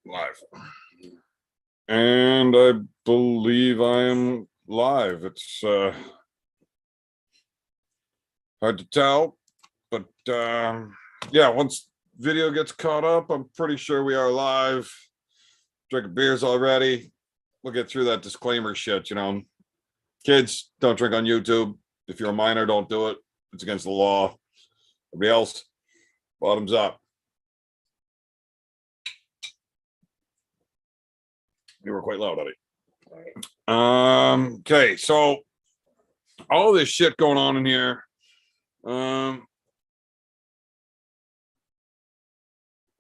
Live. And I believe I am live. It's hard to tell, but yeah, once video gets caught up, I'm pretty sure we are live. Drinking beers already. We'll get through that disclaimer shit, you know. Kids, don't drink on YouTube. If you're a minor, don't do it. It's against the law. Everybody else, bottoms up. You were quite loud, Eddie. Okay, so all this shit going on in here.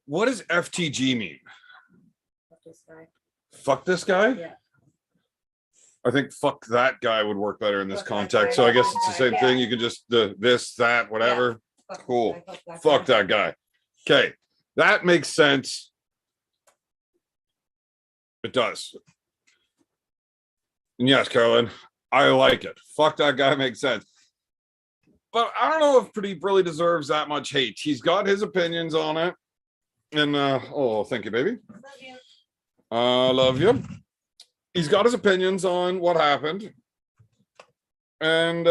What does FTG mean? Fuck this guy. Fuck this guy? Yeah. I think fuck that guy would work better in this Fuck that context. guy. So I guess it's the same Yeah. thing. You can just this, that, whatever. Fuck Cool. this guy, Fuck guy. that guy. Okay, that makes sense. It does. And yes, Carolyn, I like it. Fuck that guy makes sense. But I don't know if Pradeep really deserves that much hate. He's got his opinions on it. And oh, thank you, baby. Love you. Love you. He's got his opinions on what happened. And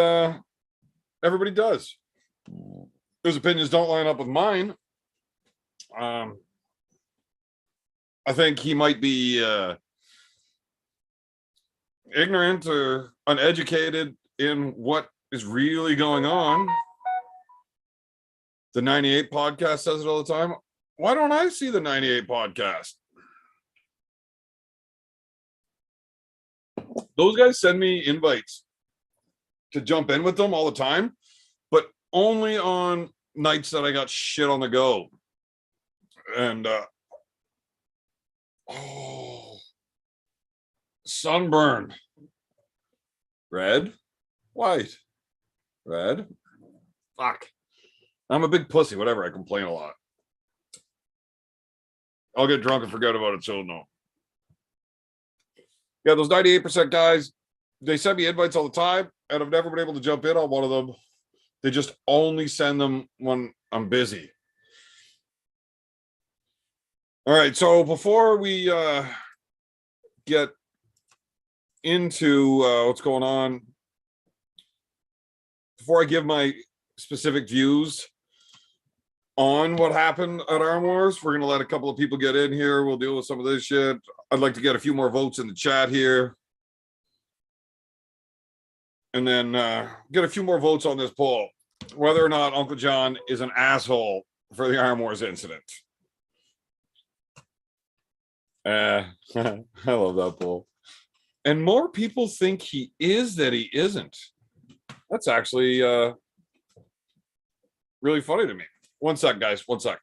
everybody does. His opinions don't line up with mine. I think he might be ignorant or uneducated in what is really going on. The 98 podcast says it all the time. Why don't I see the 98 podcast? Those guys send me invites to jump in with them all the time, but only on nights that I got shit on the go. And oh, sunburn. Red, white, red. Fuck. I'm a big pussy, whatever. I complain a lot. I'll get drunk and forget about it, so no. Yeah, those 98% guys, they send me invites all the time, and I've never been able to jump in on one of them. They just only send them when I'm busy. All right, so before we get into what's going on, before I give my specific views on what happened at Armwars, we're going to let a couple of people get in here. We'll deal with some of this shit. I'd like to get a few more votes in the chat here. And then get a few more votes on this poll, whether or not Uncle John is an asshole for the Armwars incident. I love that poll. And more people think he is than he isn't. That's actually really funny to me. One sec, guys. One sec.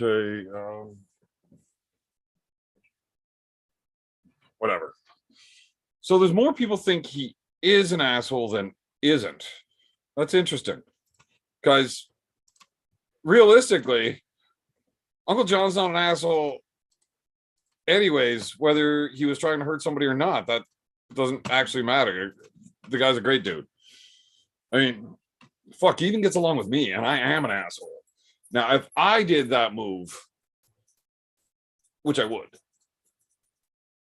Okay. Whatever. So there's more people think he is an asshole than isn't. That's interesting. Because realistically, Uncle John's not an asshole anyways, whether he was trying to hurt somebody or not. That doesn't actually matter. The guy's a great dude. I mean, fuck, he even gets along with me, and I am an asshole. Now, if I did that move, which I would,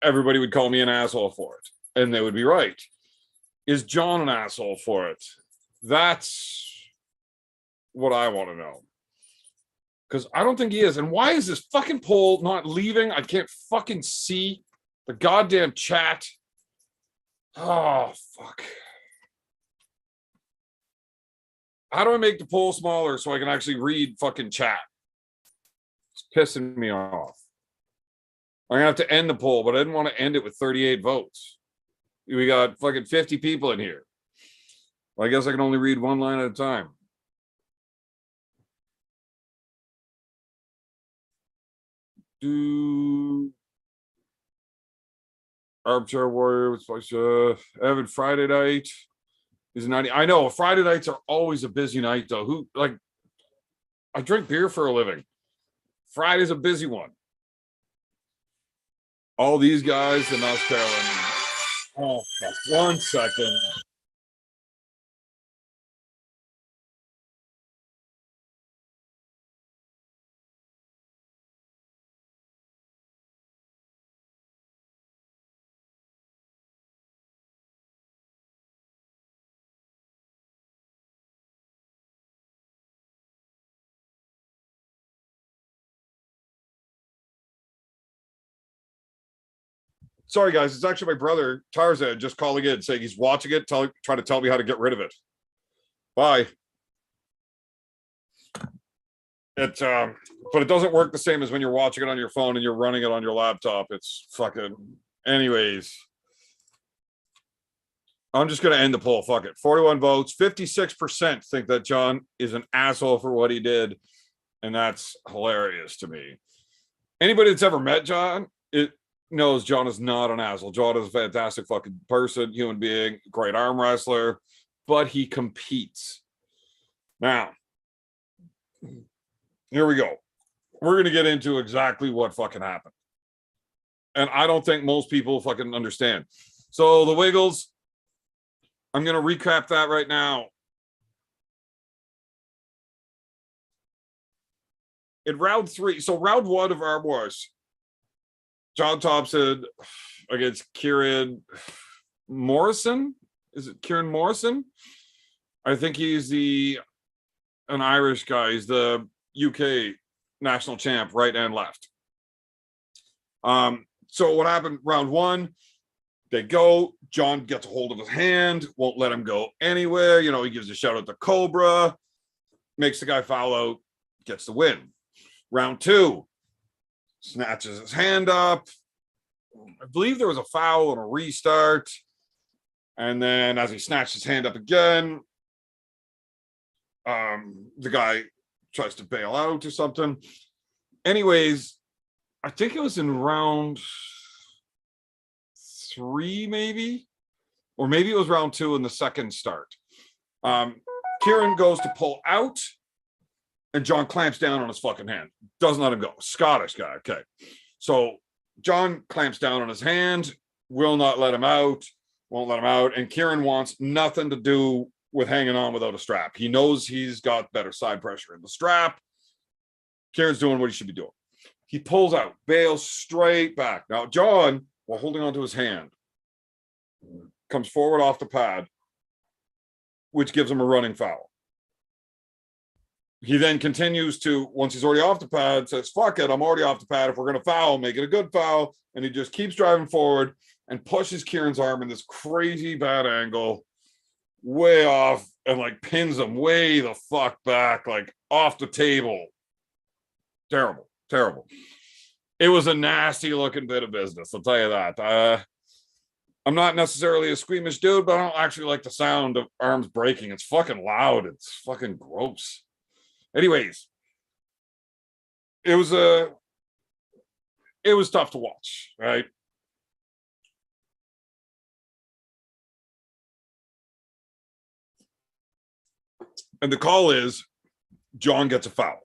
everybody would call me an asshole for it, and they would be right. Is John an asshole for it? That's what I want to know. Because I don't think he is. And why is this fucking poll not leaving? I can't fucking see the goddamn chat. Oh, fuck. How do I make the poll smaller so I can actually read fucking chat? It's pissing me off. I'm gonna have to end the poll, but I didn't want to end it with 38 votes. We got fucking 50 people in here. Well, I guess I can only read one line at a time. Armchair Warrior with Evan Friday night is 90. I know Friday nights are always a busy night though. Who like I drink beer for a living. Friday's a busy one. All these guys in North Carolina. Oh, 1 second. Sorry, guys. It's actually my brother, Tarzan, just calling in saying he's watching it, trying to tell me how to get rid of it. Bye. But it doesn't work the same as when you're watching it on your phone and you're running it on your laptop. It's fucking. Anyways, I'm just going to end the poll. Fuck it. 41 votes. 56% think that John is an asshole for what he did. And that's hilarious to me. Anybody that's ever met John, knows John is not an asshole. John is a fantastic fucking person, human being, great arm wrestler, but he competes. Now, here we go. We're going to get into exactly what fucking happened. And I don't think most people fucking understand. So the Wiggles, I'm going to recap that right now. In round 3, so round 1 of armwars, John Thompson against Keiren Morrison. Is it Keiren Morrison? I think he's an Irish guy. He's the UK national champ, right and left. So what happened round 1? They go. John gets a hold of his hand, won't let him go anywhere. You know, he gives a shout out to Cobra, makes the guy foul out, gets the win. Round 2. Snatches his hand up. I believe there was a foul and a restart. And then as he snatched his hand up again, the guy tries to bail out or something. Anyways, I think it was in round 3, maybe. Or maybe it was round 2 in the second start. Keiren goes to pull out. And John clamps down on his fucking hand. Doesn't let him go. Scottish guy. Okay. So John clamps down on his hand, will not let him out, won't let him out. And Keiren wants nothing to do with hanging on without a strap. He knows he's got better side pressure in the strap. Kieran's doing what he should be doing. He pulls out, bails straight back. Now, John, while holding onto his hand, comes forward off the pad, which gives him a running foul. He then continues to, once he's already off the pad, says, fuck it, I'm already off the pad. If we're going to foul, make it a good foul. And he just keeps driving forward and pushes Kieran's arm in this crazy bad angle, way off, and like pins him way the fuck back, like off the table. Terrible, terrible. It was a nasty looking bit of business, I'll tell you that. I'm not necessarily a squeamish dude, but I don't actually like the sound of arms breaking. It's fucking loud. It's fucking gross. Anyways, it was tough to watch, right? And the call is John gets a foul.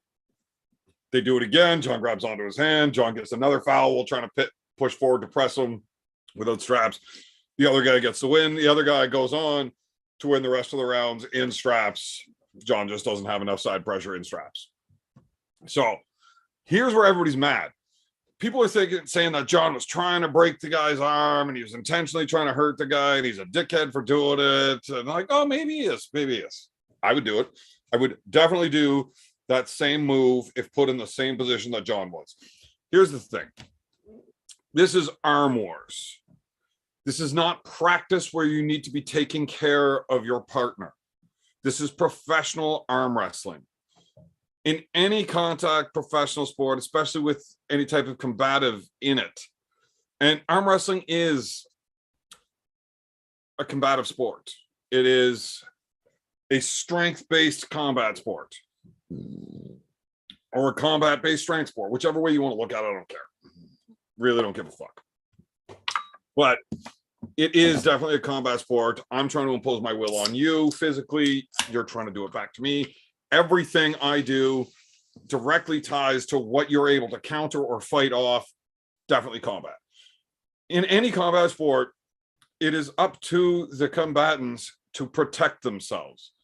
They do it again. John grabs onto his hand. John gets another foul while trying to push forward to press him without straps. The other guy gets the win. The other guy goes on to win the rest of the rounds in straps. John just doesn't have enough side pressure in straps. So here's where everybody's mad. People are saying that John was trying to break the guy's arm and he was intentionally trying to hurt the guy and he's a dickhead for doing it. And like, oh, maybe he is. Maybe he is. I would do it. I would definitely do that same move if put in the same position that John was. Here's the thing. This is arm wars. This is not practice where you need to be taking care of your partner. This is professional arm wrestling. In any contact professional sport, especially with any type of combative in it. And arm wrestling is a combative sport. It is a strength-based combat sport. Or a combat-based strength sport. Whichever way you want to look at it, I don't care. Really don't give a fuck. But it is definitely a combat sport. I'm trying to impose my will on you physically. You're trying to do it back to me. Everything I do directly ties to what you're able to counter or fight off. Definitely combat. In any combat sport, it is up to the combatants to protect themselves.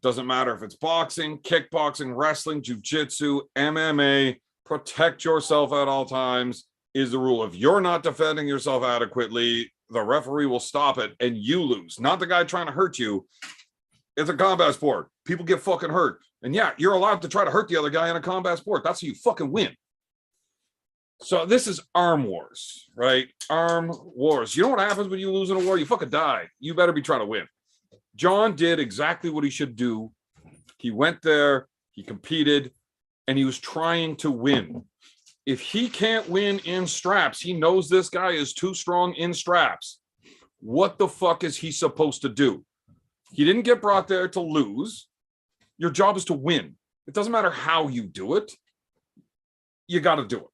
Doesn't matter if it's boxing, kickboxing, wrestling, jiu-jitsu, MMA, protect yourself at all times is the rule. If you're not defending yourself adequately, the referee will stop it and you lose. Not the guy trying to hurt you. It's a combat sport. People get fucking hurt. And yeah, you're allowed to try to hurt the other guy in a combat sport. That's how you fucking win. So this is arm wars, right? Arm wars. You know what happens when you lose in a war? You fucking die. You better be trying to win. John did exactly what he should do. He went there, he competed, and he was trying to win. If he can't win in straps, he knows this guy is too strong in straps. What the fuck is he supposed to do? He didn't get brought there to lose. Your job is to win. It doesn't matter how you do it. You got to do it.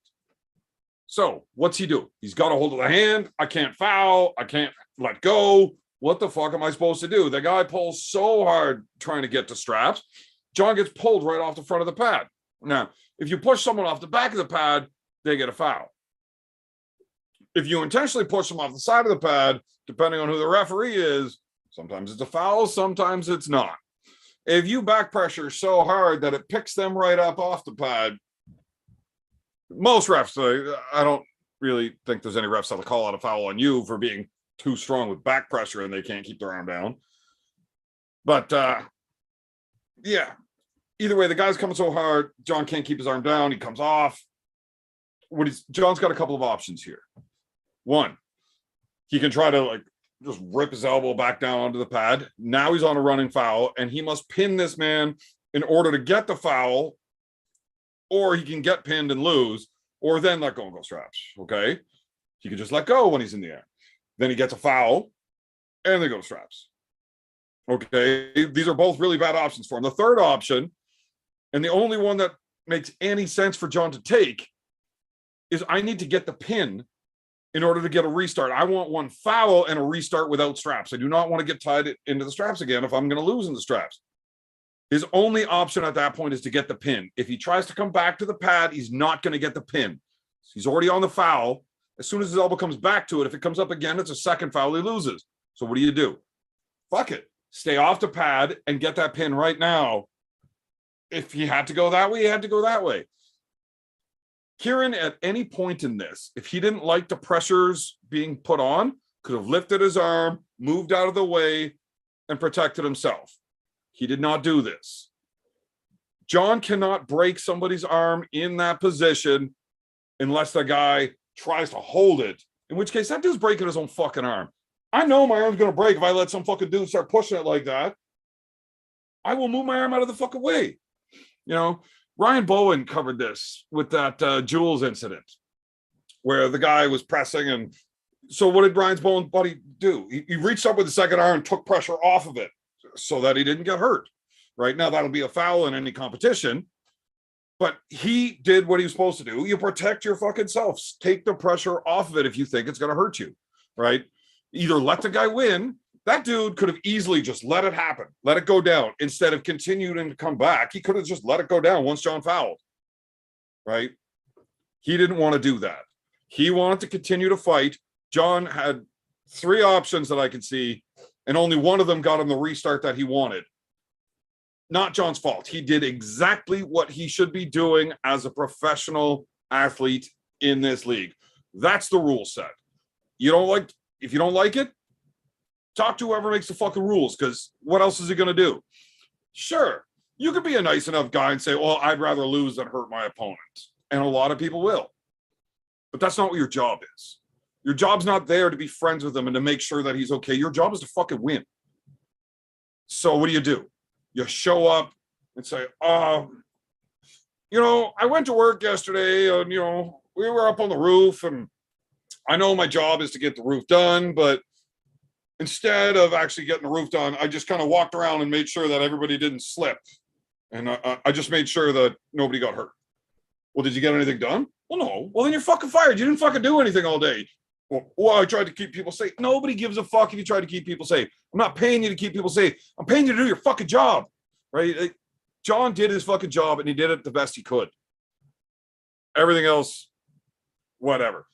So what's he do? He's got a hold of the hand. I can't foul. I can't let go. What the fuck am I supposed to do? The guy pulls so hard trying to get to straps. John gets pulled right off the front of the pad. Now, if you push someone off the back of the pad, they get a foul. If you intentionally push them off the side of the pad, depending on who the referee is, sometimes it's a foul, sometimes it's not. If you back pressure so hard that it picks them right up off the pad, most refs, I don't really think there's any refs that'll call out a foul on you for being too strong with back pressure and they can't keep their arm down. But yeah, either way, the guy's coming so hard, John can't keep his arm down. He comes off. John's got a couple of options here. One, he can try to just rip his elbow back down onto the pad. Now he's on a running foul, and he must pin this man in order to get the foul, or he can get pinned and lose, or then let go and go straps. Okay, he can just let go when he's in the air. Then he gets a foul, and they go straps. Okay, these are both really bad options for him. The third option, and the only one that makes any sense for John to take, is I need to get the pin in order to get a restart. I want one foul and a restart without straps. I do not want to get tied into the straps again if I'm going to lose in the straps. His only option at that point is to get the pin. If he tries to come back to the pad, he's not going to get the pin. He's already on the foul. As soon as his elbow comes back to it, if it comes up again, it's a second foul, he loses. So what do? Fuck it. Stay off the pad and get that pin right now. If he had to go that way, he had to go that way. Keiren, at any point in this, if he didn't like the pressures being put on, could have lifted his arm, moved out of the way, and protected himself. He did not do this. John cannot break somebody's arm in that position unless the guy tries to hold it, in which case that dude's breaking his own fucking arm. I know my arm's going to break if I let some fucking dude start pushing it like that. I will move my arm out of the fucking way. You know, Ryan Bowen covered this with that Jules incident where the guy was pressing. And so what did Ryan Bowen's buddy do? He reached up with the second arm and took pressure off of it so that he didn't get hurt. Right now, that'll be a foul in any competition. But he did what he was supposed to do. You protect your fucking self. Take the pressure off of it if you think it's going to hurt you, right? Either let the guy win. That dude could have easily just let it happen, let it go down. Instead of continuing to come back, he could have just let it go down once John fouled, right? He didn't want to do that. He wanted to continue to fight. John had three options that I could see, and only one of them got him the restart that he wanted. Not John's fault. He did exactly what he should be doing as a professional athlete in this league. That's the rule set. If you don't like it, talk to whoever makes the fucking rules, because what else is he going to do? Sure, you could be a nice enough guy and say, well, I'd rather lose than hurt my opponent. And a lot of people will. But that's not what your job is. Your job's not there to be friends with him and to make sure that he's okay. Your job is to fucking win. So what do? You show up and say, I went to work yesterday and, we were up on the roof and I know my job is to get the roof done, but instead of actually getting the roof done, I just kind of walked around and made sure that everybody didn't slip. And I just made sure that nobody got hurt. Well, did you get anything done? Well, no. Well, then you're fucking fired. You didn't fucking do anything all day. Well, I tried to keep people safe. Nobody gives a fuck if you try to keep people safe. I'm not paying you to keep people safe. I'm paying you to do your fucking job, right? Like, John did his fucking job and he did it the best he could. Everything else, whatever.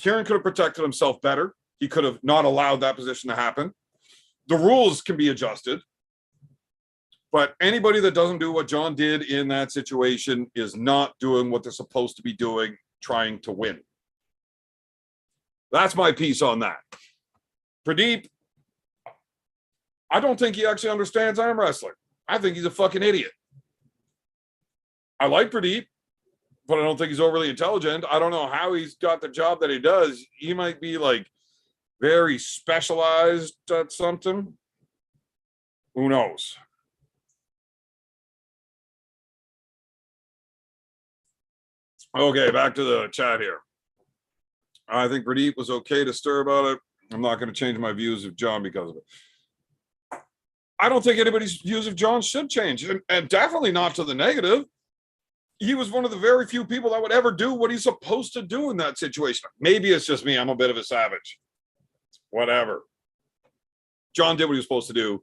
Keiren could have protected himself better. He could have not allowed that position to happen. The rules can be adjusted. But anybody that doesn't do what John did in that situation is not doing what they're supposed to be doing, trying to win. That's my piece on that. Pradeep, I don't think he actually understands arm wrestling. I think he's a fucking idiot. I like Pradeep, but I don't think he's overly intelligent. I don't know how he's got the job that he does. He might be like very specialized at something. Who knows? Okay, back to the chat here. I think Pradeep was okay to stir about it. I'm not going to change my views of John because of it. I don't think anybody's views of John should change, and definitely not to the negative. He was one of the very few people that would ever do what he's supposed to do in that situation. Maybe it's just me. I'm a bit of a savage. Whatever. John did what he was supposed to do.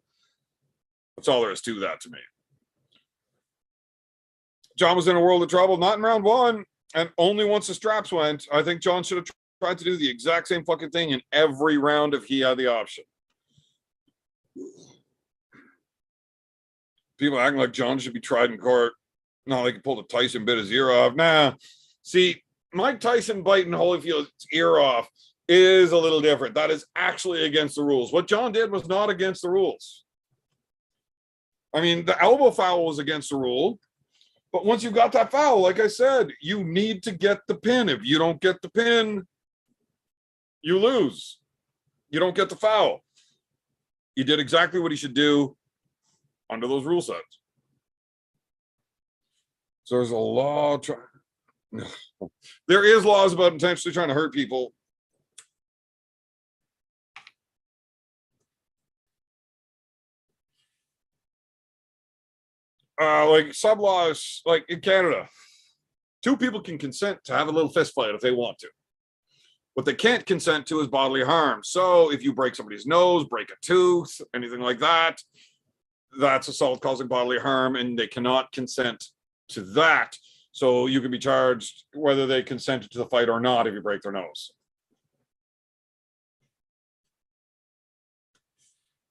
That's all there is to that to me. John was in a world of trouble, not in round one, and only once the straps went. I think John should have tried to do the exact same fucking thing in every round if he had the option. People acting like John should be tried in court. Not like he pulled a Tyson, bit his ear off. Nah. See, Mike Tyson biting Holyfield's ear off is a little different. That is actually against the rules. What John did was not against the rules. I mean, the elbow foul was against the rule. But once you've got that foul, like I said, you need to get the pin. If you don't get the pin, you lose. You don't get the foul. He did exactly what he should do under those rule sets. So there's a law. There is laws about intentionally trying to hurt people. Like sub laws, like in Canada, two people can consent to have a little fist fight if they want to. What they can't consent to is bodily harm. So if you break somebody's nose, break a tooth, anything like that, that's assault causing bodily harm, and they cannot consent to that. So you can be charged whether they consented to the fight or not if you break their nose.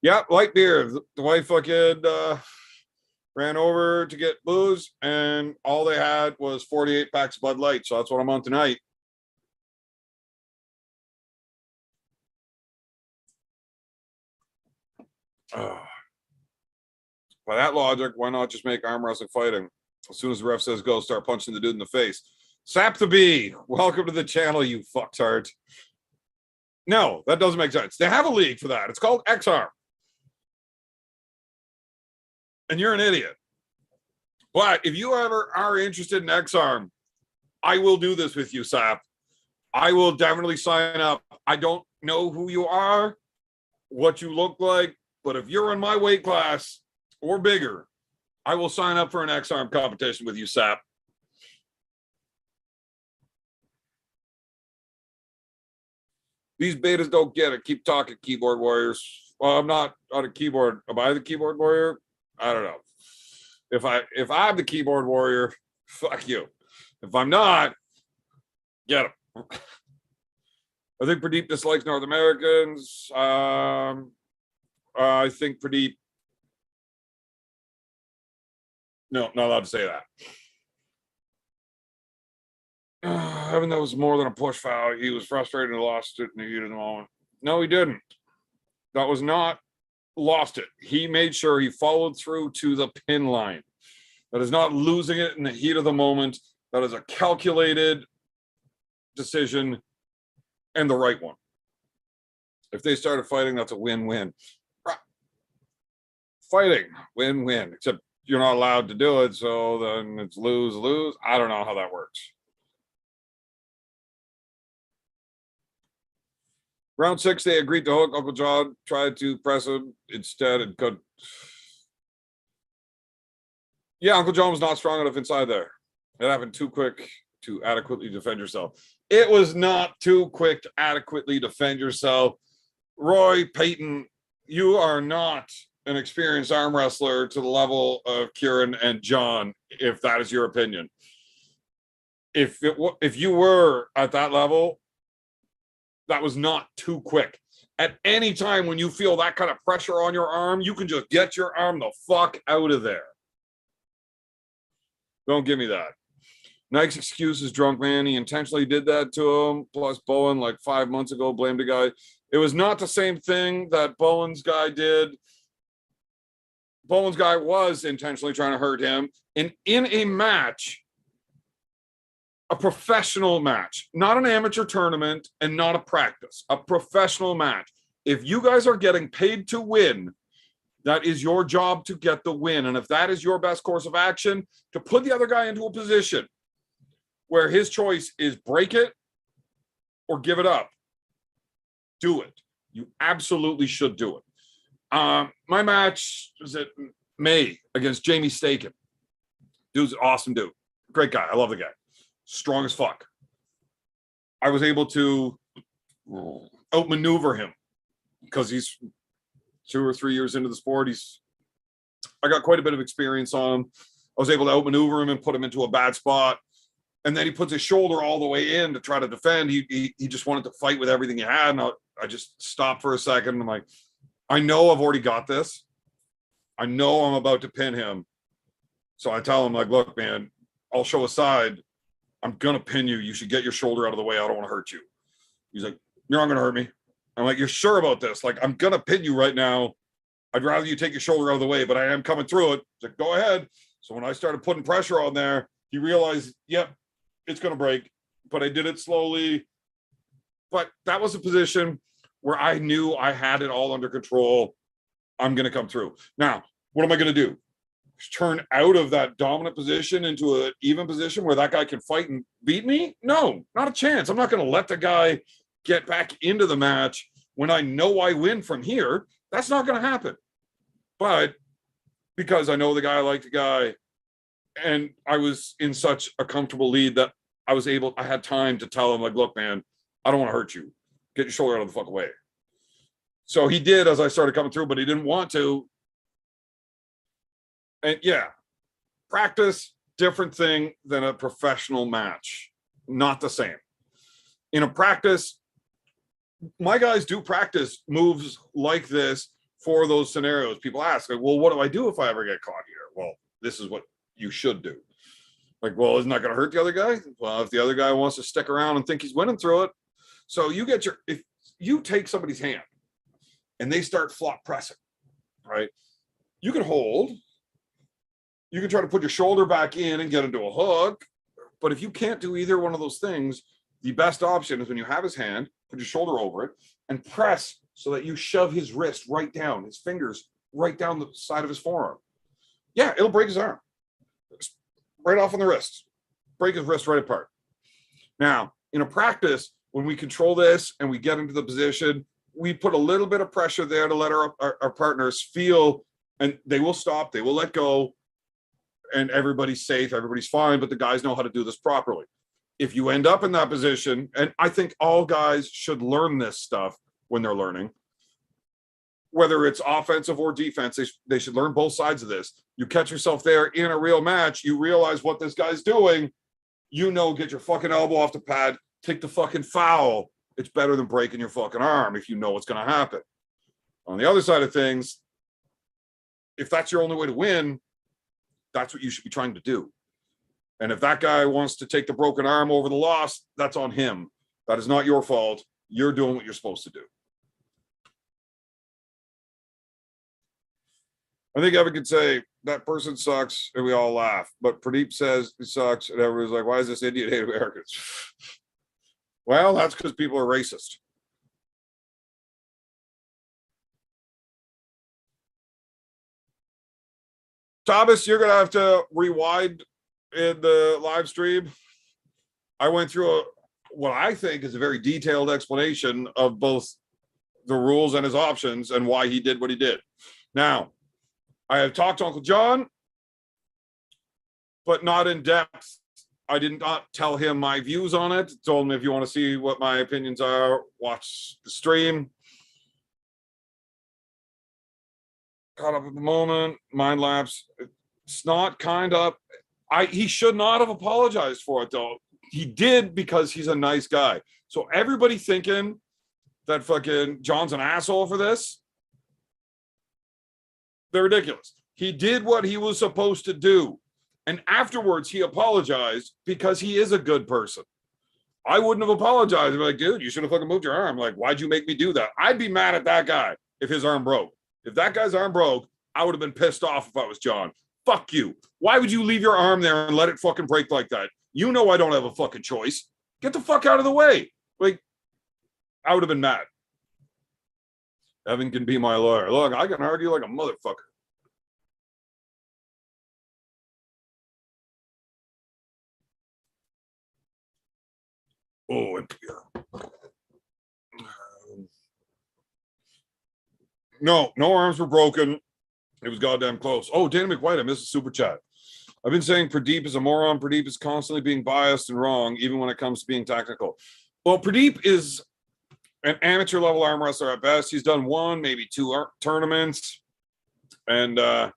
Yeah, light beer. The wife fucking ran over to get booze, and all they had was 48 packs of Bud Light. So that's what I'm on tonight. By that logic, why not just make arm wrestling fighting? As soon as the ref says go, start punching the dude in the face. Sap the Bee, welcome to the channel, you fucktard. No, that doesn't make sense. They have a league for that. It's called X-Arm. And you're an idiot. But if you ever are interested in X-Arm, I will do this with you, Sap. I will definitely sign up. I don't know who you are, what you look like, but if you're in my weight class or bigger, I will sign up for an X-Arm competition with you, Sap. These betas don't get it. Keep talking, keyboard warriors. Well, I'm not on a keyboard. Am I the keyboard warrior? I don't know. If I'm the keyboard warrior, fuck you. If I'm not, get him. I think Pradeep dislikes North Americans. I think Pradeep. No, not allowed to say that. Evan, that was more than a push foul. He was frustrated and lost it in the heat of the moment. No, he didn't. That was not lost it. He made sure he followed through to the pin line. That is not losing it in the heat of the moment. That is a calculated decision and the right one. If they started fighting, that's a win-win. Fighting, win-win, except you're not allowed to do it, so then it's lose-lose. I don't know how that works. Round 6, they agreed to hook. Uncle John tried to press him instead and could. Yeah, Uncle John was not strong enough inside there. It happened too quick, to adequately defend yourself. It was not too quick to adequately defend yourself. Roy Payton, you are not an experienced arm wrestler to the level of Keiren and John, if that is your opinion. If you were at that level, that was not too quick. At any time when you feel that kind of pressure on your arm, you can just get your arm the fuck out of there. Don't give me that. Nike's excuse is drunk man. He intentionally did that to him. Plus, Bowen, like 5 months ago, blamed a guy. It was not the same thing that Bowen's guy did. Bowen's guy was intentionally trying to hurt him. And in a match, a professional match, not an amateur tournament and not a practice, a professional match. If you guys are getting paid to win, that is your job to get the win. And if that is your best course of action, to put the other guy into a position where his choice is break it or give it up, do it. You absolutely should do it. My match was at May against Jamie Staken. Dude's an awesome dude. Great guy. I love the guy. Strong as fuck. I was able to outmaneuver him because he's 2 or 3 years into the sport. I got quite a bit of experience on him. I was able to outmaneuver him and put him into a bad spot. And then he puts his shoulder all the way in to try to defend. He just wanted to fight with everything he had. And I just stopped for a second. I'm like, I know I've already got this. I know I'm about to pin him. So I tell him, like, look, man, I'll show a side. I'm going to pin you. You should get your shoulder out of the way. I don't want to hurt you. He's like, you're not going to hurt me. I'm like, you're sure about this? Like, I'm going to pin you right now. I'd rather you take your shoulder out of the way, but I am coming through it. He's like, go ahead. So when I started putting pressure on there, he realized, yep, it's going to break. But I did it slowly. But that was a position where I knew I had it all under control. I'm going to come through. Now, what am I going to do? Turn out of that dominant position into an even position where that guy can fight and beat me? No, not a chance. I'm not going to let the guy get back into the match when I know I win from here. That's not going to happen. But because I know the guy, I like the guy, and I was in such a comfortable lead that I had time to tell him, like, look, man, I don't want to hurt you. Get your shoulder out of the fuck away. So he did as I started coming through, but he didn't want to. And yeah, practice, different thing than a professional match. Not the same. In a practice, my guys do practice moves like this for those scenarios. People ask, like, well, what do I do if I ever get caught here? Well, this is what you should do. Like, well, isn't that going to hurt the other guy? Well, if the other guy wants to stick around and think he's winning through it. So if you take somebody's hand and they start flop pressing, right? You can hold. You can try to put your shoulder back in and get into a hook. But if you can't do either one of those things, the best option is when you have his hand, put your shoulder over it and press so that you shove his wrist right down, his fingers right down the side of his forearm. Yeah, it'll break his arm. Right off on the wrist. Break his wrist right apart. Now, in a practice, when we control this and we get into the position, we put a little bit of pressure there to let our partners feel, and they will stop, they will let go, and everybody's safe, everybody's fine, but the guys know how to do this properly. If you end up in that position, and I think all guys should learn this stuff when they're learning, whether it's offensive or defense, they should learn both sides of this. You catch yourself there in a real match, you realize what this guy's doing, get your fucking elbow off the pad, take the fucking foul. It's better than breaking your fucking arm if you know what's going to happen. On the other side of things, if that's your only way to win, that's what you should be trying to do. And if that guy wants to take the broken arm over the loss, that's on him. That is not your fault. You're doing what you're supposed to do. I think Evan could say, that person sucks, and we all laugh. But Pradeep says he sucks, and everyone's like, why is this Indian hate Americans? Well, that's because people are racist. Thomas, you're going to have to rewind in the live stream. I went through what I think is a very detailed explanation of both the rules and his options and why he did what he did. Now, I have talked to Uncle John, but not in depth I did not tell him my views on it. Told him if you want to see what my opinions are, watch the stream. Caught up at the moment. Mind lapse. It's not kind up. He should not have apologized for it though. He did because he's a nice guy. So everybody thinking that fucking John's an asshole for this, they're ridiculous. He did what he was supposed to do. And afterwards, he apologized because he is a good person. I wouldn't have apologized. I'd be like, dude, you should have fucking moved your arm. Like, why'd you make me do that? I'd be mad at that guy if his arm broke. If that guy's arm broke, I would have been pissed off if I was John. Fuck you. Why would you leave your arm there and let it fucking break like that? You know I don't have a fucking choice. Get the fuck out of the way. Like, I would have been mad. Evan can be my lawyer. Look, I can argue like a motherfucker. Oh, no arms were broken. It was goddamn close. Oh, Danny McWhite, I missed a super chat. I've been saying Pradeep is a moron. Pradeep is constantly being biased and wrong, even when it comes to being technical. Well, Pradeep is an amateur level arm wrestler at best. He's done one, maybe two tournaments. And but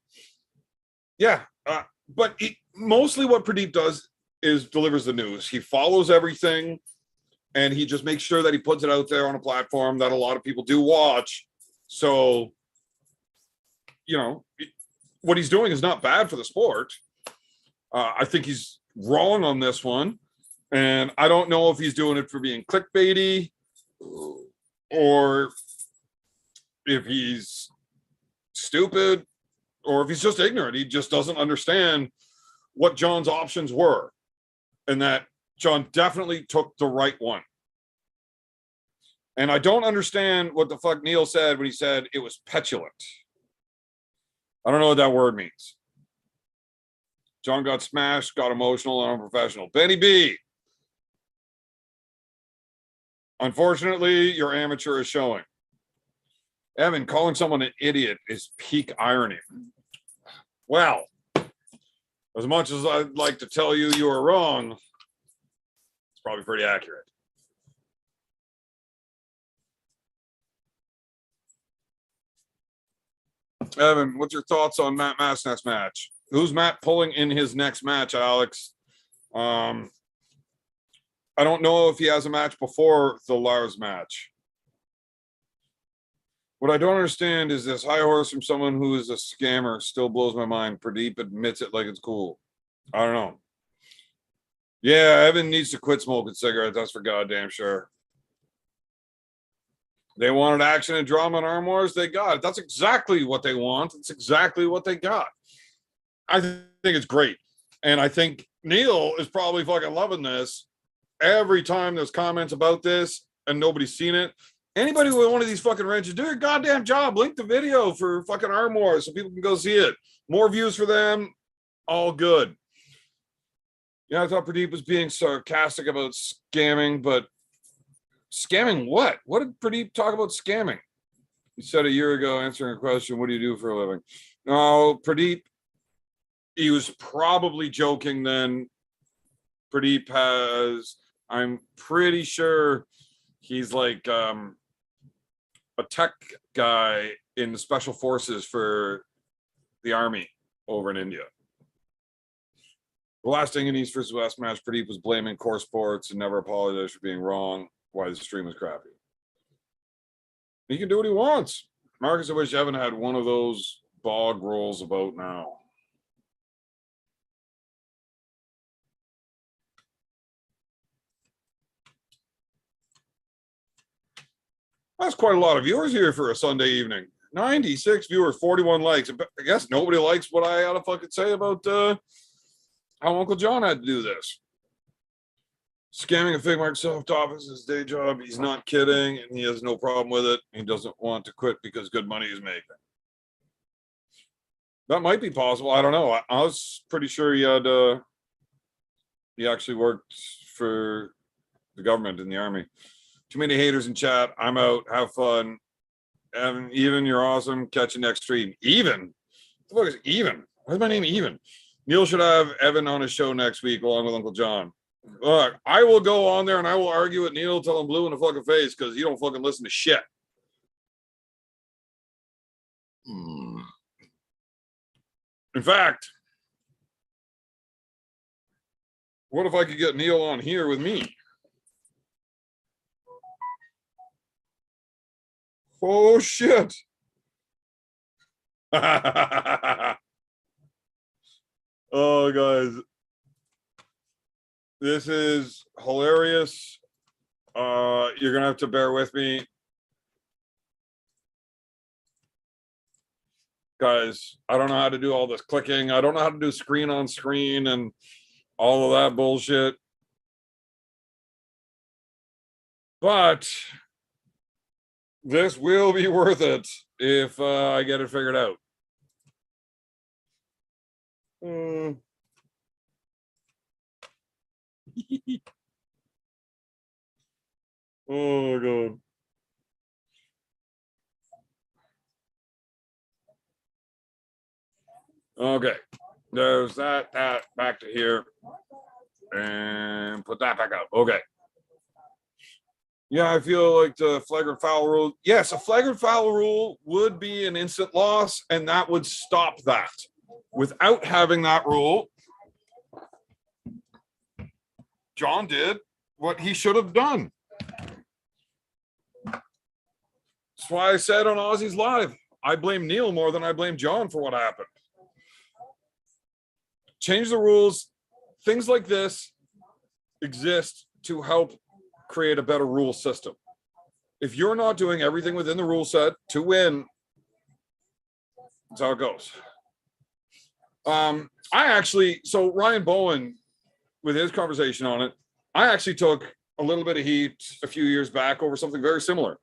mostly what Pradeep does is delivers the news. He follows everything and he just makes sure that he puts it out there on a platform that a lot of people do watch. So, you know, what he's doing is not bad for the sport. I think he's wrong on this one. And I don't know if he's doing it for being clickbaity or if he's stupid or if he's just ignorant. He just doesn't understand what John's options were and that John definitely took the right one. And I don't understand what the fuck Neil said when he said it was petulant. I don't know what that word means. John got smashed, got emotional and unprofessional. Benny B. Unfortunately, your amateur is showing. Evan, calling someone an idiot is peak irony. Well, as much as I'd like to tell you you are wrong, it's probably pretty accurate. Evan, what's your thoughts on Matt Massnett's match? Who's Matt pulling in his next match, Alex? I don't know if he has a match before the Lars match. What I don't understand is this high horse from someone who is a scammer still blows my mind. Pradeep admits it like it's cool. I don't know. Yeah, Evan needs to quit smoking cigarettes. That's for goddamn sure. They wanted action and drama and arm wars. They got it. That's exactly what they want. It's exactly what they got. I think it's great. And I think Neil is probably fucking loving this. Every time there's comments about this and nobody's seen it, anybody with one of these fucking wrenches, do your goddamn job. Link the video for fucking arm wars so people can go see it. More views for them. All good. Yeah, I thought Pradeep was being sarcastic about scamming, but scamming what? What did Pradeep talk about scamming? He said a year ago, answering a question, what do you do for a living? No, Pradeep, he was probably joking then. Pradeep has, I'm pretty sure he's like a tech guy in the special forces for the army over in India. The last thing in East versus West match, Pradeep was blaming core sports and never apologized for being wrong. Why the stream was crappy. He can do what he wants. Marcus, I wish Evan had one of those bog rolls about now. That's quite a lot of viewers here for a Sunday evening. 96 viewers, 41 likes. I guess nobody likes what I gotta fucking say about how Uncle John had to do this. Scamming a fake Microsoft Office is his day job. He's not kidding, and he has no problem with it. He doesn't want to quit because good money is making. That might be possible. I don't know. I was pretty sure he had he actually worked for the government in the army. Too many haters in chat. I'm out. Have fun. And Even, you're awesome. Catch you next stream. Even? What the fuck is Even? Why is my name Even? Neil should have Evan on his show next week along with Uncle John. Look, I will go on there and I will argue with Neil till I'm blue in the fucking face because you don't fucking listen to shit. In fact, what if I could get Neil on here with me? Oh, shit. Oh, guys. This is hilarious. You're going to have to bear with me. Guys, I don't know how to do all this clicking. I don't know how to do screen on screen and all of that bullshit. But this will be worth it if I get it figured out. Oh, God. Okay, there's that back to here and put that back up. Okay. Yeah, I feel like the flagrant foul rule. Yes, a flagrant foul rule would be an instant loss, and that would stop that. Without having that rule, John did what he should have done. That's why I said on Aussie's Live, I blame Neil more than I blame John for what happened. Change the rules. Things like this exist to help create a better rule system. If you're not doing everything within the rule set to win, that's how it goes. So Ryan Bowen, with his conversation on it, I actually took a little bit of heat a few years back over something very similar.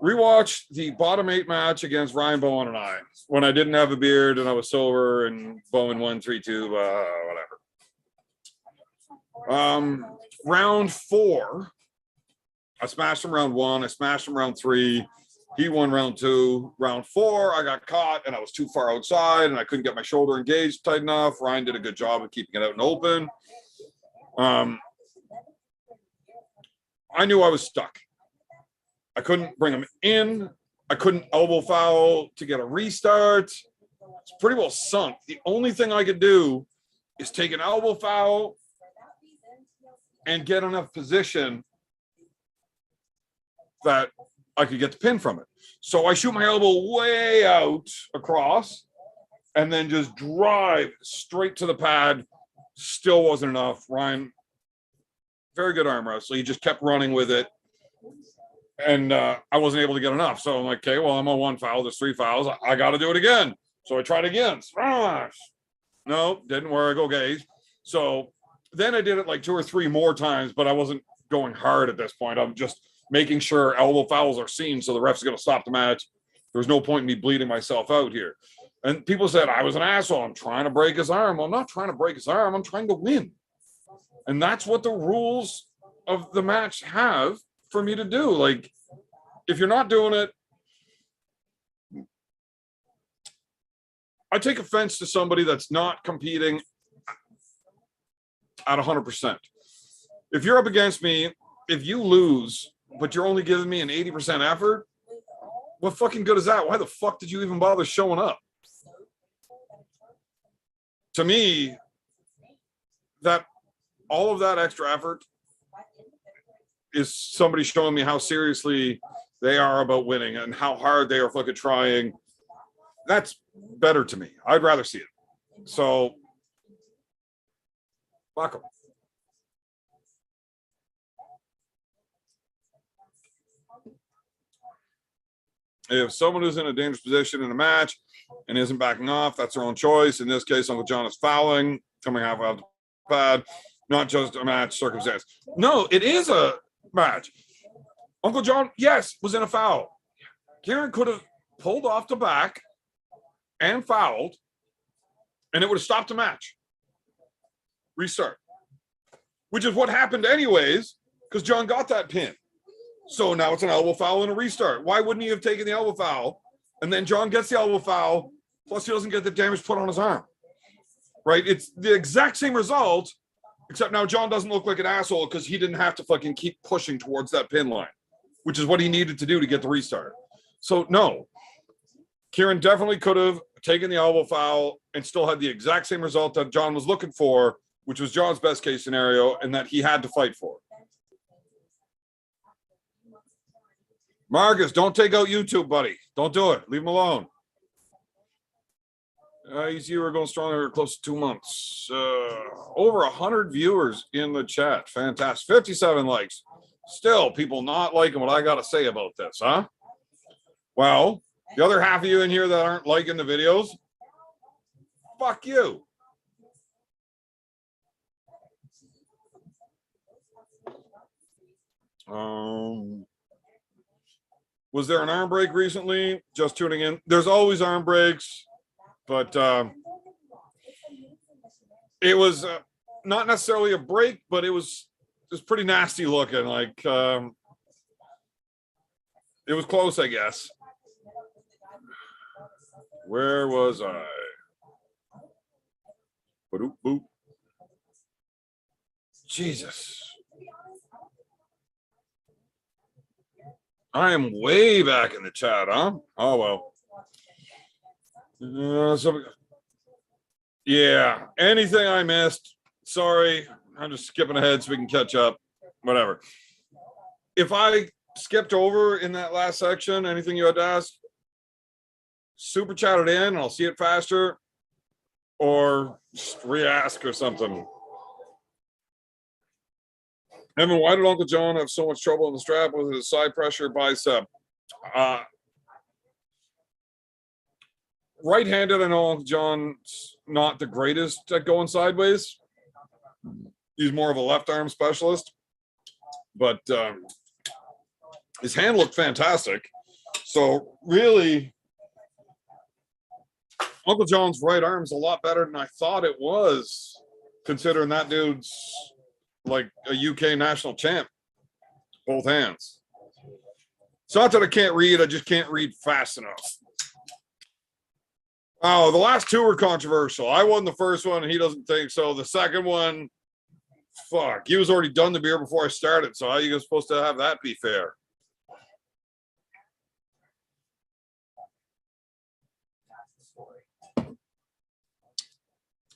Rewatched the bottom 8 match against Ryan Bowen and I when I didn't have a beard and I was sober and Bowen won 3-2, whatever. Round 4, I smashed him round 1. I smashed him round 3. He won round 2. Round 4, I got caught and I was too far outside and I couldn't get my shoulder engaged tight enough. Ryan did a good job of keeping it out and open. I knew I was stuck. I couldn't bring him in. I couldn't elbow foul to get a restart. It's pretty well sunk. The only thing I could do is take an elbow foul and get enough position that I could get the pin from it. So I shoot my elbow way out across and then just drive straight to the pad. Still wasn't enough. Ryan, very good arm wrestler. He just kept running with it. And I wasn't able to get enough. So I'm like, okay, well, I'm on 1 foul. There's 3 fouls. I got to do it again. So I tried again. No, didn't work. Okay. So then I did it like 2 or 3 more times, but I wasn't going hard at this point. I'm just making sure elbow fouls are seen so the ref's going to stop the match. There's no point in me bleeding myself out here. And people said I was an asshole. I'm trying to break his arm. Well, I'm not trying to break his arm. I'm trying to win. And that's what the rules of the match have for me to do. Like, if you're not doing it, I take offense to somebody that's not competing at 100%. If you're up against me, if you lose, but you're only giving me an 80% effort, what fucking good is that? Why the fuck did you even bother showing up? To me, that all of that extra effort is somebody showing me how seriously they are about winning and how hard they are fucking trying. That's better to me. I'd rather see it. So, fuck them. If someone is in a dangerous position in a match and isn't backing off, that's their own choice. In this case, Uncle John is fouling, coming half out the pad, not just a match circumstance. No, it is a match. Uncle John, yes, was in a foul. Keiren could have pulled off the back and fouled, and it would have stopped the match. Restart. Which is what happened anyways, because John got that pin. So now it's an elbow foul and a restart. Why wouldn't he have taken the elbow foul? And then John gets the elbow foul, plus he doesn't get the damage put on his arm. right? It's the exact same result, except now John doesn't look like an asshole because he didn't have to fucking keep pushing towards that pin line, which is what he needed to do to get the restart. So no, keiren definitely could have taken the elbow foul and still had the exact same result that John was looking for, which was John's best case scenario and that he had to fight for. Marcus, don't take out YouTube, buddy. Don't do it. Leave him alone. You were going stronger close to 2 months. Over 100 viewers in the chat. Fantastic. 57 likes. Still, people not liking what I got to say about this, huh? Well, the other half of you in here that aren't liking the videos, fuck you. Was there an arm break recently? Just tuning in. There's always arm breaks, but it was not necessarily a break, but it was pretty nasty looking. Like it was close, I guess. Where was I? Ba-doop, boop. Jesus. I am way back in the chat, huh? Oh, well. Yeah, anything I missed, sorry. I'm just skipping ahead so we can catch up. Whatever. If I skipped over in that last section, anything you had to ask, super chat it in and I'll see it faster, or just re-ask or something. Evan, why did Uncle John have so much trouble in the strap with his side pressure bicep? Right-handed, I know Uncle John's not the greatest at going sideways. He's more of a left arm specialist, but his hand looked fantastic. So really, Uncle John's right arm's a lot better than I thought it was, considering that dude's like a UK national champ, both hands. It's not that I can't read, I just can't read fast enough. Oh, the last two were controversial. I won the first one, and he doesn't think so. The second one, fuck, he was already done the beer before I started, so how are you supposed to have that be fair?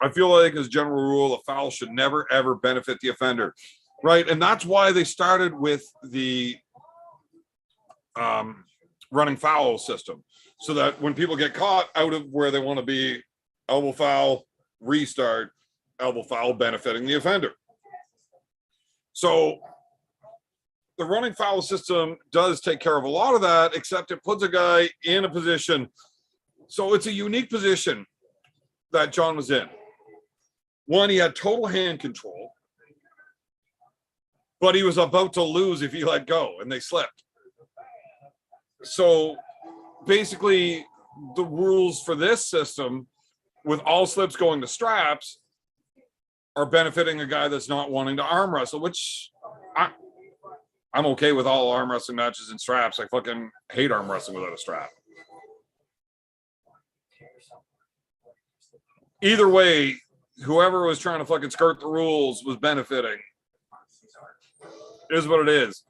I feel like, as a general rule, a foul should never, ever benefit the offender, right? And that's why they started with the running foul system, so that when people get caught out of where they want to be, elbow foul, restart, elbow foul benefiting the offender. So the running foul system does take care of a lot of that, except it puts a guy in a position. So it's a unique position that John was in. One, he had total hand control, but he was about to lose if he let go, and they slipped. So basically, the rules for this system, with all slips going to straps, are benefiting a guy that's not wanting to arm wrestle, which I'm okay with all arm wrestling matches in straps. I fucking hate arm wrestling without a strap. Either way, whoever was trying to fucking skirt the rules was benefiting. It is what it is.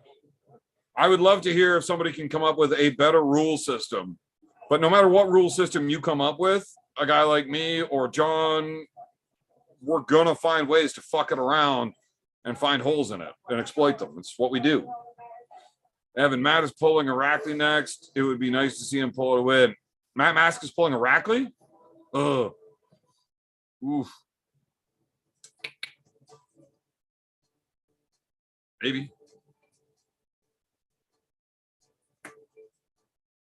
I would love to hear if somebody can come up with a better rule system. But no matter what rule system you come up with, a guy like me or John, we're going to find ways to fuck it around and find holes in it and exploit them. It's what we do. Evan, Matt is pulling a Rackley next. It would be nice to see him pull it a win. Matt Mask is pulling a Rackley? Ugh. Oof. Maybe.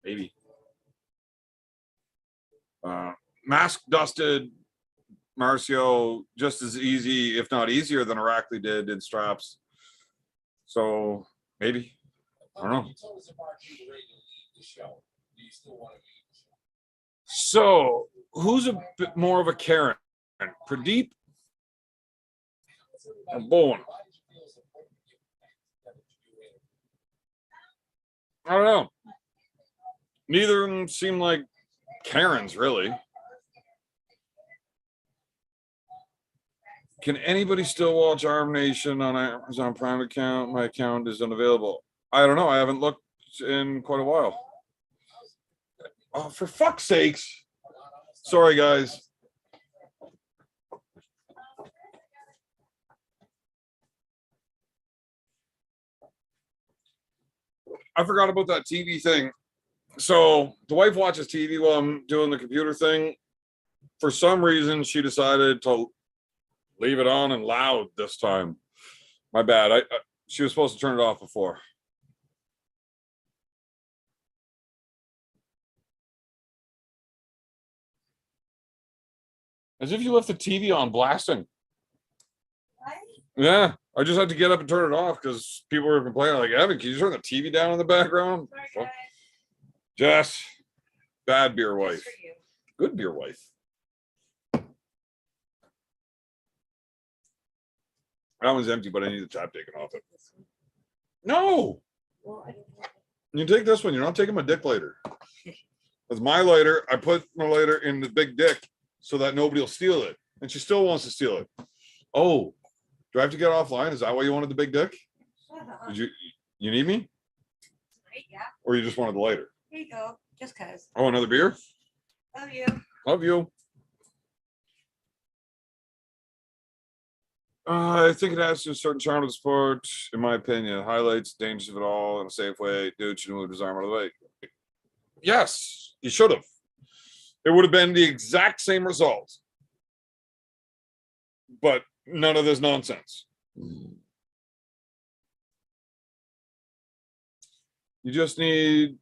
Maybe. Mask dusted Marcio just as easy, if not easier, than Rackley did in straps. So maybe. I don't know. So who's a bit more of a keiren? Pradeep or Bowen? I don't know. Neither of them seem like keirens, really. Can anybody still watch Arm Nation on Amazon Prime account? My account is unavailable. I don't know. I haven't looked in quite a while. Oh, for fuck's sakes. Sorry, guys. I forgot about that TV thing. So the wife watches TV while I'm doing the computer thing. For some reason, she decided to leave it on and loud this time. My bad. She was supposed to turn it off before. As if you left the TV on blasting. Yeah, I just had to get up and turn it off because people were complaining, like, Evan, can you turn the TV down in the background? Sorry, Jess, bad beer wife. Good beer wife. That one's empty, but I need the tap taken off it. No! You take this one. You're not taking my dick lighter. That's my lighter. I put my lighter in the big dick so that nobody will steal it. And she still wants to steal it. Oh, do I have to get offline? Is that why you wanted the big dick? Did you need me? Yeah. Or you just wanted the lighter? Here you go. Just cause. Oh, another beer? Love you. Love you. I think it adds to a certain charm of the sport, in my opinion. Highlights the dangers of it all in a safe way. Dude should move his arm out of the way. Yes, he should have. It would have been the exact same result. But none of this nonsense. You just need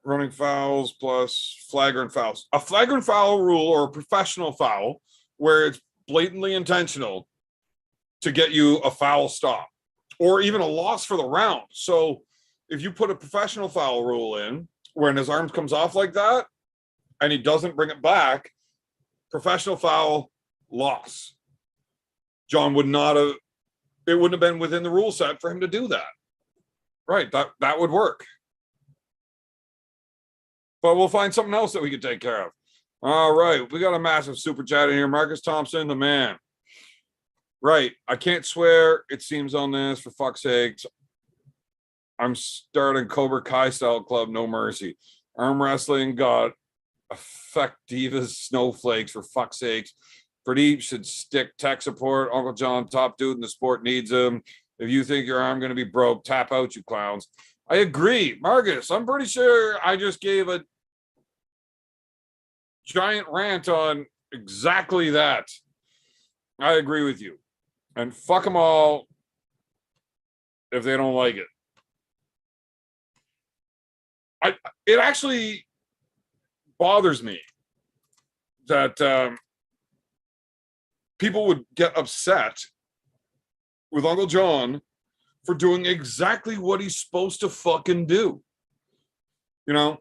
running fouls plus flagrant fouls. A flagrant foul rule or a professional foul where it's blatantly intentional to get you a foul stop or even a loss for the round. So if you put a professional foul rule in when his arm comes off like that and he doesn't bring it back, professional foul, loss. John would not have, it wouldn't have been within the rule set for him to do that. Right, that would work. But we'll find something else that we can take care of. All right, we got a massive super chat in here. Marcus Thompson, the man. Right, I can't swear, it seems, on this, for fuck's sakes. I'm starting Cobra Kai style club, no mercy. Arm wrestling got affect divas, snowflakes, for fuck's sakes. Pradeep should stick tech support. Uncle John, top dude in the sport, needs him. If you think your arm going to be broke, tap out, you clowns. I agree. Marcus, I'm pretty sure I just gave a giant rant on exactly that. I agree with you. And fuck them all if they don't like it. It actually bothers me that people would get upset with Uncle John for doing exactly what he's supposed to fucking do. You know,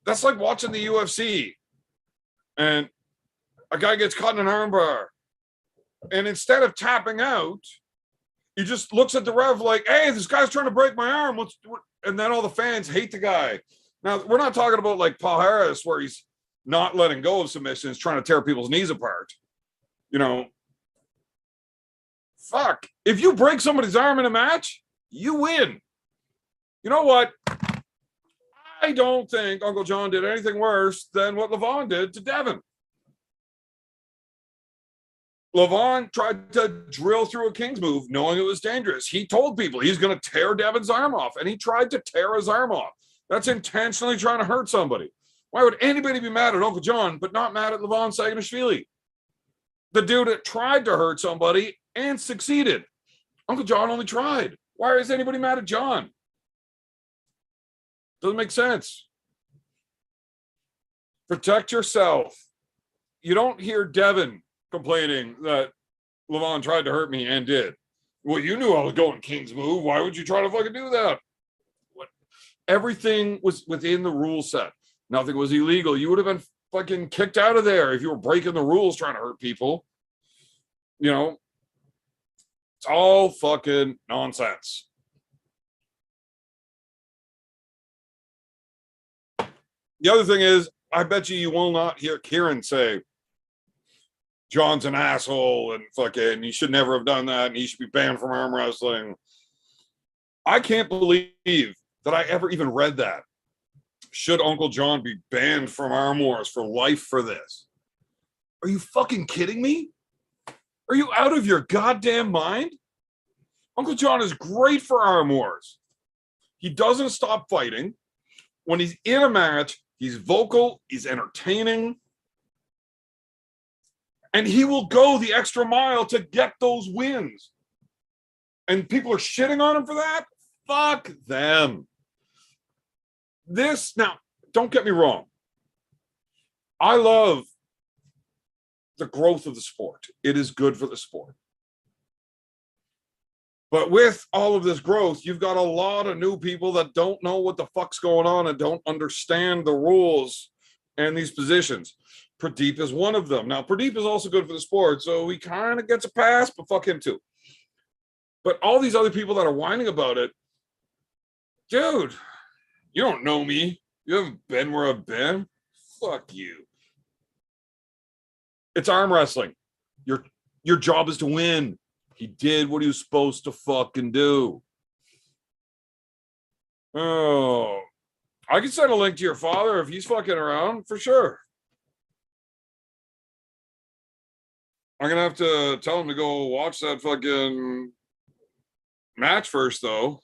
that's like watching the UFC and a guy gets caught in an armbar. And instead of tapping out, he just looks at the ref like, hey, this guy's trying to break my arm. And then all the fans hate the guy. Now, we're not talking about like Paul Harris, where he's not letting go of submissions, trying to tear people's knees apart. You know, fuck. If you break somebody's arm in a match, you win. You know what? I don't think Uncle John did anything worse than what Levon did to Devin. Levon tried to drill through a King's move knowing it was dangerous. He told people he's going to tear Devin's arm off, and he tried to tear his arm off. That's intentionally trying to hurt somebody. Why would anybody be mad at Uncle John but not mad at Levon Saganashvili? The dude that tried to hurt somebody and succeeded. Uncle John only tried. Why is anybody mad at John? Doesn't make sense. Protect yourself. You don't hear Devin complaining that Levon tried to hurt me and did. Well, you knew I was going King's move. Why would you try to fucking do that? What? Everything was within the rule set. Nothing was illegal. You would have been fucking kicked out of there if you were breaking the rules trying to hurt people. You know, it's all fucking nonsense. The other thing is, I bet you will not hear Keiren say, John's an asshole and fucking he should never have done that and he should be banned from arm wrestling. I can't believe that I ever even read that. Should Uncle John be banned from Arm Wars for life for this? Are you fucking kidding me? Are you out of your goddamn mind? Uncle John is great for Arm Wars. He doesn't stop fighting. When he's in a match, he's vocal, he's entertaining, and he will go the extra mile to get those wins. And people are shitting on him for that? Fuck them. This, now, don't get me wrong. I love the growth of the sport. It is good for the sport. But with all of this growth, you've got a lot of new people that don't know what the fuck's going on and don't understand the rules and these positions. Pradeep is one of them. Now, Pradeep is also good for the sport, so he kind of gets a pass, but fuck him too. But all these other people that are whining about it, dude, you don't know me. You haven't been where I've been. Fuck you. It's arm wrestling. Your job is to win. He did what he was supposed to fucking do. Oh, I can send a link to your father if he's fucking around, for sure. I'm going to have to tell him to go watch that fucking match first, though.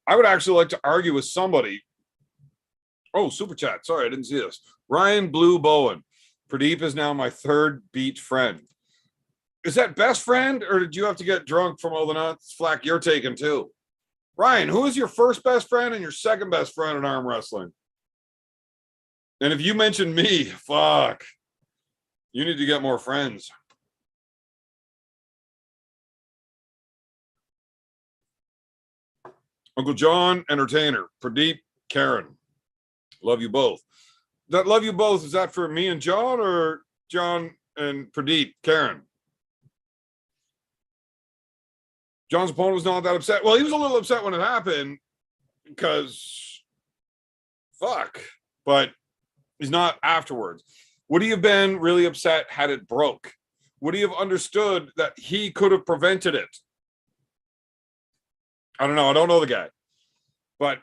I would actually like to argue with somebody. Oh, super chat. Sorry, I didn't see this. Ryan Blue Bowen. Pradeep is now my third beat friend. Is that best friend, or did you have to get drunk from all the nuts flack you're taking too? Ryan, who is your first best friend and your second best friend in arm wrestling? And if you mention me, fuck, you need to get more friends. Uncle John, entertainer. Pradeep, Keiren. Love you both. That love you both, is that for me and John, or John and Pradeep, Keiren? John's opponent was not that upset. Well, he was a little upset when it happened because fuck, but he's not afterwards. Would he have been really upset had it broke? Would he have understood that he could have prevented it? I don't know. I don't know the guy, but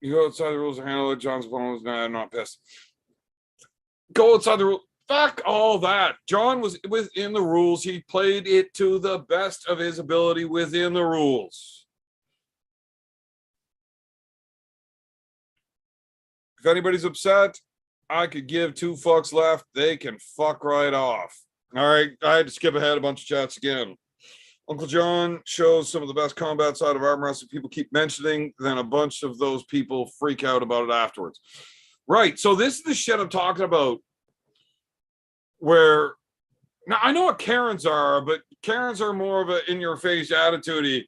you go outside the rules to handle it. John's opponent was not, I'm not pissed. Go outside the rules. Fuck all that. John was within the rules. He played it to the best of his ability within the rules. If anybody's upset, I could give two fucks left. They can fuck right off. All right. I had to skip ahead a bunch of chats again. Uncle John shows some of the best combat side of arm wrestling people keep mentioning. Then a bunch of those people freak out about it afterwards. Right. So this is the shit I'm talking about. Where now I know what Karens are, but Karens are more of a in-your-face attitude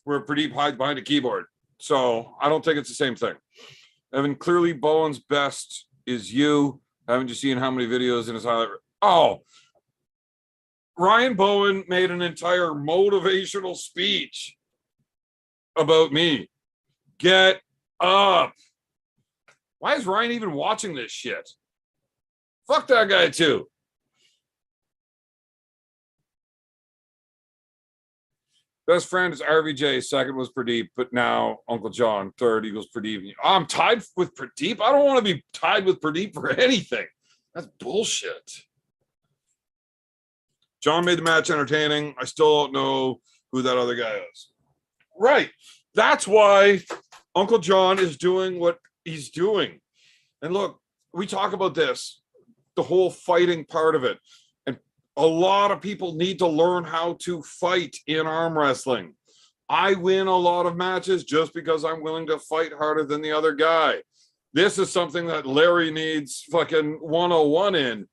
where Pradeep hides behind a keyboard. So I don't think it's the same thing. Evan, clearly Bowen's best is you. Haven't you seen how many videos in his highlight? Oh, Ryan Bowen made an entire motivational speech about me. Get up. Why is Ryan even watching this shit? Fuck that guy too. Best friend is RVJ. Second was Pradeep, but now Uncle John. Third equals Pradeep. I'm tied with Pradeep. I don't want to be tied with Pradeep for anything. That's bullshit. John made the match entertaining. I still don't know who that other guy is. Right. That's why Uncle John is doing what he's doing. And look, we talk about this, the whole fighting part of it. A lot of people need to learn how to fight in arm wrestling. I win a lot of matches just because I'm willing to fight harder than the other guy. This is something that Larry needs fucking 101 in.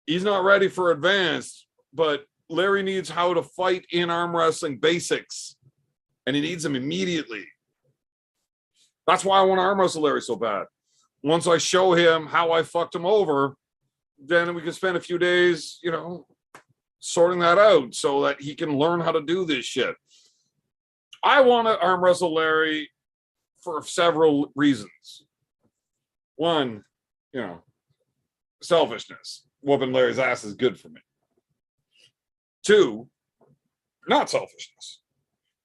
He's not ready for advanced, but Larry needs how to fight in arm wrestling basics, and he needs them immediately. That's why I want to arm wrestle Larry so bad. Once I show him how I fucked him over, then we can spend a few days, sorting that out so that he can learn how to do this shit. I want to arm wrestle Larry for several reasons. One, selfishness. Whooping Larry's ass is good for me. Two, not selfishness.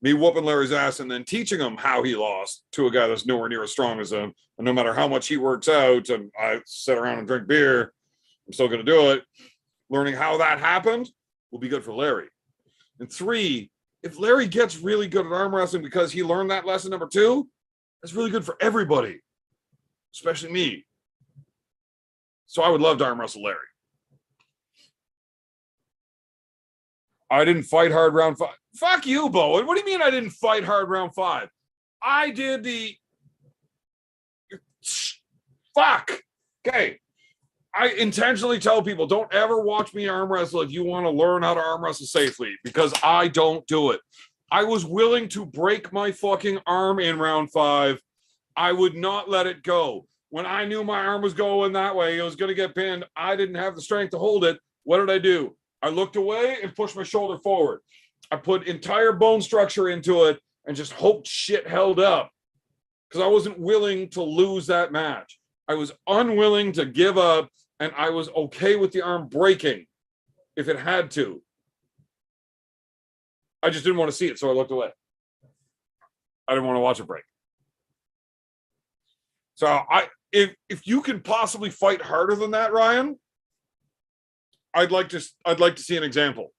Me whooping Larry's ass and then teaching him how he lost to a guy that's nowhere near as strong as him. And no matter how much he works out and I sit around and drink beer, I'm still going to do it. Learning how that happened will be good for Larry. And three, if Larry gets really good at arm wrestling because he learned that lesson number 2, that's really good for everybody, especially me. So I would love to arm wrestle Larry. I didn't fight hard round 5. Fuck you, Bowen. What do you mean I didn't fight hard round 5? I did the... Fuck. Okay. I intentionally tell people, don't ever watch me arm wrestle if you want to learn how to arm wrestle safely, because I don't do it. I was willing to break my fucking arm in round 5. I would not let it go. When I knew my arm was going that way, it was going to get pinned. I didn't have the strength to hold it. What did I do? I looked away and pushed my shoulder forward. I put entire bone structure into it and just hoped shit held up because I wasn't willing to lose that match. I was unwilling to give up, and I was okay with the arm breaking if it had to. I just didn't want to see it, so I looked away. I didn't want to watch it break. So if you can possibly fight harder than that, Ryan, I'd like to see an example.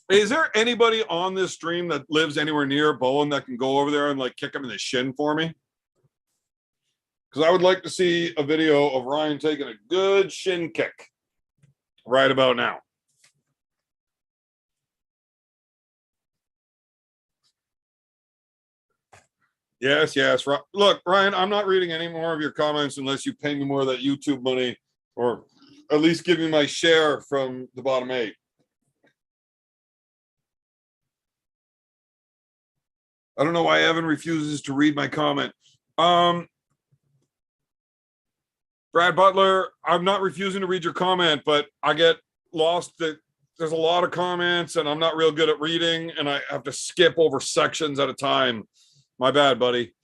Is there anybody on this stream that lives anywhere near Bowen that can go over there and like kick him in the shin for me? Because I would like to see a video of Ryan taking a good shin kick right about now. Yes. Look, Ryan, I'm not reading any more of your comments unless you pay me more of that YouTube money, or at least give me my share from the bottom 8. I don't know why Evan refuses to read my comment. Brad Butler, I'm not refusing to read your comment, but I get lost that there's a lot of comments and I'm not real good at reading and I have to skip over sections at a time. My bad, buddy.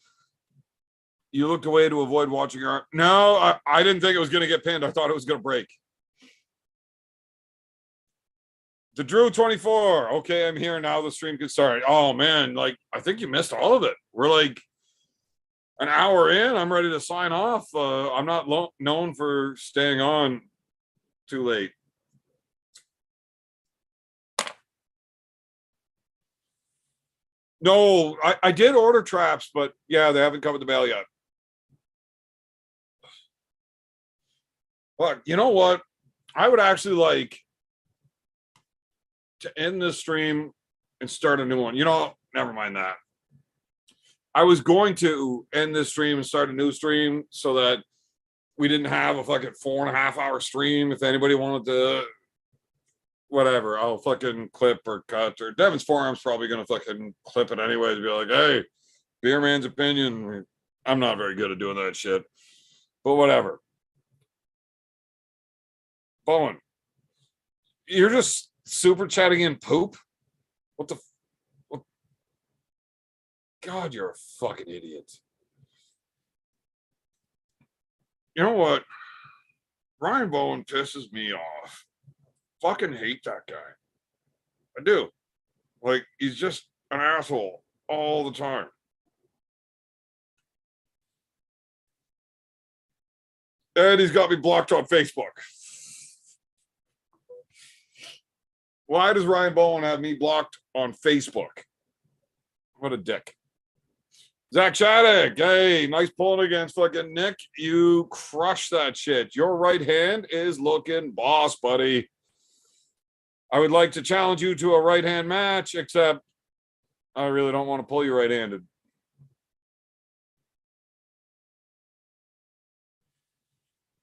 You looked away to avoid watching your arm. No, I didn't think it was going to get pinned. I thought it was going to break. The Drew 24. Okay, I'm here now. The stream can start. Oh, man. Like, I think you missed all of it. We're like an hour in. I'm ready to sign off. I'm not known for staying on too late. No, I did order traps, but yeah, they haven't come in the mail yet. Look, you know what? I would actually like to end this stream and start a new one. Never mind that. I was going to end this stream and start a new stream so that we didn't have a fucking 4.5-hour stream. If anybody wanted to, whatever, I'll fucking clip or cut. Or Devin's Forearm's probably going to fucking clip it anyway to be like, hey, Beer Man's opinion. I'm not very good at doing that shit. But whatever. Bowen, you're just super chatting in poop? What? God, you're a fucking idiot. You know what? Ryan Bowen pisses me off. Fucking hate that guy. I do. Like, he's just an asshole all the time. And he's got me blocked on Facebook. Why does Ryan Bowen have me blocked on Facebook? What a dick. Zach Shattuck, hey, nice pulling against fucking Nick. You crushed that shit. Your right hand is looking boss, buddy. I would like to challenge you to a right hand match, except I really don't want to pull you right handed.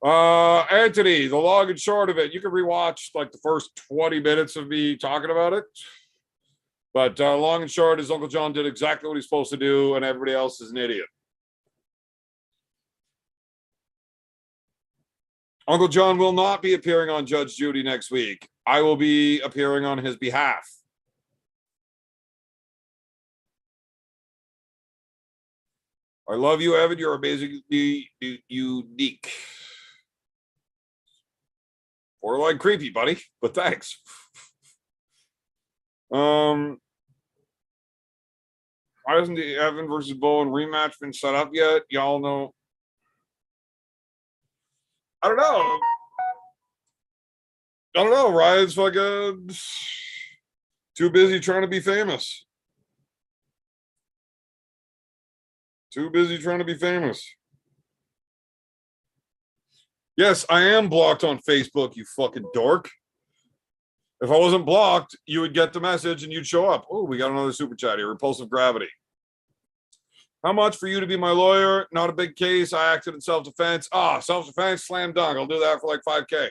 Anthony, the long and short of it, you can rewatch like the first 20 minutes of me talking about it. But long and short is Uncle John did exactly what he's supposed to do, and everybody else is an idiot. Uncle John will not be appearing on Judge Judy next week. I will be appearing on his behalf. I love you, Evan. You're amazingly unique. Borderline creepy, buddy, but thanks. Why hasn't the Evan versus Bowen rematch been set up yet? Y'all know. I don't know. I don't know. Ryan's fucking too busy trying to be famous. Too busy trying to be famous. Yes, I am blocked on Facebook, you fucking dork. If I wasn't blocked, you would get the message and you'd show up. Oh, we got another super chat here. Repulsive gravity. How much for you to be my lawyer? Not a big case. I acted in self-defense. Self-defense, slam dunk. I'll do that for like 5K.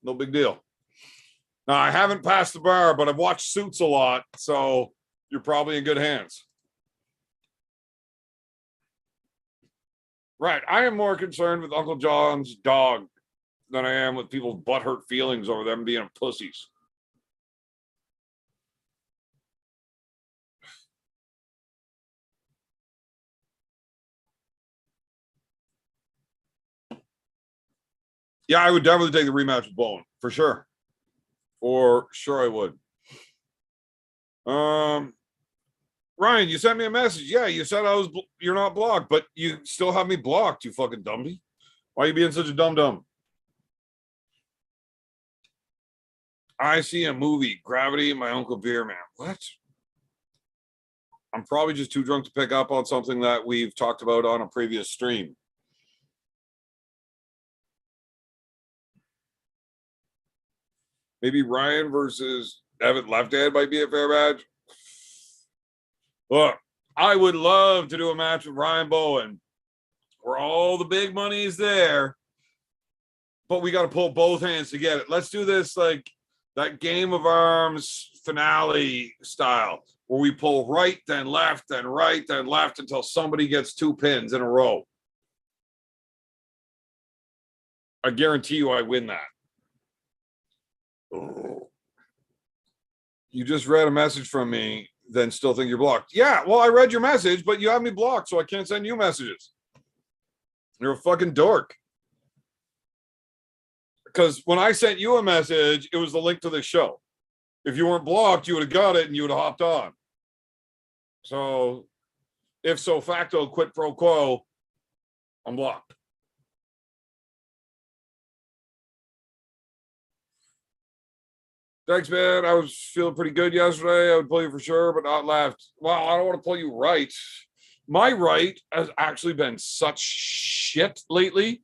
No big deal. Now, I haven't passed the bar, but I've watched Suits a lot, so you're probably in good hands. Right. I am more concerned with Uncle John's dog than I am with people's butthurt feelings over them being pussies. Yeah, I would definitely take the rematch with Bowen, for sure. For sure I would. Ryan, you sent me a message. Yeah, you said you're not blocked, but you still have me blocked, you fucking dumpy. Why are you being such a dum-dum? I see a movie, Gravity, my Uncle Beer Man. What? I'm probably just too drunk to pick up on something that we've talked about on a previous stream. Maybe Ryan versus Evan Left-Hand might be a fair match. Look, I would love to do a match with Ryan Bowen where all the big money is there, but we got to pull both hands to get it. Let's do this like that Game of Arms finale style where we pull right, then left, then right, then left until somebody gets 2 pins in a row. I guarantee you I win that. You just read a message from me, then still think you're blocked. Yeah, well, I read your message, but you have me blocked, so I can't send you messages. You're a fucking dork. Because when I sent you a message, it was the link to the show. If you weren't blocked, you would have got it and you would have hopped on. So, if so facto, quid pro quo, I'm blocked. Thanks, man. I was feeling pretty good yesterday. I would pull you for sure, but not left. Well, I don't want to pull you right. My right has actually been such shit lately.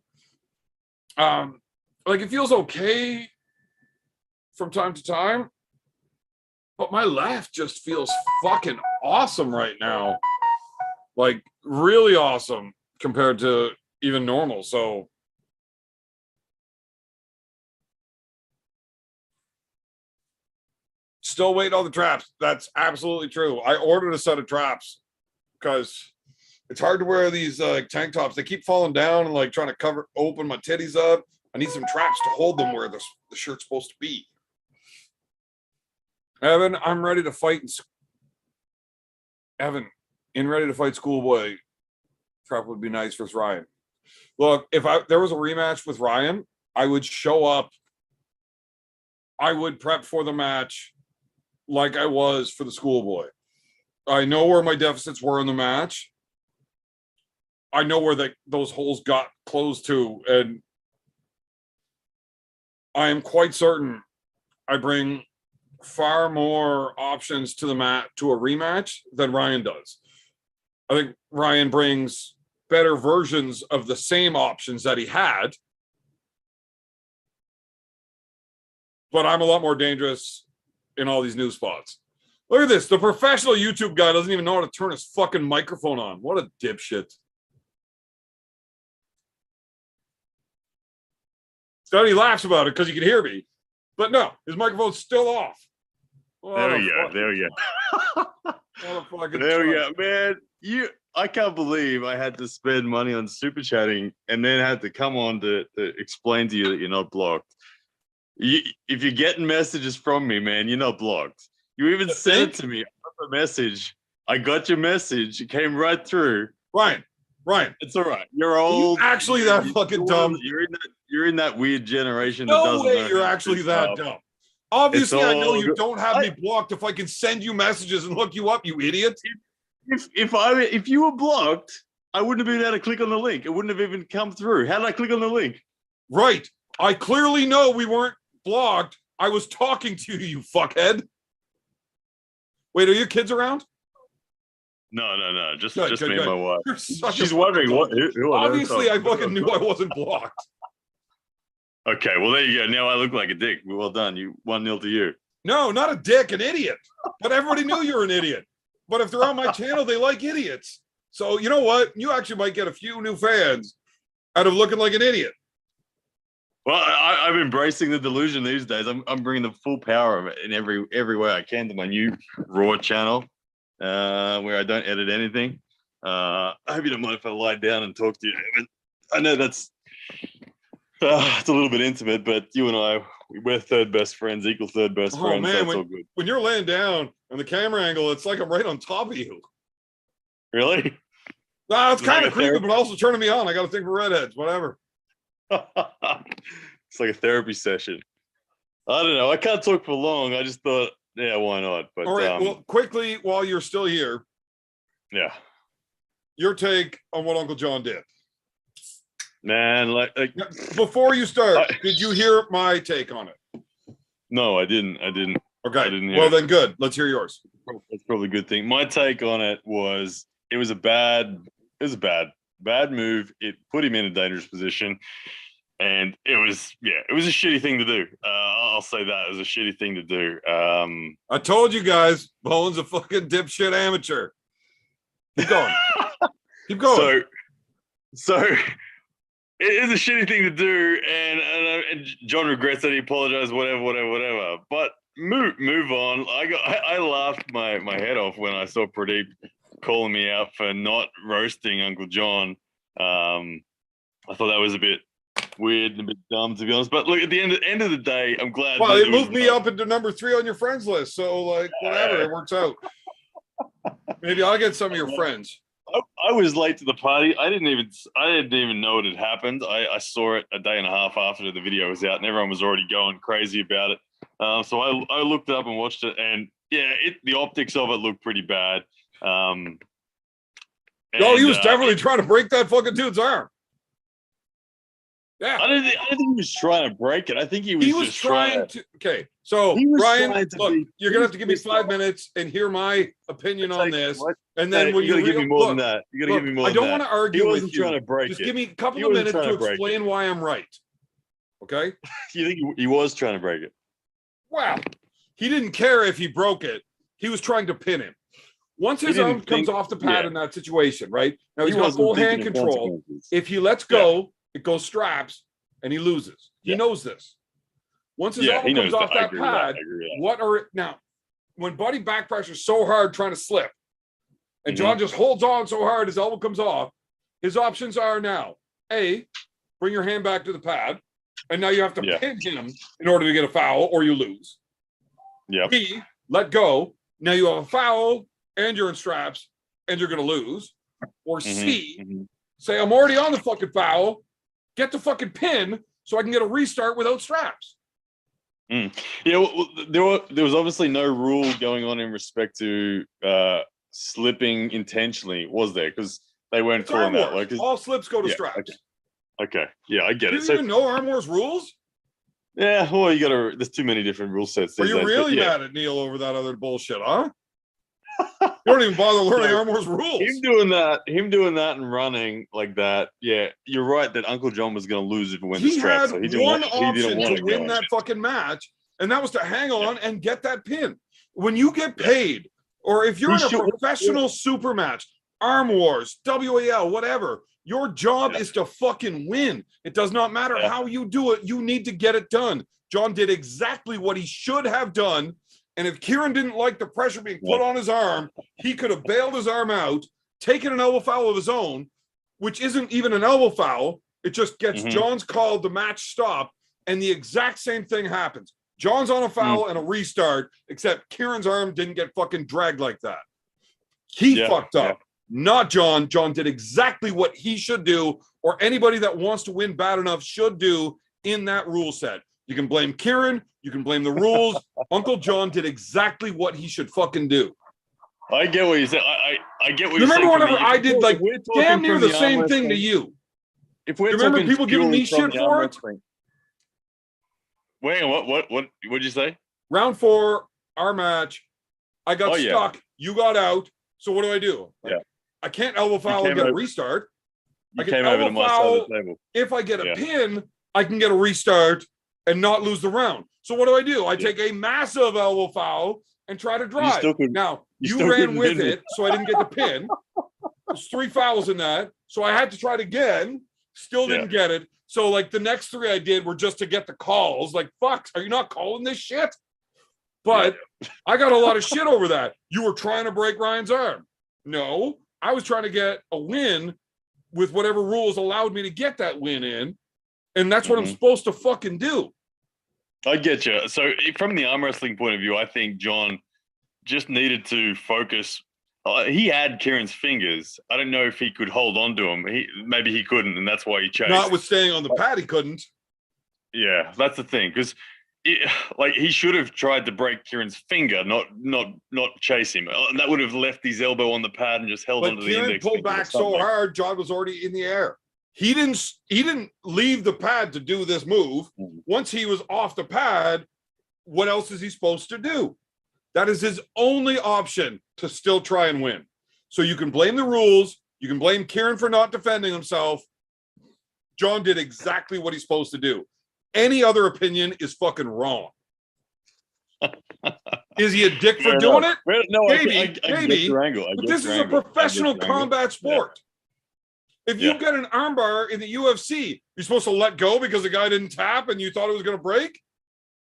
Like it feels okay from time to time, but my left just feels fucking awesome right now. Like really awesome compared to even normal. So still waiting on the traps. That's absolutely true. I ordered a set of traps because it's hard to wear these tank tops. They keep falling down and like trying to open my titties up. I need some traps to hold them where the shirt's supposed to be. Evan, I'm ready to fight. Evan, ready to fight Schoolboy. Trap would be nice versus Ryan. Look, if there was a rematch with Ryan, I would show up. I would prep for the match like I was for the Schoolboy. I know where my deficits were in the match. I know where those holes got closed to, and I am quite certain I bring far more options to the mat to a rematch than Ryan does. I think Ryan brings better versions of the same options that he had, but I'm a lot more dangerous in all these new spots. Look at this. The professional YouTube guy doesn't even know how to turn his fucking microphone on. What a dipshit. So he laughs about it because he can hear me. But no, his microphone's still off. There we go. There we go. There we go, man. I can't believe I had to spend money on super chatting and then had to come on to explain to you that you're not blocked. If you're getting messages from me, man, you're not blocked. You even sent it to me. I got the message. I got your message. It came right through. Ryan, it's all right. You're old. You're actually that fucking dumb. You're in that weird generation. No that doesn't way know you're actually that dumb. Obviously, I know you don't have me blocked if I can send you messages and look you up, you idiot. If you were blocked, I wouldn't have been able to click on the link. It wouldn't have even come through. How did I click on the link? Right. I clearly know we weren't blocked. I was talking to you, fuckhead. Wait, are your kids around? No. Just me and my wife. She's wondering who obviously, I fucking knew I wasn't blocked. Okay, well, there you go. Now I look like a dick. Well done. 1-0 to you. No, not a dick, an idiot. But everybody knew you were an idiot. But if they're on my channel, they like idiots. So you know what? You actually might get a few new fans out of looking like an idiot. Well, I'm embracing the delusion these days. I'm bringing the full power of it in every way I can to my new Raw channel, where I don't edit anything. I hope you don't mind if I lie down and talk to you. I know that's it's a little bit intimate, but you and I, we're third best friends, equal third best friends. Man, so it's all good. When you're laying down and the camera angle, it's like I'm right on top of you. Really? Nah, it's kind of creepy, but also turning me on. I got a thing for redheads, whatever. It's like a therapy session. I don't know. I can't talk for long. I just thought, yeah, why not? But all right, well, quickly, while you're still here, yeah, your take on what Uncle John did. Man, like before you start, did you hear my take on it? No, I didn't. Okay. I didn't hear well, then good. Let's hear yours. That's probably a good thing. My take on it was it was a bad move. It put him in a dangerous position. And it was a shitty thing to do. I'll say that. It was a shitty thing to do. I told you guys, Bowen's a fucking dipshit amateur. Keep going. Keep going. So it is a shitty thing to do, and John regrets that he apologized, whatever. But move on. I laughed my head off when I saw Pradeep calling me out for not roasting Uncle John. I thought that was a bit weird and a bit dumb, to be honest. But look, at the end of the day, I'm glad. Well, it moved me up into number 3 on your friends list. So like whatever, it works out. Maybe I'll get some of your friends. I was late to the party. I didn't even know it had happened. I saw it a day and a half after the video was out, and everyone was already going crazy about it. So I looked it up and watched it, and yeah, the optics of it looked pretty bad. He was definitely trying to break that fucking dude's arm. Yeah, I don't think he was trying to break it. I think he was just trying to. Okay, so Ryan, look, you're gonna have to give me 5 minutes and hear my opinion on this, and then when you gotta give me more than that. You gotta give me more. I don't want to argue with you. Trying to break just it. give me a couple of minutes to explain why I'm right. Okay. You think he was trying to break it? Wow, he didn't care if he broke it. He was trying to pin him. Once his arm comes off the pad in that situation, right? Now he's got full hand control. If he lets go, it goes straps, and he loses. He knows this. Once his arm comes off that pad, now, when Buddy back pressures so hard trying to slip, and John just holds on so hard his elbow comes off, his options are now, A, bring your hand back to the pad, and now you have to pin him in order to get a foul, or you lose. B, let go. Now you have a foul, and you're in straps, and you're going to lose. Or C, say, I'm already on the fucking foul, get the fucking pin so I can get a restart without straps. Yeah, well, there was obviously no rule going on in respect to slipping intentionally, was there? Because they weren't calling that. Like, all slips go to straps. Okay, yeah, I get it. Do you even know Arm Wars rules? Yeah, well, there's too many different rule sets. Are you really mad at Neil over that other bullshit, huh? You don't even bother learning Arm Wars rules. Him doing that and running like that. Yeah, you're right that Uncle John was going to lose if it went to straps. He had one option to win that fucking match, and that was to hang on and get that pin. When you get paid, or if you're in a professional super match, Arm Wars, WAL, whatever, your job is to fucking win. It does not matter how you do it. You need to get it done. John did exactly what he should have done, And if Keiren didn't like the pressure being put on his arm, he could have bailed his arm out, taken an elbow foul of his own, which isn't even an elbow foul. It just gets John's called, the match stop, and the exact same thing happens. John's on a foul and a restart, except Kieran's arm didn't get fucking dragged like that. He fucked up, not John. John did exactly what he should do, or anybody that wants to win bad enough should do in that rule set. You can blame Keiren, you can blame the rules. Uncle John did exactly what he should fucking do. I get what you said. I get what you remember saying. whenever I did like damn near the same thing to you. If we're remember talking people giving me purely shit for it? Wait, what'd you say? Round 4, our match. I got stuck. You got out. So what do? Like, I can't elbow foul and get a restart. You came over to my side of the table. If I get a pin, I can get a restart and not lose the round. So what do? I take a massive elbow foul and try to drive. Now, you ran with it, so I didn't get the pin. There's 3 fouls in that. So I had to try it again. Still didn't get it. So like the next 3 I did were just to get the calls. Like, fuck, are you not calling this shit? But I got a lot of shit over that. You were trying to break Ryan's arm. No, I was trying to get a win with whatever rules allowed me to get that win in. And that's what I'm supposed to fucking do. I get you. So from the arm wrestling point of view, I think John just needed to focus. He had Kieran's fingers. I don't know if he could hold on to him. Maybe he couldn't, and that's why he chased. Not with staying on the pad, he couldn't. Yeah, that's the thing. Because like he should have tried to break Kieran's finger, not chase him. And that would have left his elbow on the pad and just held onto the index. But Kieran pulled back so hard, John was already in the air. He didn't leave the pad to do this move. Once he was off the pad, what else is he supposed to do? That is his only option to still try and win. So you can blame the rules. You can blame Keiren for not defending himself. John did exactly what he's supposed to do. Any other opinion is fucking wrong. Is he a dick for doing it? No, maybe. But this is a professional combat sport. If you get an armbar in the UFC, you're supposed to let go because the guy didn't tap and you thought it was going to break?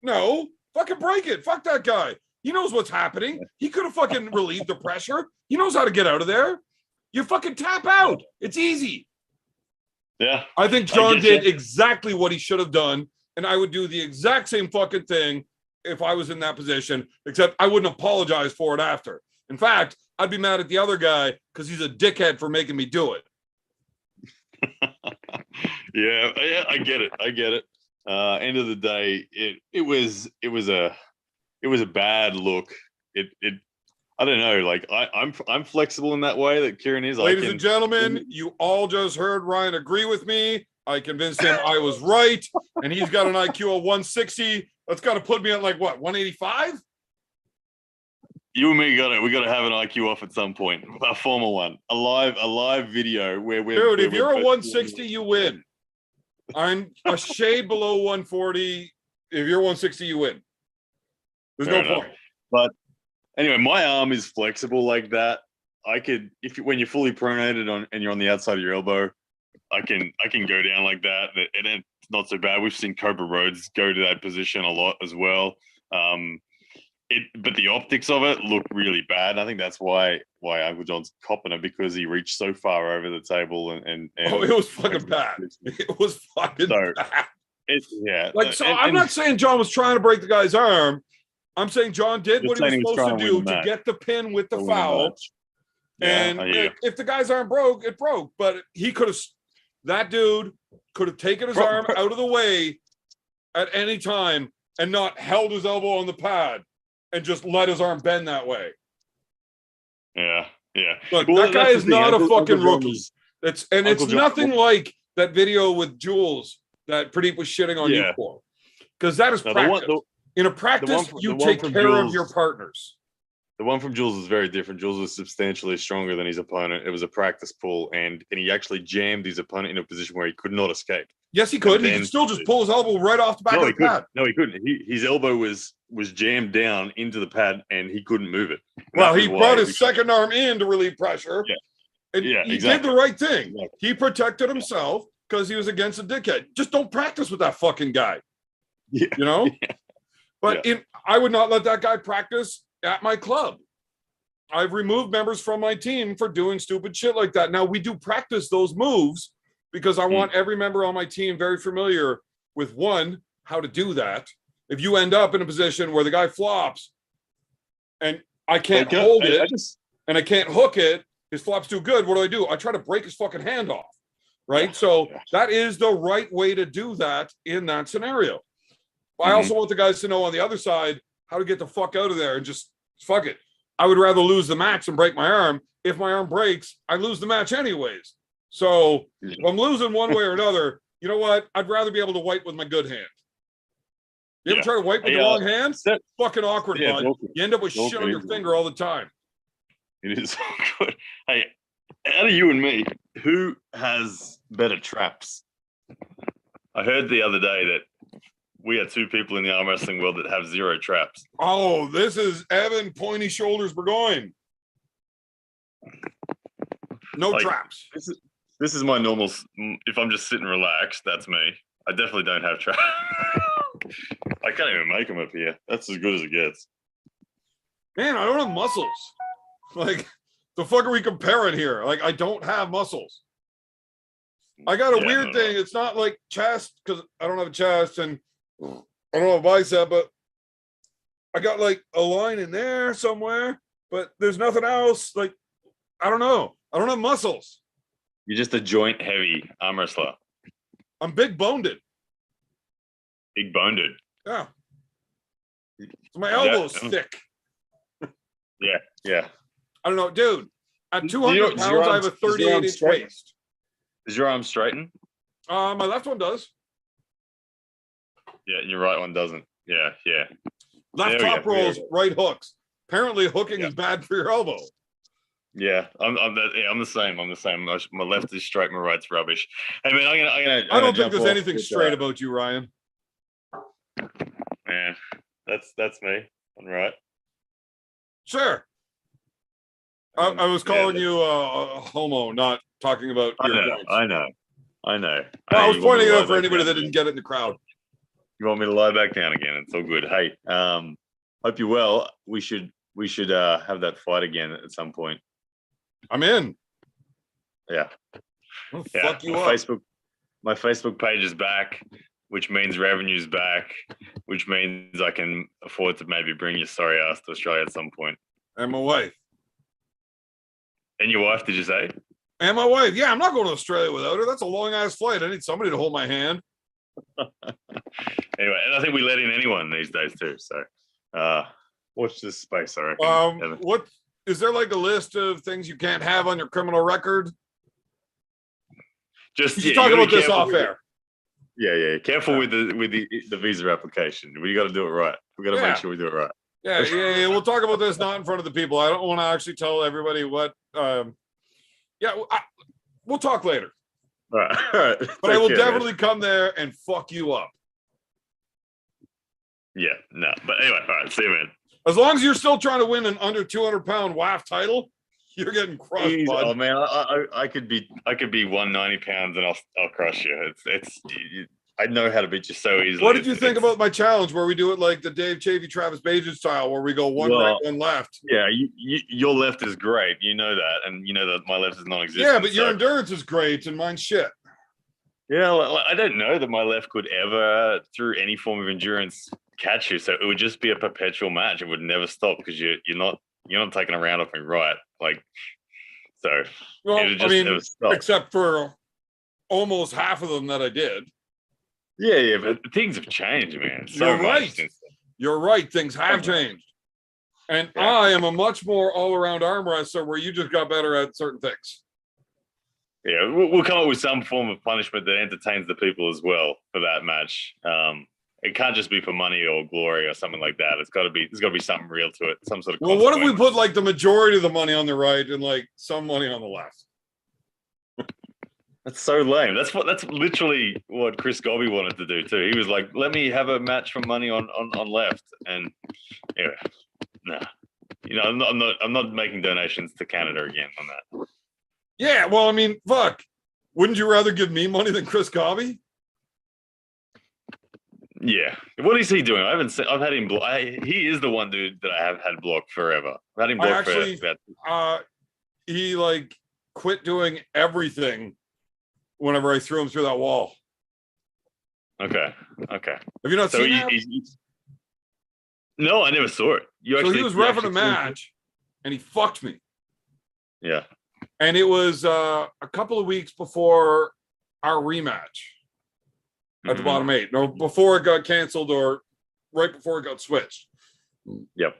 No. Fucking break it. Fuck that guy. He knows what's happening. He could have fucking relieved the pressure. He knows how to get out of there. You fucking tap out. It's easy. Yeah. I think John did exactly what he should have done, and I would do the exact same fucking thing if I was in that position, except I wouldn't apologize for it after. In fact, I'd be mad at the other guy because he's a dickhead for making me do it. yeah, I get it. End of the day, it was a bad look. I don't know. Like I'm flexible in that way that Keiren is. Ladies and gentlemen, you all just heard Ryan agree with me. I convinced him I was right, and he's got an IQ of 160. That's got to put me at like what, 185? You and me we gotta have an IQ off at some point. A formal one, a live video where we're. Dude, if you're a 160, you win. I'm a shade below 140. If you're 160, you win. There's no point. But anyway, my arm is flexible like that. I could, when you're fully pronated and you're on the outside of your elbow, I can go down like that, and it's not so bad. We've seen Cobra Rhodes go to that position a lot as well. But the optics of it look really bad. I think that's why Uncle John's copping it, because he reached so far over the table and it was fucking bad. It was fucking bad. I'm not saying John was trying to break the guy's arm. I'm saying John did what he was supposed to do to get the pin with the foul. And if the guy's arm broke, it broke. But he could have. That dude could have taken his arm out of the way at any time and not held his elbow on the pad and just let his arm bend that way. Yeah. Look, that guy is not a fucking rookie. It's nothing like that video with Jules that Pradeep was shitting on you for. Because that is practice. In a practice, you take care of your partners. The one from Jules is very different. Jules was substantially stronger than his opponent. It was a practice pull, and he actually jammed his opponent in a position where he could not escape. Yes, he could. He could still just pull his elbow right off the back of the pad. No, he couldn't. His elbow was jammed down into the pad, and he couldn't move it. Well, he brought his second arm in to relieve pressure. And he did the right thing. Exactly. He protected himself because he was against a dickhead. Just don't practice with that fucking guy. You know? But I would not let that guy practice at my club. I've removed members from my team for doing stupid shit like that. Now we do practice those moves because I want every member on my team very familiar with one, how to do that. If you end up in a position where the guy flops and I can't hold it and I can't hook it, his flop's too good, what do? I try to break his fucking hand off. Right. So that is the right way to do that in that scenario. I also want the guys to know on the other side how to get the fuck out of there and just fuck it. I would rather lose the match and break my arm. If my arm breaks, I lose the match anyways. So if I'm losing one way or another, you know what? I'd rather be able to wipe with my good hand. You ever try to wipe with the wrong hand? Fucking awkward, bud. You end up with shit on your finger all the time. It is awkward. Hey, out of you and me, who has better traps? I heard the other day that we are two people in the arm wrestling world that have 0 traps. Oh, this is Evan Pointy Shoulders Burgoyne. No traps. This is my normal. If I'm just sitting relaxed, that's me. I definitely don't have traps. I can't even make them up here. That's as good as it gets. Man, I don't have muscles. Like, the fuck are we comparing here? Like, I don't have muscles. I got a weird thing. It's not like chest, because I don't have a chest, and I don't have a bicep, but I got like a line in there somewhere, but there's nothing else. Like, I don't know. I don't have muscles. You're just a joint heavy arm wrestler. I'm big boned. Big boned. Yeah. So my elbow's thick. Yeah. I don't know, dude. At 200 pounds, I have a 38-inch waist. Is your arm straighten? My left one does. Yeah, your right one doesn't. Yeah. Left top rolls, right hooks. Apparently, hooking is bad for your elbow. Yeah, I'm the same. My left is straight, my right's rubbish. Hey man, I don't think there's anything straight about you, Ryan. Yeah, that's me. I'm right. Sure. I was calling you a homo, not talking about your points. I know. I was pointing it out for anybody that didn't get it in the crowd. You want me to lie back down again? It's all good. Hey, hope you're well. We should have that fight again at some point. I'm in. Yeah. I'll fuck you up. My Facebook page is back, which means revenue's back, which means I can afford to maybe bring your sorry ass to Australia at some point. And my wife. And your wife, did you say? And my wife. Yeah, I'm not going to Australia without her. That's a long ass flight. I need somebody to hold my hand. Anyway, and I think we let in anyone these days too. So watch this space, I reckon. What is there like a list of things you can't have on your criminal record? Just you talk about this off air. Yeah. Careful with the visa application. We got to do it right. We got to make sure we do it right. Yeah. We'll talk about this not in front of the people. I don't want to actually tell everybody what. We'll talk later. All right. But I will definitely come there and fuck you up. Yeah, no. But anyway, all right. See you, man. As long as you're still trying to win an under 200-pound WAF title, you're getting crushed, bud. Oh man, I could be 190 pounds and I'll crush you. I know how to beat you so easily. What did you think about my challenge where we do it like the Dave Chavey, Travis Bajan style, where we go one right, one left? Yeah, your left is great. You know that, and you know that my left is non-existent. Yeah, but your endurance is great and mine's shit. Yeah, I don't know that my left could ever, through any form of endurance, catch you. So it would just be a perpetual match. It would never stop because you're not taking a round off me right. Like, so well, I mean, except for almost half of them that I did. Yeah, but things have changed, man. You're right. You're right. Things have changed. And I am a much more all-around arm wrestler where you just got better at certain things. Yeah, we'll come up with some form of punishment that entertains the people as well for that match. It can't just be for money or glory or something like that. There's got to be something real to it. Some sort of. Well, what if we put like the majority of the money on the right and like some money on the left? That's so lame. That's literally what Chris Gobby wanted to do too. He was like, "Let me have a match for money on left," and yeah, nah. You know, I'm not making donations to Canada again on that. Yeah, well, I mean, fuck. Wouldn't you rather give me money than Chris Gobby? Yeah. What is he doing? I haven't seen. I've had him. He is the one dude that I have had blocked forever. I've had him blocked for about. He like quit doing everything whenever I threw him through that wall. Okay. Have you not seen that? No, I never saw it. So he was reffing a match, and he fucked me. Yeah. And it was a couple of weeks before our rematch at the bottom 8. No, before it got canceled or right before it got switched. Yep.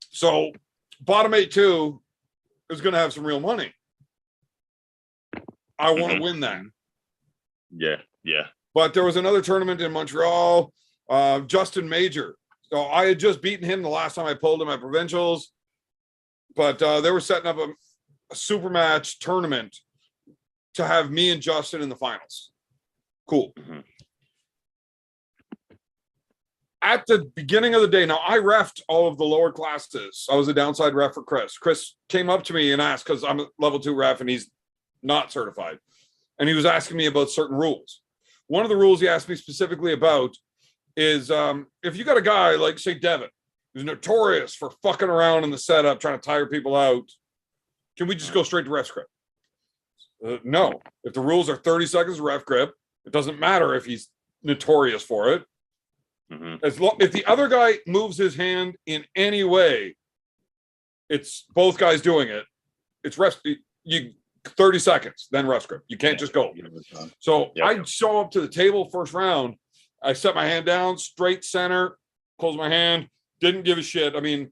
So bottom 8 2 is going to have some real money. I want to win that. Yeah. But there was another tournament in Montreal, Justin Major. So I had just beaten him the last time I pulled him at provincials, but they were setting up a super match tournament to have me and Justin in the finals. Cool. At the beginning of the day, now I reffed all of the lower classes. I was a downside ref for Chris. Chris came up to me and asked, because I'm a level 2 ref and he's not certified. And he was asking me about certain rules. One of the rules he asked me specifically about is if you got a guy like, say, Devin, who's notorious for fucking around in the setup, trying to tire people out, can we just go straight to ref grip? No. If the rules are 30 seconds ref grip, it doesn't matter if he's notorious for it. If the other guy moves his hand in any way, it's both guys doing it. It's ref. You 30 seconds, then ref grip. You can't just go. So I show up to the table first round. I set my hand down, straight center, close my hand. Didn't give a shit. I mean,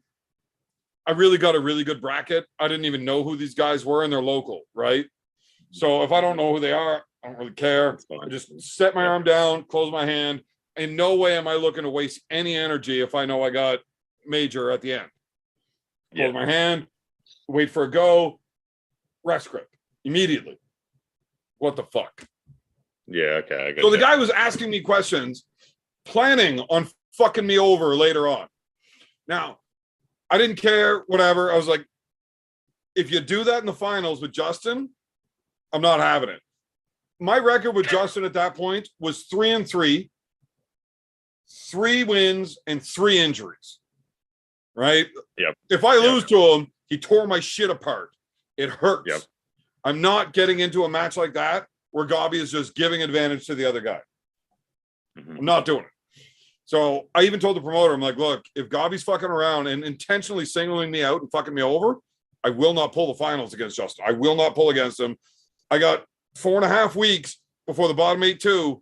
I really got a really good bracket. I didn't even know who these guys were, and they're local, right? So if I don't know who they are, I don't really care. I just set my arm down, close my hand. In no way am I looking to waste any energy if I know I got major at the end. Close my hand, wait for a go, rest grip immediately. What the fuck? Yeah, okay. I got so the guy was asking me questions, planning on fucking me over later on. Now, I didn't care, whatever. I was like, if you do that in the finals with Justin, I'm not having it. My record with Justin at that point was 3-3, 3 wins and 3 injuries. Right? Yep. If I lose to him, he tore my shit apart. It hurts. Yep. I'm not getting into a match like that where Gobby is just giving advantage to the other guy. I'm not doing it. So I even told the promoter, I'm like, look, if Gobby's fucking around and intentionally singling me out and fucking me over, I will not pull the finals against Justin. I will not pull against him. I got 4.5 weeks before the bottom 8 2,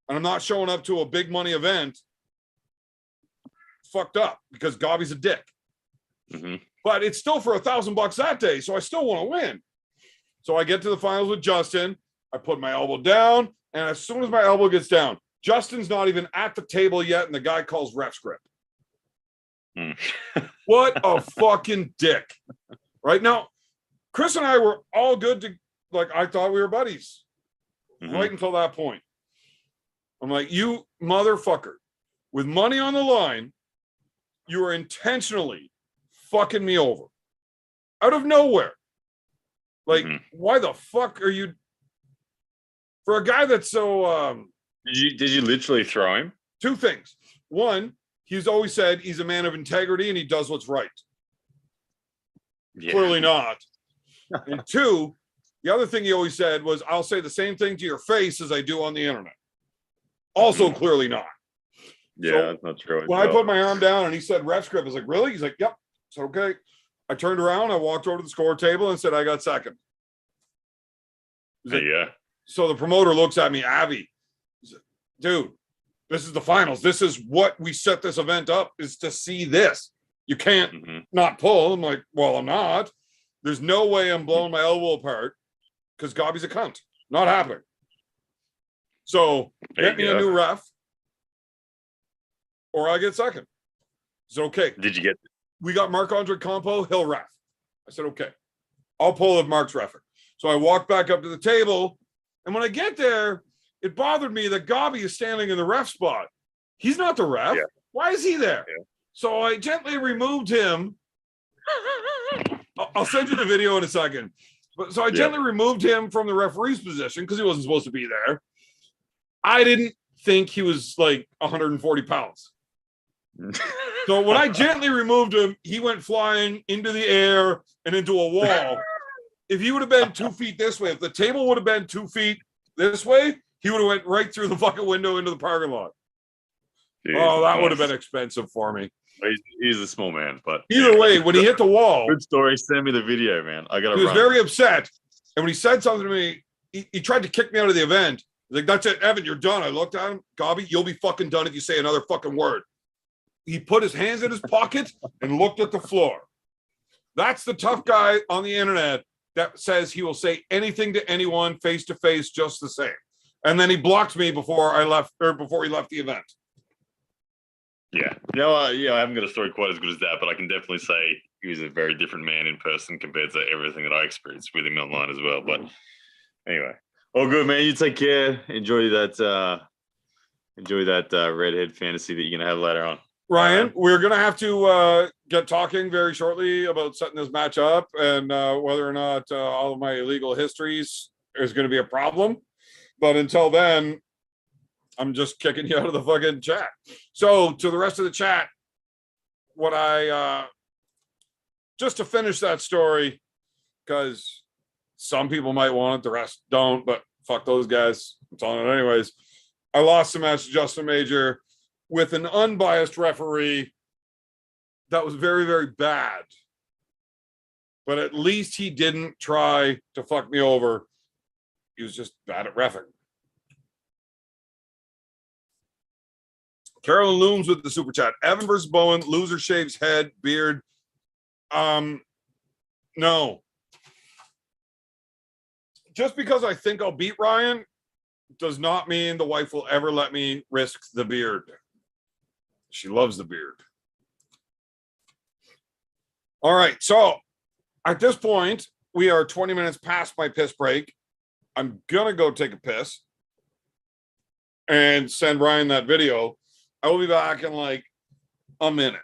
and I'm not showing up to a big money event. Fucked up because Gobby's a dick. But it's still for $1,000 that day, so I still want to win. So I get to the finals with Justin. I put my elbow down, and as soon as my elbow gets down, Justin's not even at the table yet, and the guy calls ref's grip. What a fucking dick. Right now, Chris and I were all good to, like, I thought we were buddies right until that point. I'm like, you motherfucker, with money on the line, you are intentionally fucking me over out of nowhere. Like, why the fuck are you, for a guy that's so did you literally throw him? 2 things. One, he's always said he's a man of integrity and he does what's right. Clearly not. And 2, the other thing he always said was, I'll say the same thing to your face as I do on the internet. Also clearly not. Yeah, so that's not true. When I put my arm down and he said ref grip, I was like, really? He's like, yep, it's okay. I turned around, I walked over to the score table and said, I got second. Like, so the promoter looks at me, Avi, like, dude, this is the finals. This is what we set this event up, is to see this. You can't not pull. I'm like, well, I'm not. There's no way I'm blowing my elbow apart because Gobby's a cunt. Not happening. So get me a new ref or I get second. It's okay. Did you get? We got Marc-Andre Campo, he'll ref. I said, okay, I'll pull if Mark's refing. So I walked back up to the table, and when I get there, it bothered me that Gobby is standing in the ref spot. He's not the ref. Why is he there? So I gently removed him. I'll send you the video in a second. But so I gently removed him from the referee's position because he wasn't supposed to be there. I didn't think he was like 140 pounds. So when I gently removed him, he went flying into the air and into a wall. If he would have been 2 feet this way, if the table would have been 2 feet this way, he would have went right through the fucking window into the parking lot. Jeez, Oh, that would have nice. been expensive for me. He's a small man, but Either way, when he hit the wall, good story. Send me the video, man. I gotta he was run. very upset. And when he said something to me, he tried to kick me out of the event. He's like, that's it, Evan, you're done. I looked at him, Gobby, you'll be fucking done if you say another fucking word. He put his hands in his pocket and looked at the floor. That's the tough guy on the internet that says he will say anything to anyone face to face just the same. And then he blocked me before I left, or before he left the event. Yeah. No, yeah, I haven't got a story quite as good as that, but I can definitely say he was a very different man in person compared to everything that I experienced with him online as well. But anyway, all good, man. You take care. Enjoy that redhead fantasy that you're gonna have later on. Ryan, we're gonna have to get talking very shortly about setting this match up and whether or not all of my illegal histories is going to be a problem. But until then, I'm just kicking you out of the fucking chat. So to the rest of the chat, what I just to finish that story, because some people might want it, the rest don't, but fuck those guys. I'm telling it anyways. I lost the match to Justin Major with an unbiased referee that was very, very bad. But at least he didn't try to fuck me over. He was just bad at reffing. Carolyn Looms with the super chat. Evan versus Bowen, loser shaves head, beard. No. Just because I think I'll beat Ryan does not mean the wife will ever let me risk the beard. She loves the beard. All right. So at this point, we are 20 minutes past my piss break. I'm going to go take a piss and send Ryan that video. I will be back in like a minute.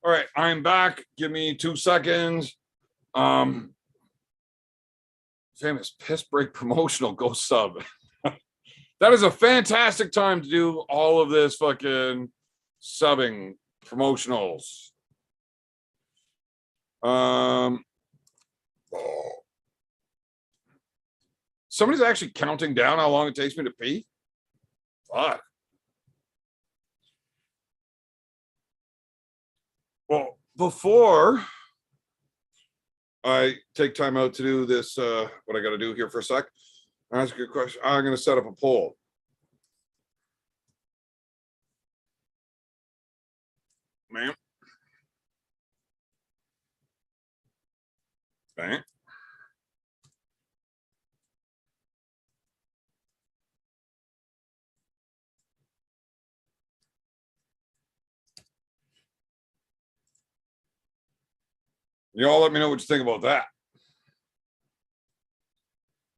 All right, I'm back. Give me 2 seconds. Famous piss break promotional, go sub. That is a fantastic time to do all of this fucking subbing promotionals. Somebody's actually counting down how long it takes me to pee. Fuck. Well, before I take time out to do this, what I got to do here for a sec, ask a good question. I'm going to set up a poll. Ma'am. Bang. You all let me know what you think about that.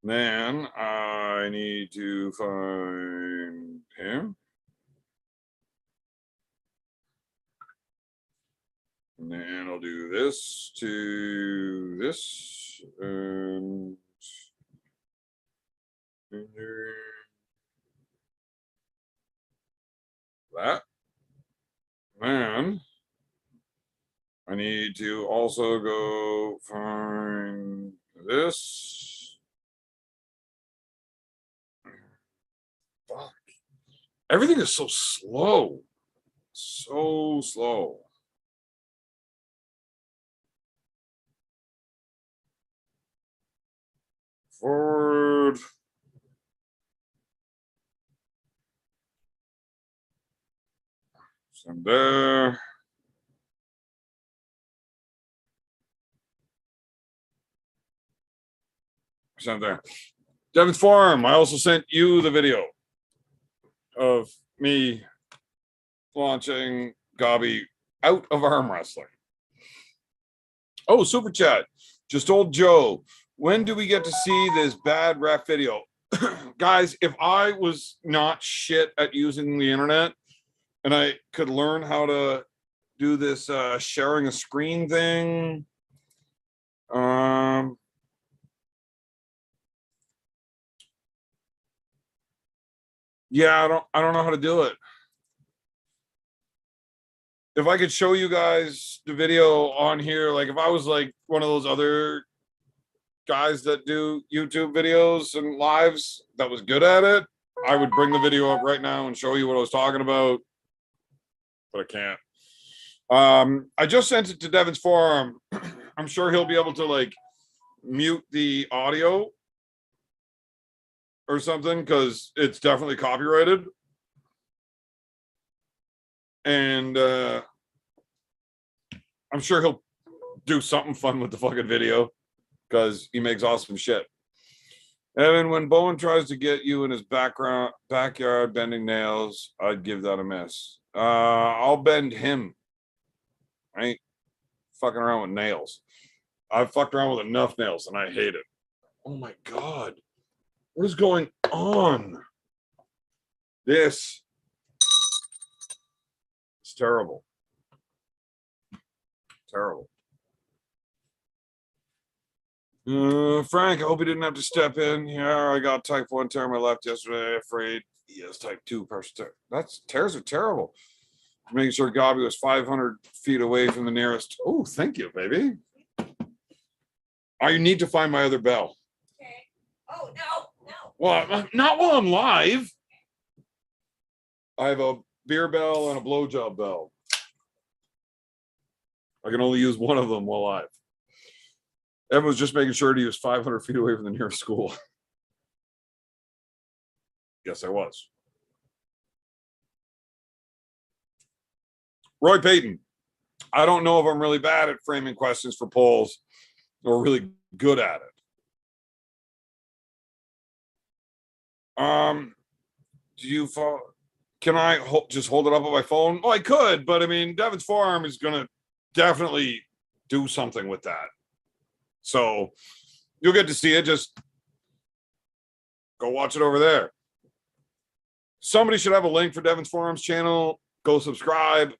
Then I need to find him. And then I'll do this to this. And also go find this. Fuck. Everything is so slow. So slow. Forward. Send there. Send there. Devin's Forum. I also sent you the video of me launching Gabi out of arm wrestling. Oh, super chat. Just told Joe, when do we get to see this bad rap video? Guys, if I was not shit at using the internet and I could learn how to do this sharing a screen thing, yeah, I don't know how to do it. If I could show you guys the video on here, like if I was like one of those other guys that do YouTube videos and lives that was good at it, I would bring the video up right now and show you what I was talking about, but I can't. I just sent it to Devin's Forum. I'm sure he'll be able to like mute the audio or something because it's definitely copyrighted. And I'm sure he'll do something fun with the fucking video because he makes awesome shit. Evan, when Bowen tries to get you in his backyard bending nails, I'd give that a miss. I'll bend him. I ain't fucking around with nails. I've fucked around with enough nails and I hate it. Oh my God. What is going on? This is terrible. Terrible. Frank, I hope he didn't have to step in. Yeah, I got type 1 tear in my left yesterday. Afraid he has type 2 partial tear. That's tears are terrible. Making sure Gabi was 500 feet away from the nearest. Oh, thank you, baby. I need to find my other bell. Okay. Oh, no. Well, not while I'm live. I have a beer bell and a blowjob bell. I can only use one of them while live. Evan was just making sure he was 500 feet away from the nearest school. Yes, I was. Roy Payton. I don't know if I'm really bad at framing questions for polls or really good at it. Do you follow? Can I just hold it up on my phone? Oh, I could, but I mean, Devin's Forearm is going to definitely do something with that. So you'll get to see it. Just go watch it over there. Somebody should have a link for Devin's Forearms channel. Go subscribe.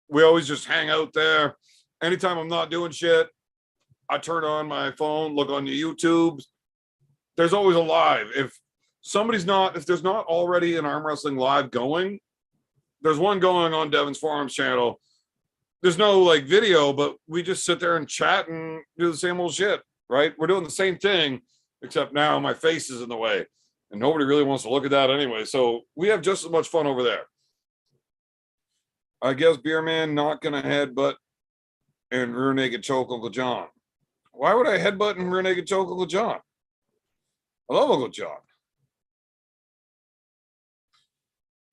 We always just hang out there. Anytime I'm not doing shit, I turn on my phone, look on the YouTube. There's always a live. If there's not already an arm wrestling live going, there's one going on Devin's Forearms channel. There's no like video, but we just sit there and chat and do the same old shit, right? We're doing the same thing, except now my face is in the way and nobody really wants to look at that anyway. So we have just as much fun over there. I guess Beer Man not going to headbutt and rear naked choke Uncle John. Why would I headbutt and rear naked choke Uncle John? I love Uncle John.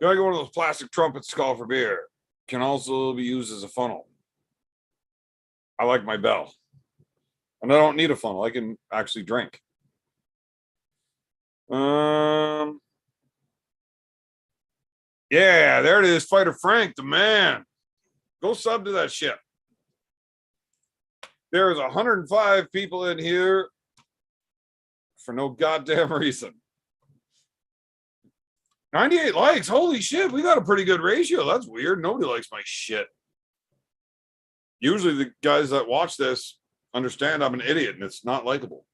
Gotta get one of those plastic trumpets to call for beer. Can also be used as a funnel. I like my bell. And I don't need a funnel. I can actually drink. Yeah, there it is. Fighter Frank, the man. Go sub to that shit. There's 105 people in here for no goddamn reason. 98 likes. Holy shit. We got a pretty good ratio. That's weird. Nobody likes my shit. Usually the guys that watch this understand I'm an idiot and it's not likable.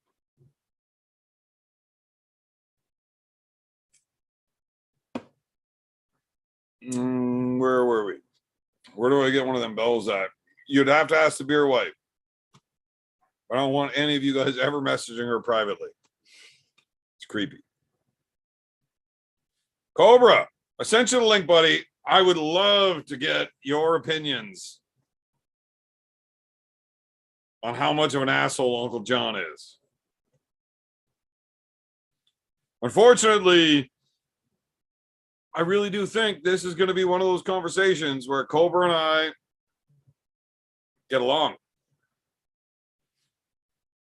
Where were we? Where do I get one of them bells at? you'd have to ask the beer wife. I don't want any of you guys ever messaging her privately. It's creepy. Cobra, I sent you the link, buddy. I would love to get your opinions on how much of an asshole Uncle John is. Unfortunately, I really do think this is going to be one of those conversations where Cobra and I get along.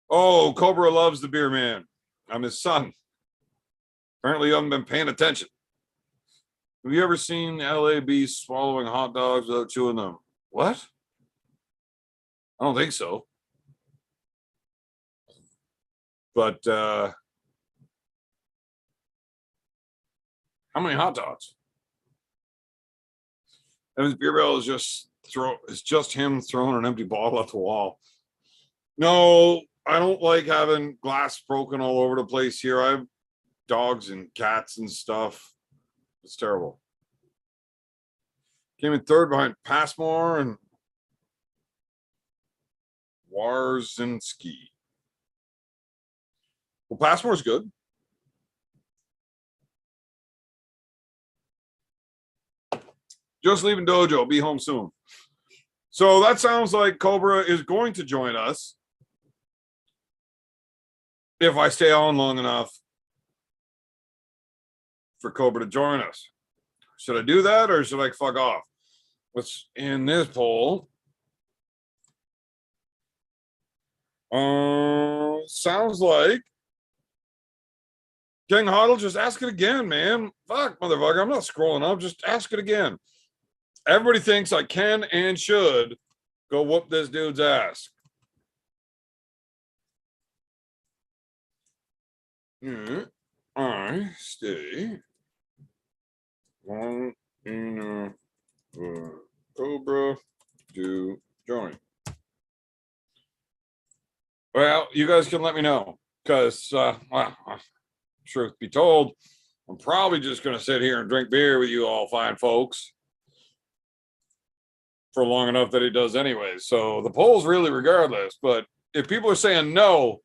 Oh, Cobra loves the beer man. I'm his son. Apparently, you haven't been paying attention. Have you ever seen LAB swallowing hot dogs without chewing them? What? I don't think so. But how many hot dogs? Evan's beer barrel is just him throwing an empty bottle at the wall. No, I don't like having glass broken all over the place here. I have dogs and cats and stuff. It's terrible. Came in third behind Passmore and Warzinski. Well, Passmore's good. Just leaving dojo. Be home soon. So that sounds like Cobra is going to join us if I stay on long enough for Cobra to join us. Should I do that or should I fuck off? What's in this poll? Sounds like King Huddle, just ask it again, man. Fuck, motherfucker. I'm not scrolling up. Just ask it again. Everybody thinks I can and should go whoop this dude's ass. I stay on in Cobra to join. Well, you guys can let me know because, well, truth be told, I'm probably just going to sit here and drink beer with you all fine folks for long enough that he does anyway. So the poll's really regardless. But if people are saying no,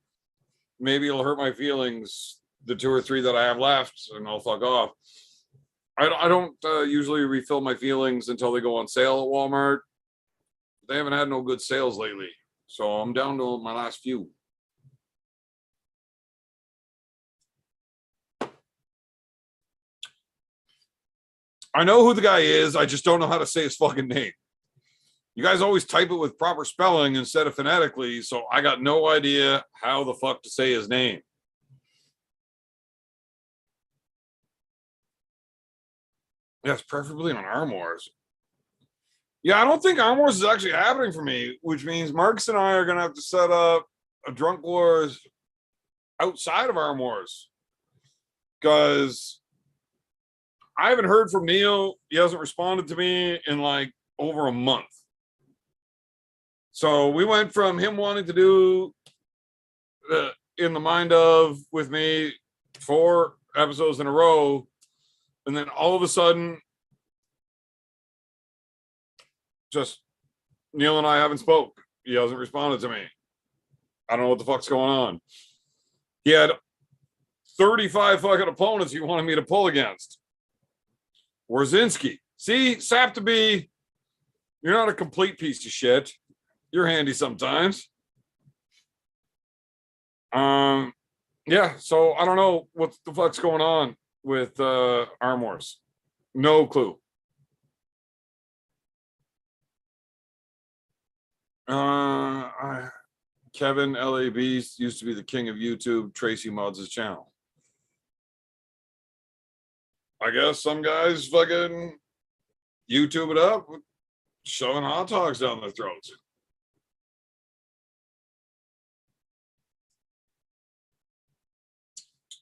maybe it'll hurt my feelings, the 2 or 3 that I have left, and I'll fuck off. I don't usually refill my feelings until they go on sale at Walmart. They haven't had no good sales lately. So I'm down to my last few. I know who the guy is. I just don't know how to say his fucking name. You guys always type it with proper spelling instead of phonetically, so I got no idea how the fuck to say his name. Yes, preferably on armwars. Yeah, I don't think armwars is actually happening for me, which means Marcus and I are going to have to set up a drunk wars outside of armwars. Because I haven't heard from Neil. He hasn't responded to me in like over a month. So we went from him wanting to do In the Mind of with me 4 episodes in a row. And then all of a sudden, just Neil and I haven't spoke. He hasn't responded to me. I don't know what the fuck's going on. He had 35 fucking opponents he wanted me to pull against. Warzinski. See, Sap to be, you're not a complete piece of shit. You're handy sometimes. Yeah, so I don't know what the fuck's going on with armwars. No clue. Kevin LAB used to be the king of YouTube. Tracy mods his channel. I guess some guys fucking YouTube it up, shoving hot dogs down their throats.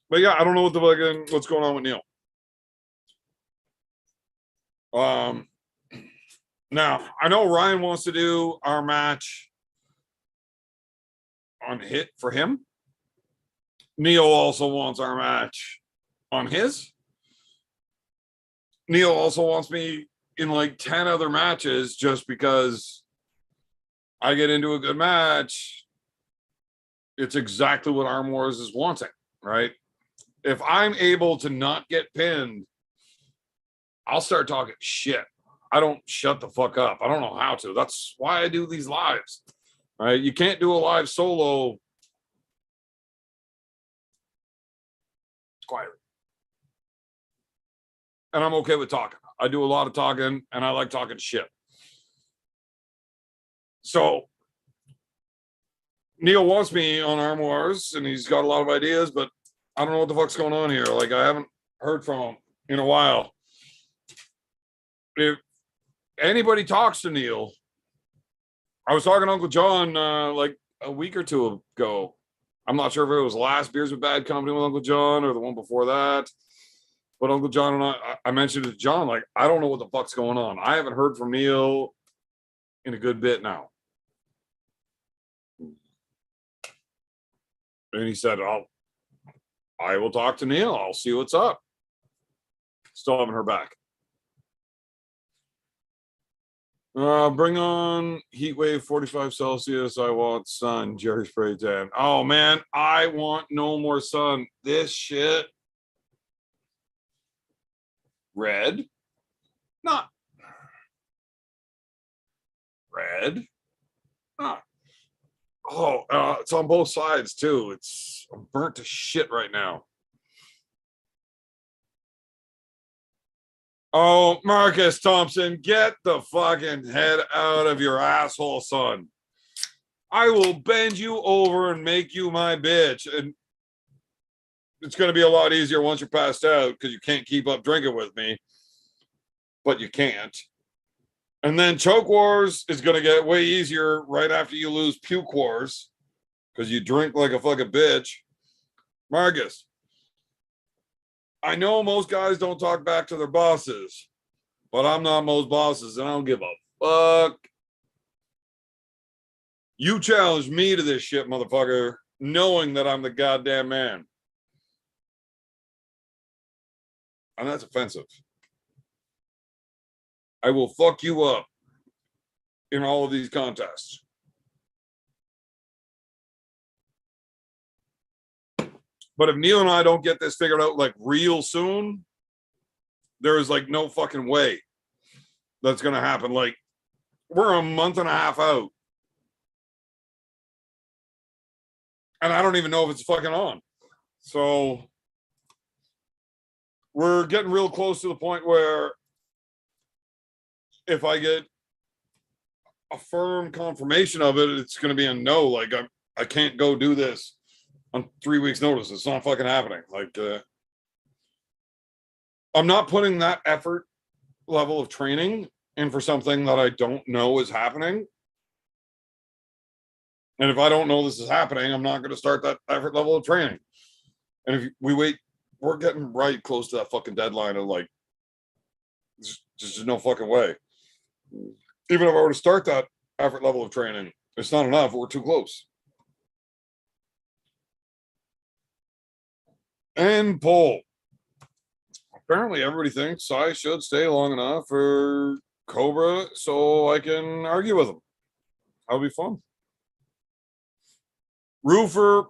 But yeah, I don't know what's going on with Neil. Now I know Ryan wants to do our match on hit for him. Neil also wants our match on his. Neil also wants me in like 10 other matches just because I get into a good match, it's exactly what Arm Wars is wanting, right? If I'm able to not get pinned, I'll start talking shit. I don't shut the fuck up. I don't know how to. That's why I do these lives, right? You can't do a live solo quietly. And I'm okay with talking. I do a lot of talking and I like talking shit. So Neil wants me on Arm Wars and he's got a lot of ideas, but I don't know what the fuck's going on here. Like, I haven't heard from him in a while. If anybody talks to Neil, I was talking to Uncle John like a week or two ago. I'm not sure if it was the last Beers with Bad Company with Uncle John or the one before that. But Uncle John and I mentioned it to John, like, I don't know what the fuck's going on. I haven't heard from Neil in a good bit now. And he said, I will talk to Neil. I'll see what's up. Still haven't heard back. Bring on heat wave 45 Celsius. I want sun. Jerry Spray Tan. Oh man, I want no more sun. This shit. Red. Not red. Not. Oh, it's on both sides too. I'm burnt to shit right now. Oh, Marcus Thompson, get the fucking head out of your asshole, son. I will bend you over and make you my bitch. And it's going to be a lot easier once you're passed out because you can't keep up drinking with me. But you can't. And then Choke Wars is going to get way easier right after you lose Puke Wars because you drink like a fucking bitch. Marcus, I know most guys don't talk back to their bosses, but I'm not most bosses and I don't give a fuck. You challenge me to this shit, motherfucker, knowing that I'm the goddamn man. And that's offensive. I will fuck you up in all of these contests. But if Neil and I don't get this figured out like real soon, there is like no fucking way that's going to happen. Like, we're a month and a half out. And I don't even know if it's fucking on. So we're getting real close to the point where if I get a firm confirmation of it, it's going to be a no. Like, I can't go do this on 3 weeks notice. It's not fucking happening. Like, I'm not putting that effort level of training in for something that I don't know is happening. And if I don't know this is happening, I'm not going to start that effort level of training. And if we wait, we're getting right close to that fucking deadline of like, just no fucking way. Even if I were to start that effort level of training, it's not enough. We're too close. And poll. Apparently everybody thinks I should stay long enough for Cobra so I can argue with him. That'll be fun. Roofer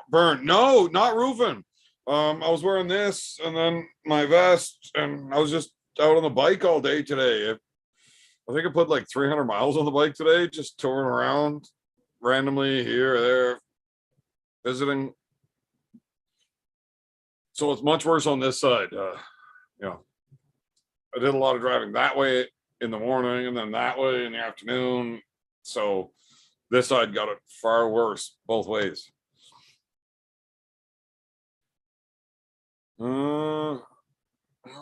burn. No, not roofing. I was wearing this and then my vest, and I was just out on the bike all day today. I think I put like 300 miles on the bike today, just touring around randomly here or there, visiting. So it's much worse on this side. I did a lot of driving that way in the morning and then that way in the afternoon. So this side got it far worse both ways.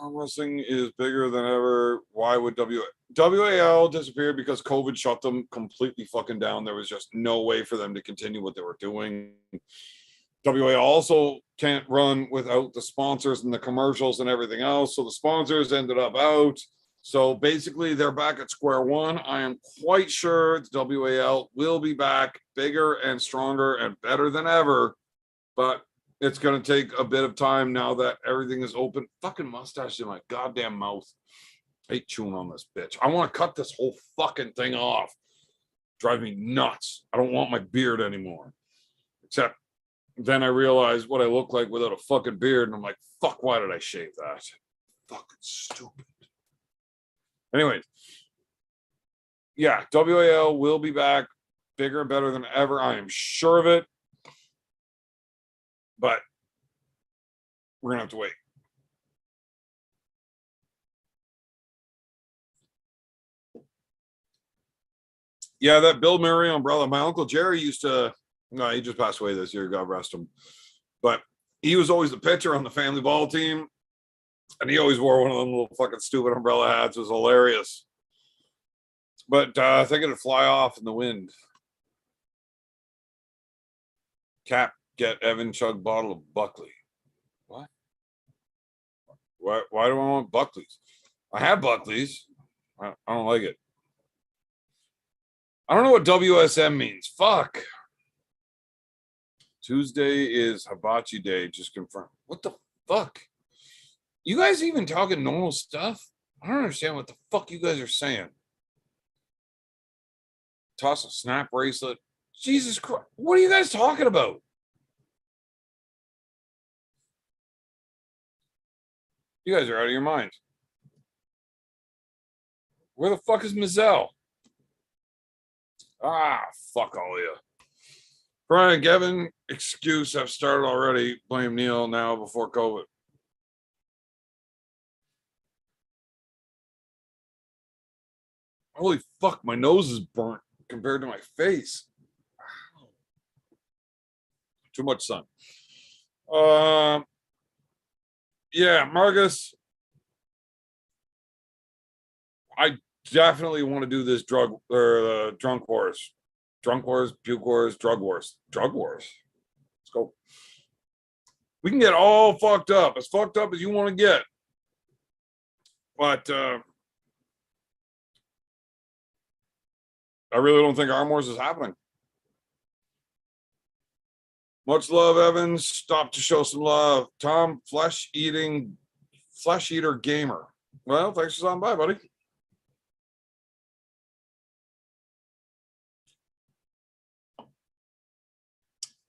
Wrestling is bigger than ever. Why would WAL disappear? Because COVID shut them completely fucking down. There was just no way for them to continue what they were doing. WAL also can't run without the sponsors and the commercials and everything else. So the sponsors ended up out. So basically they're back at square one. I am quite sure the WAL will be back bigger and stronger and better than ever. But it's going to take a bit of time now that everything is open. Fucking mustache in my goddamn mouth. I hate chewing on this bitch. I want to cut this whole fucking thing off. Drives me nuts. I don't want my beard anymore. Except then I realized what I look like without a fucking beard, and I'm like, fuck, why did I shave that? Fucking stupid. Anyways, yeah, WAL will be back bigger and better than ever. I am sure of it. But we're going to have to wait. Yeah, that Bill Murray umbrella. My Uncle Jerry used to, no, he just passed away this year. God rest him. But he was always the pitcher on the family ball team. And he always wore one of them little fucking stupid umbrella hats. It was hilarious. But I think it'd fly off in the wind. Cap, get Evan chug bottle of Buckley. What? Why do I want Buckley's? I have Buckley's. I don't like it. I don't know what WSM means. Fuck. Tuesday is Hibachi Day. Just confirmed. What the fuck? You guys even talking normal stuff? I don't understand what the fuck you guys are saying. Toss a snap bracelet. Jesus Christ. What are you guys talking about? You guys are out of your minds. Where the fuck is Mizell? Ah, fuck all of you. Brian, Gavin, excuse, I've started already. Blame Neil now before COVID. Holy fuck, my nose is burnt compared to my face. Too much sun. Yeah, Marcus. I definitely want to do this drunk wars. Drunk wars, puke wars, drug wars. Drug wars. Let's go. We can get all fucked up as you want to get. But I really don't think armwars is happening. Much love, Evans. Stop to show some love. Tom, flesh eater gamer. Well, thanks for stopping by, buddy.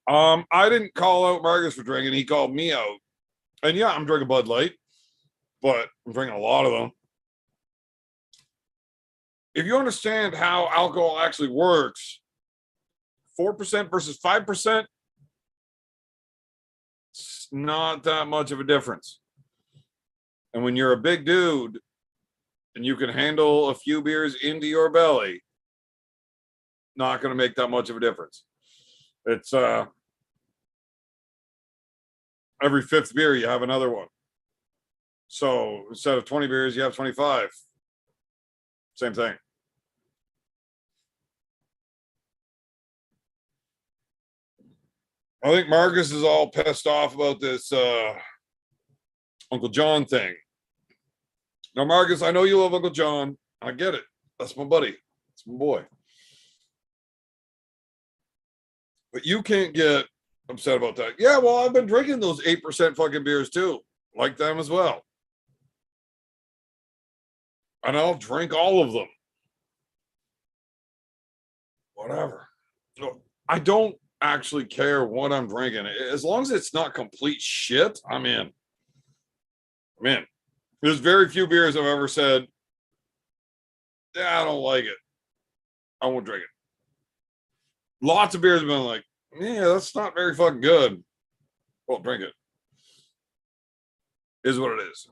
I didn't call out Marcus for drinking. He called me out. And yeah, I'm drinking Bud Light, but I'm drinking a lot of them. If you understand how alcohol actually works, 4% versus 5%, it's not that much of a difference. And when you're a big dude and you can handle a few beers into your belly, not going to make that much of a difference. It's every fifth beer you have another one. So instead of 20 beers, you have 25. Same thing. I think Marcus is all pissed off about this Uncle John thing. Now, Marcus, I know you love Uncle John. I get it. That's my buddy. That's my boy. But you can't get upset about that. Yeah, well, I've been drinking those 8% fucking beers too. Like them as well. And I'll drink all of them. Whatever. I don't actually care what I'm drinking. As long as it's not complete shit, I'm in. I'm in. There's very few beers I've ever said, yeah, I don't like it. I won't drink it. Lots of beers have been like, yeah, that's not very fucking good. Well, drink it. Is what it is.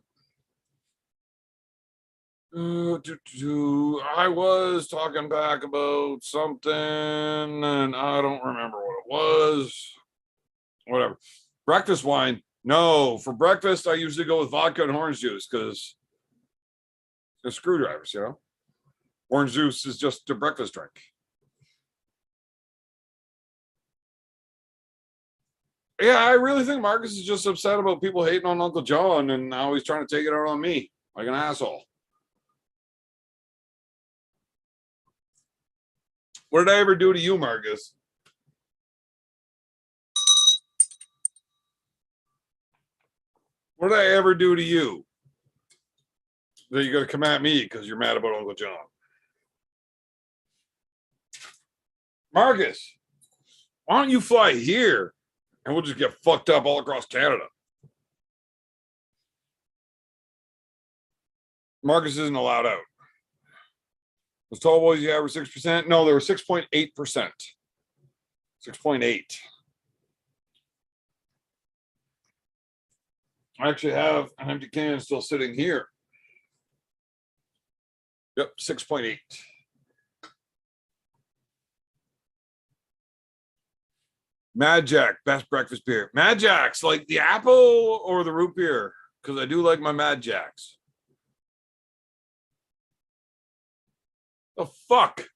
I was talking back about something and I don't remember what it was. Whatever. Breakfast wine. No, for breakfast, I usually go with vodka and orange juice because they're screwdrivers, you know? Orange juice is just a breakfast drink. Yeah, I really think Marcus is just upset about people hating on Uncle John and now he's trying to take it out on me like an asshole. What did I ever do to you, Marcus? What did I ever do to you that you're going to come at me because you're mad about Uncle John? Marcus, why don't you fly here and we'll just get fucked up all across Canada? Marcus isn't allowed out. Those tall boys you have were 6%. No, they were 6.8%. 6.8. I actually have an empty can still sitting here. Yep, 6.8. Mad Jack, best breakfast beer. Mad Jack's like the apple or the root beer, because I do like my Mad Jacks. The fuck?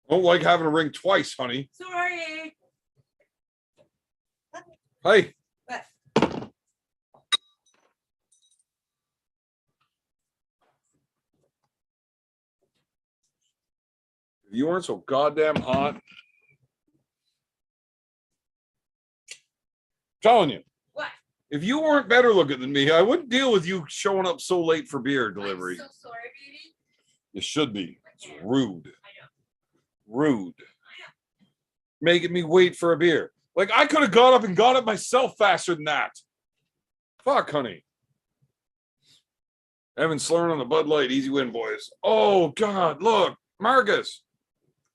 Don't like having to ring twice, honey. Sorry. Hey. What? If you weren't so goddamn hot. I'm telling you. What? If you weren't better looking than me, I wouldn't deal with you showing up so late for beer delivery. I'm so sorry, baby. You should be. It's rude. I know. Rude. Making me wait for a beer. Like, I could have got up and got it myself faster than that. Fuck, honey. Evan slurring on the Bud Light. Easy win, boys. Oh, God. Look, Marcus.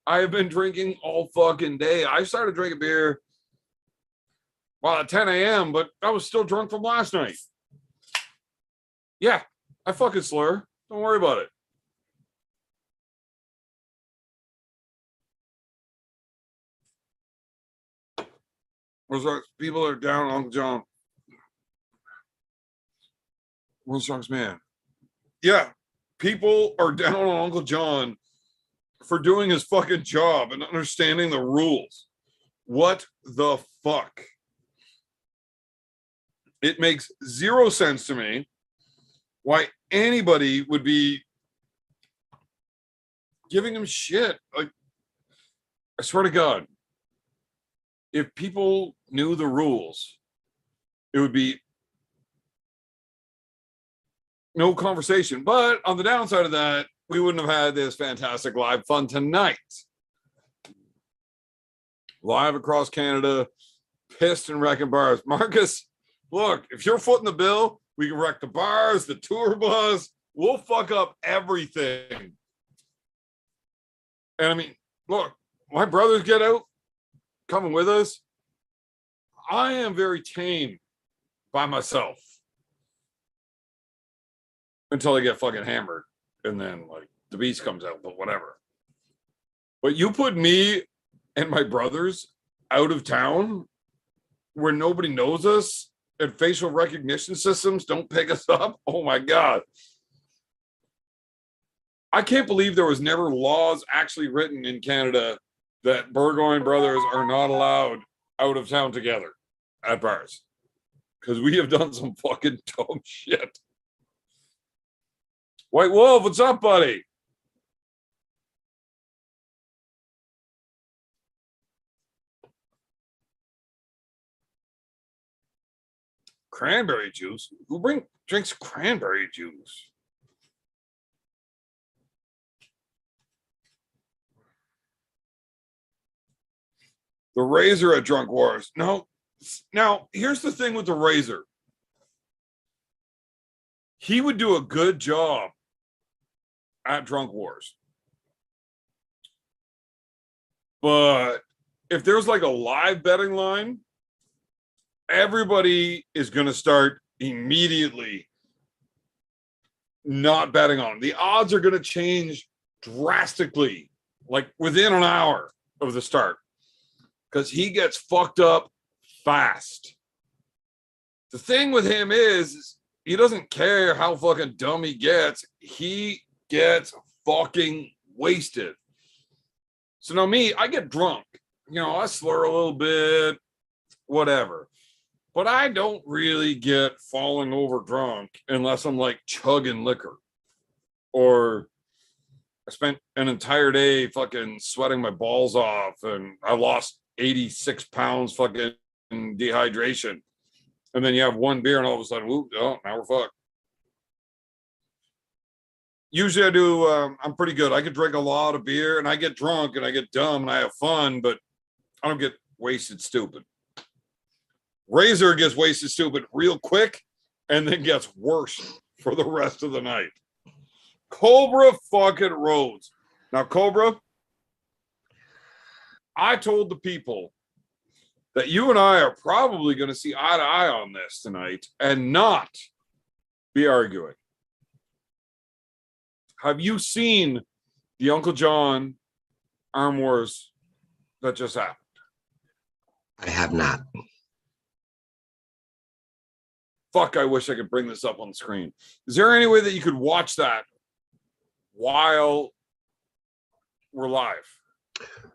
I have been drinking all fucking day. I started drinking beer, well, at 10 a.m., but I was still drunk from last night. Yeah, I fucking slur. Don't worry about it. People are down on Uncle John. Willstrong's man. Yeah, people are down on Uncle John for doing his fucking job and understanding the rules. What the fuck? It makes zero sense to me why anybody would be giving him shit. Like, I swear to God, if people knew the rules, it would be no conversation. But on the downside of that, we wouldn't have had this fantastic live fun tonight. Live across Canada, pissed and wrecking bars. Marcus, look, if you're footing the bill, we can wreck the bars, the tour bus. We'll fuck up everything. And I mean, look, my brothers get out, coming with us. I am very tame by myself until I get fucking hammered. And then, like, the beast comes out, but whatever. But you put me and my brothers out of town where nobody knows us and facial recognition systems don't pick us up. Oh my God. I can't believe there was never laws actually written in Canada that Burgoyne brothers are not allowed out of town together at bars. Because we have done some fucking dumb shit. White Wolf, what's up, buddy? Cranberry juice? Who drinks cranberry juice? The Razor at Drunk Wars. No. Now, here's the thing with the Razor. He would do a good job at Drunk Wars. But if there's like a live betting line, everybody is going to start immediately not betting on him. The odds are going to change drastically, like within an hour of the start, because he gets fucked up fast. The thing with him is he doesn't care how fucking dumb he gets. He gets fucking wasted. So now me, I get drunk. You know, I slur a little bit, whatever. But I don't really get falling over drunk unless I'm like chugging liquor or I spent an entire day fucking sweating my balls off, and I lost 86 pounds fucking dehydration. And then you have one beer, and all of a sudden, whoop, oh, now we're fucked. Usually I do, I'm pretty good. I could drink a lot of beer, and I get drunk, and I get dumb, and I have fun, but I don't get wasted stupid. Razor gets wasted stupid real quick, and then gets worse for the rest of the night. Cobra fucking Rhodes. Now, Cobra, I told the people that you and I are probably going to see eye to eye on this tonight and not be arguing. Have you seen the Uncle John Arm Wars that just happened? I have not. Fuck, I wish I could bring this up on the screen. Is there any way that you could watch that while we're live?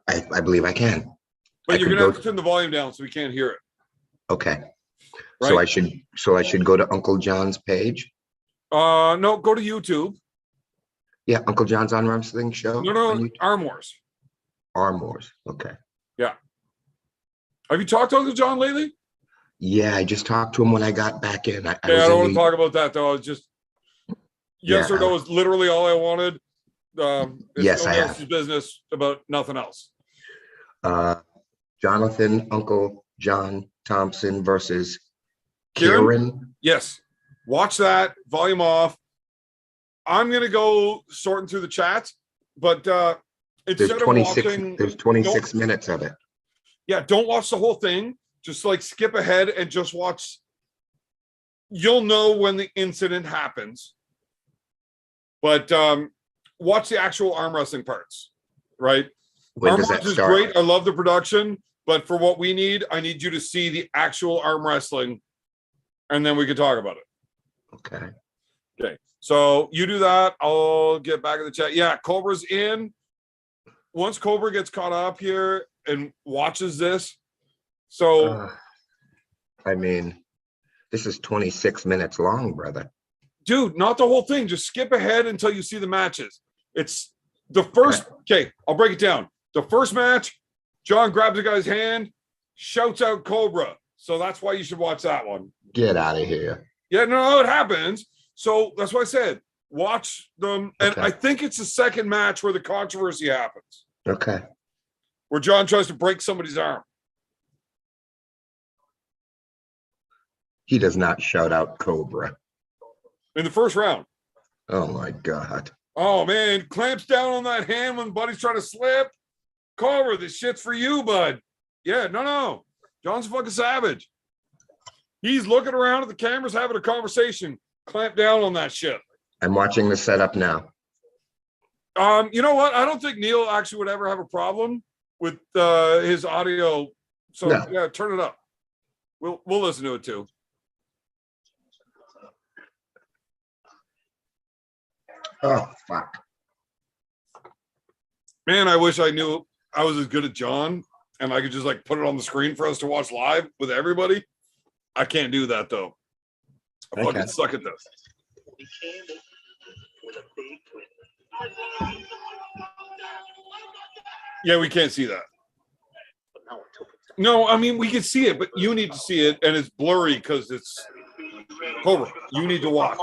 I believe I can. But I you're could gonna go- have to turn the volume down so we can't hear it. Okay. Right? So I should go to Uncle John's page. No, go to YouTube. Yeah, Uncle John's Arm Wrestling Show. No, on YouTube? Arm Wars. Arm Wars. Okay. Have you talked to Uncle John lately? Yeah, I just talked to him when I got back in. I Yeah, I don't want in to talk about that though. It's just yes Yeah, or no is literally all I wanted. It's Yes, I nobody have. else's business about nothing else. Jonathan, Uncle John Thompson versus Keiren? Keiren. Yes, watch that. Volume off. I'm gonna go sorting through the chat, but There's instead of 26. watching, There's 26 minutes of it. yeah, don't watch the whole thing. Just like skip ahead and just watch. You'll know when the incident happens, but watch the actual arm wrestling parts, right? When Arm does that wrestling is start? great. I love the production, but for what we need, I need you to see the actual arm wrestling, and then we can talk about it. Okay. Okay, so you do that. I'll get back in the chat. Yeah, Cobra's in. Once Cobra gets caught up here and watches this, so I mean, this is 26 minutes long, brother. dude, not the whole thing. Just skip ahead until you see the matches. It's the first. Okay, I'll break it down. The first match, John grabs a guy's hand, shouts out Cobra. So that's why you should watch that one. Get out of here. Yeah, no, it happens. So that's why I said watch them. And Okay. I think it's the second match where the controversy happens, Okay. where John tries to break somebody's arm. He does not shout out Cobra. In the first round. Oh my God. Oh man, clamps down on that hand when Buddy's trying to slip. Cobra, this shit's for you, bud. Yeah, no. John's a fucking savage. He's looking around at the cameras, having a conversation. Clamp down on that shit. I'm watching the setup now. You know what? I don't think Neil actually would ever have a problem with his audio. So No. yeah, turn it up. We'll listen to it too. Oh, fuck. Man, I wish I knew I was as good as John and I could just like put it on the screen for us to watch live with everybody. I can't do that though. I fucking Okay. suck at this. Yeah, we can't see that. No, I mean we can see it, but you need to see it, and it's blurry because it's Cobra. You need to watch.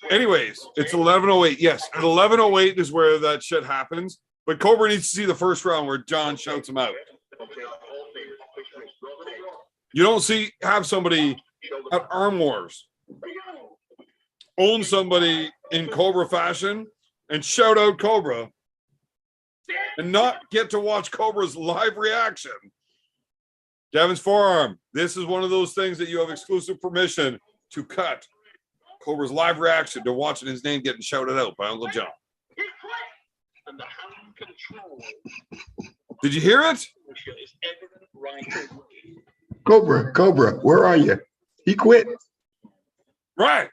Anyways, it's 11:08. Yes, at 11:08 is where that shit happens. But Cobra needs to see the first round where John shouts him out. You don't have somebody at Arm Wars own somebody in Cobra fashion and shout out Cobra and not get to watch Cobra's live reaction. Devin's forearm. This is one of those things that you have exclusive permission to cut. Cobra's live reaction to watching his name getting shouted out by Uncle John. Did you hear it? Cobra, where are you? He quit. Right.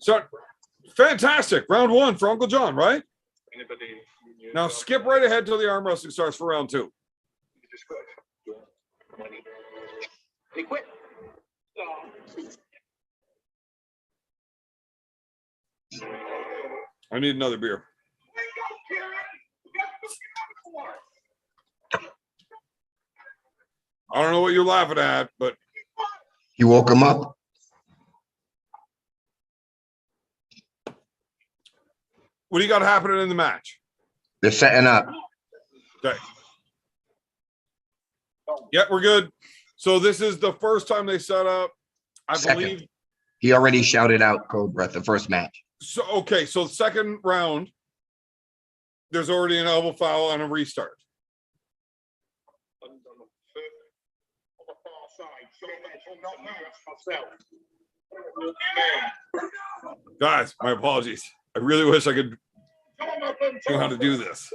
So fantastic. Round one for Uncle John, right? Now skip right ahead till the arm wrestling starts for round two. He quit. I need another beer. I don't know what you're laughing at, but You woke him up? what do you got happening in the match? They're setting up. Okay. Yeah, we're good. So this is the first time they set up. I Second. believe. He already shouted out Cobra the first match. So okay, so the second round, there's already an elbow foul and a restart. Guys, my apologies. I really wish I could know how to do this.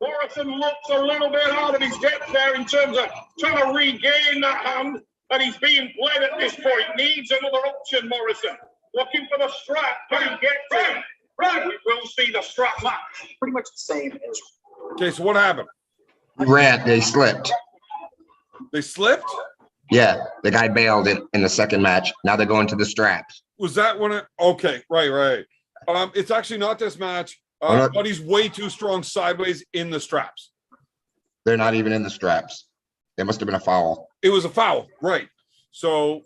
Morrison looks a little bit out of his depth there in terms of trying to regain that hand, and he's being bled at this point. Needs another option, Morrison. Looking for the strap. Can he get it? Right, we will see the strap match. Pretty much the same as Okay, so what happened? He ran, they slipped. They slipped? Yeah, the guy bailed in the second match. Now they're going to the straps. Was that when it? Okay, right. It's actually not this match, no. but he's way too strong sideways in the straps. They're not even in the straps. There must have been a foul. It was a foul, right? So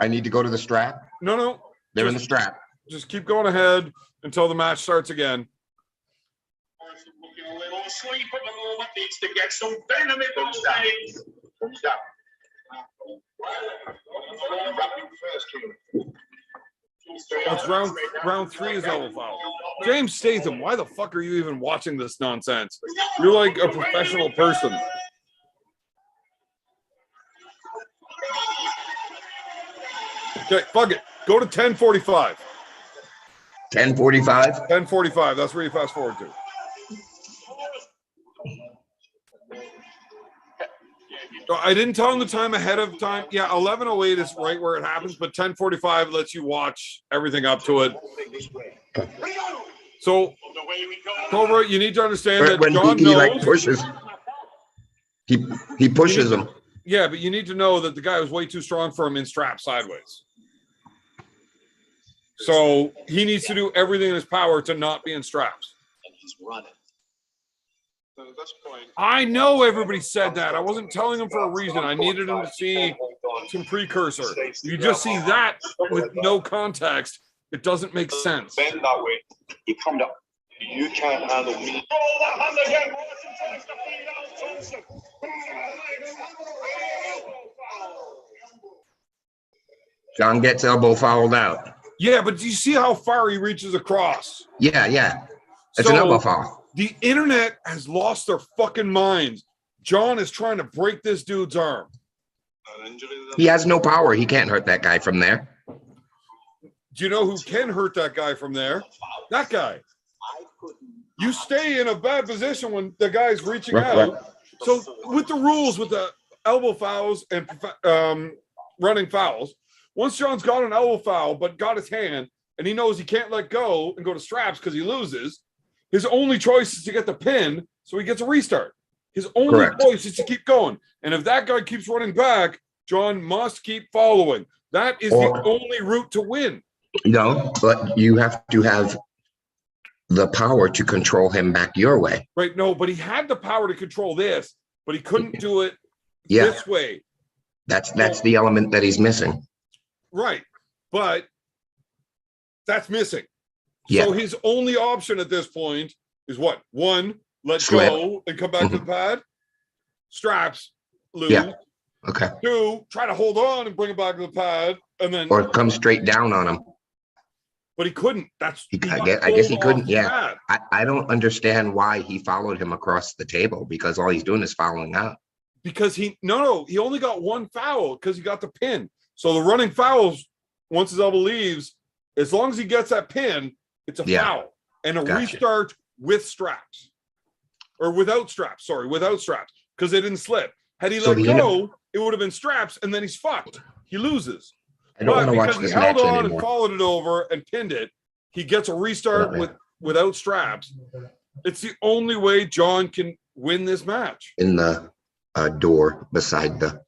I need to go to the strap. no, They're in the strap. just keep going ahead until the match starts again. Morrison looking a little asleep at the moment. Needs to get some venom in those days. It's round 3 is elbow foul. James Statham, why the fuck are you even watching this nonsense? You're like a professional person. Okay, fuck it. Go to 10:45. 10:45. 10:45. That's where you fast forward to. I didn't tell him the time ahead of time. Yeah, 11:08 is right where it happens, but 10:45 lets you watch everything up to it. So, Cobra, you need to understand that When John he knows. like pushes, he pushes him. Yeah, but you need to know that the guy was way too strong for him in strap sideways. So he needs to do everything in his power to not be in straps. and he's running. At this point, I know everybody said that. I wasn't telling him for a reason. I needed him to see some precursor. You just see that with no context. It doesn't make sense. bend that way. You come down. You can't handle me. Oh, that hand again. Morrison tries to feed out Thompson. John gets elbow fouled out. Yeah, but do you see how far he reaches across? Yeah. It's So- an elbow foul. The internet has lost their fucking minds. John is trying to break this dude's arm. He has no power. He can't hurt that guy from there. Do you know who can hurt that guy from there? That guy. You stay in a bad position when the guy's reaching Right. out. So with the rules, with the elbow fouls and running fouls, once John's got an elbow foul but got his hand and he knows he can't let go and go to straps because he loses, his only choice is to get the pin so he gets a restart. His only Correct. choice is to keep going. And if that guy keeps running back, John must keep following. That is the only route to win. No, but you have to have the power to control him back your way. Right? No, but he had the power to control this, but he couldn't do it Yeah, this way. that's the element that he's missing. Right. But that's missing. Yeah. So his only option at this point is what? 1, let Slip. go and come back to the pad. Straps, lose. Yeah. Okay. 2, try to hold on and bring it back to the pad. And then, Or come straight down on him. but he couldn't. I guess he couldn't. off Yeah. the pad. I don't understand why he followed him across the table, because all he's doing is following out. Because he only got 1 foul because he got the pin. So the running fouls, once his elbow leaves, as long as he gets that pin, it's a Yeah. foul and a Gotcha. restart with straps or without straps. Sorry, without straps because they didn't slip. Had he So let the go, it would have been straps, and then he's fucked. He loses. I don't But want to watch because this he held match on and anymore. followed it over and pinned it, he gets a restart Yeah. without straps. It's the only way John can win this match. In the door beside the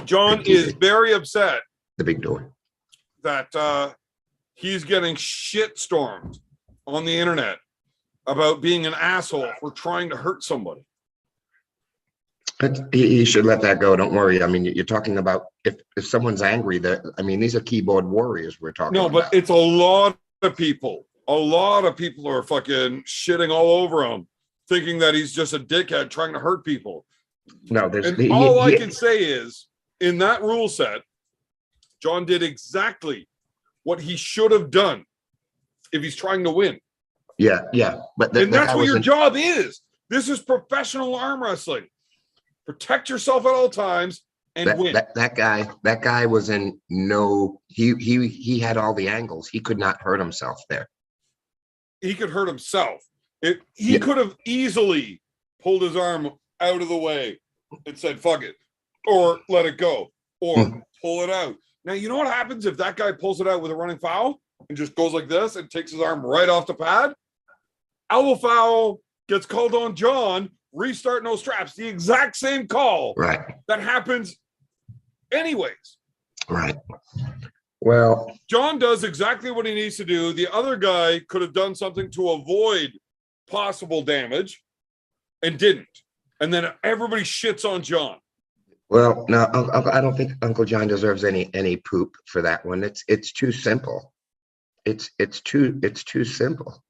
John Thank you. is very upset big door. that he's getting shit stormed on the internet about being an asshole for trying to hurt somebody. But he should let that go. Don't worry. I mean, you're talking about if someone's angry, I mean, these are keyboard warriors we're talking No, but about. it's a lot of people. A lot of people are fucking shitting all over him, thinking that he's just a dickhead trying to hurt people. No, there's And all I can say is, in that rule set, John did exactly what he should have done if he's trying to win. yeah, but And that's what your job is. This is professional arm wrestling. Protect yourself at all times and win. That guy was in no. He had all the angles. He could not hurt himself there. He could hurt himself. He could have easily pulled his arm out of the way and said, fuck it, or let it go, or pull it out. Now, you know what happens if that guy pulls it out with a running foul and just goes like this and takes his arm right off the pad? Elbow foul gets called on John, restart no straps. The exact same call Right. that happens anyways. Right. Well, John does exactly what he needs to do. The other guy could have done something to avoid possible damage and didn't. And then everybody shits on John. well, no, I don't think Uncle John deserves any poop for that one. It's too simple. It's too simple.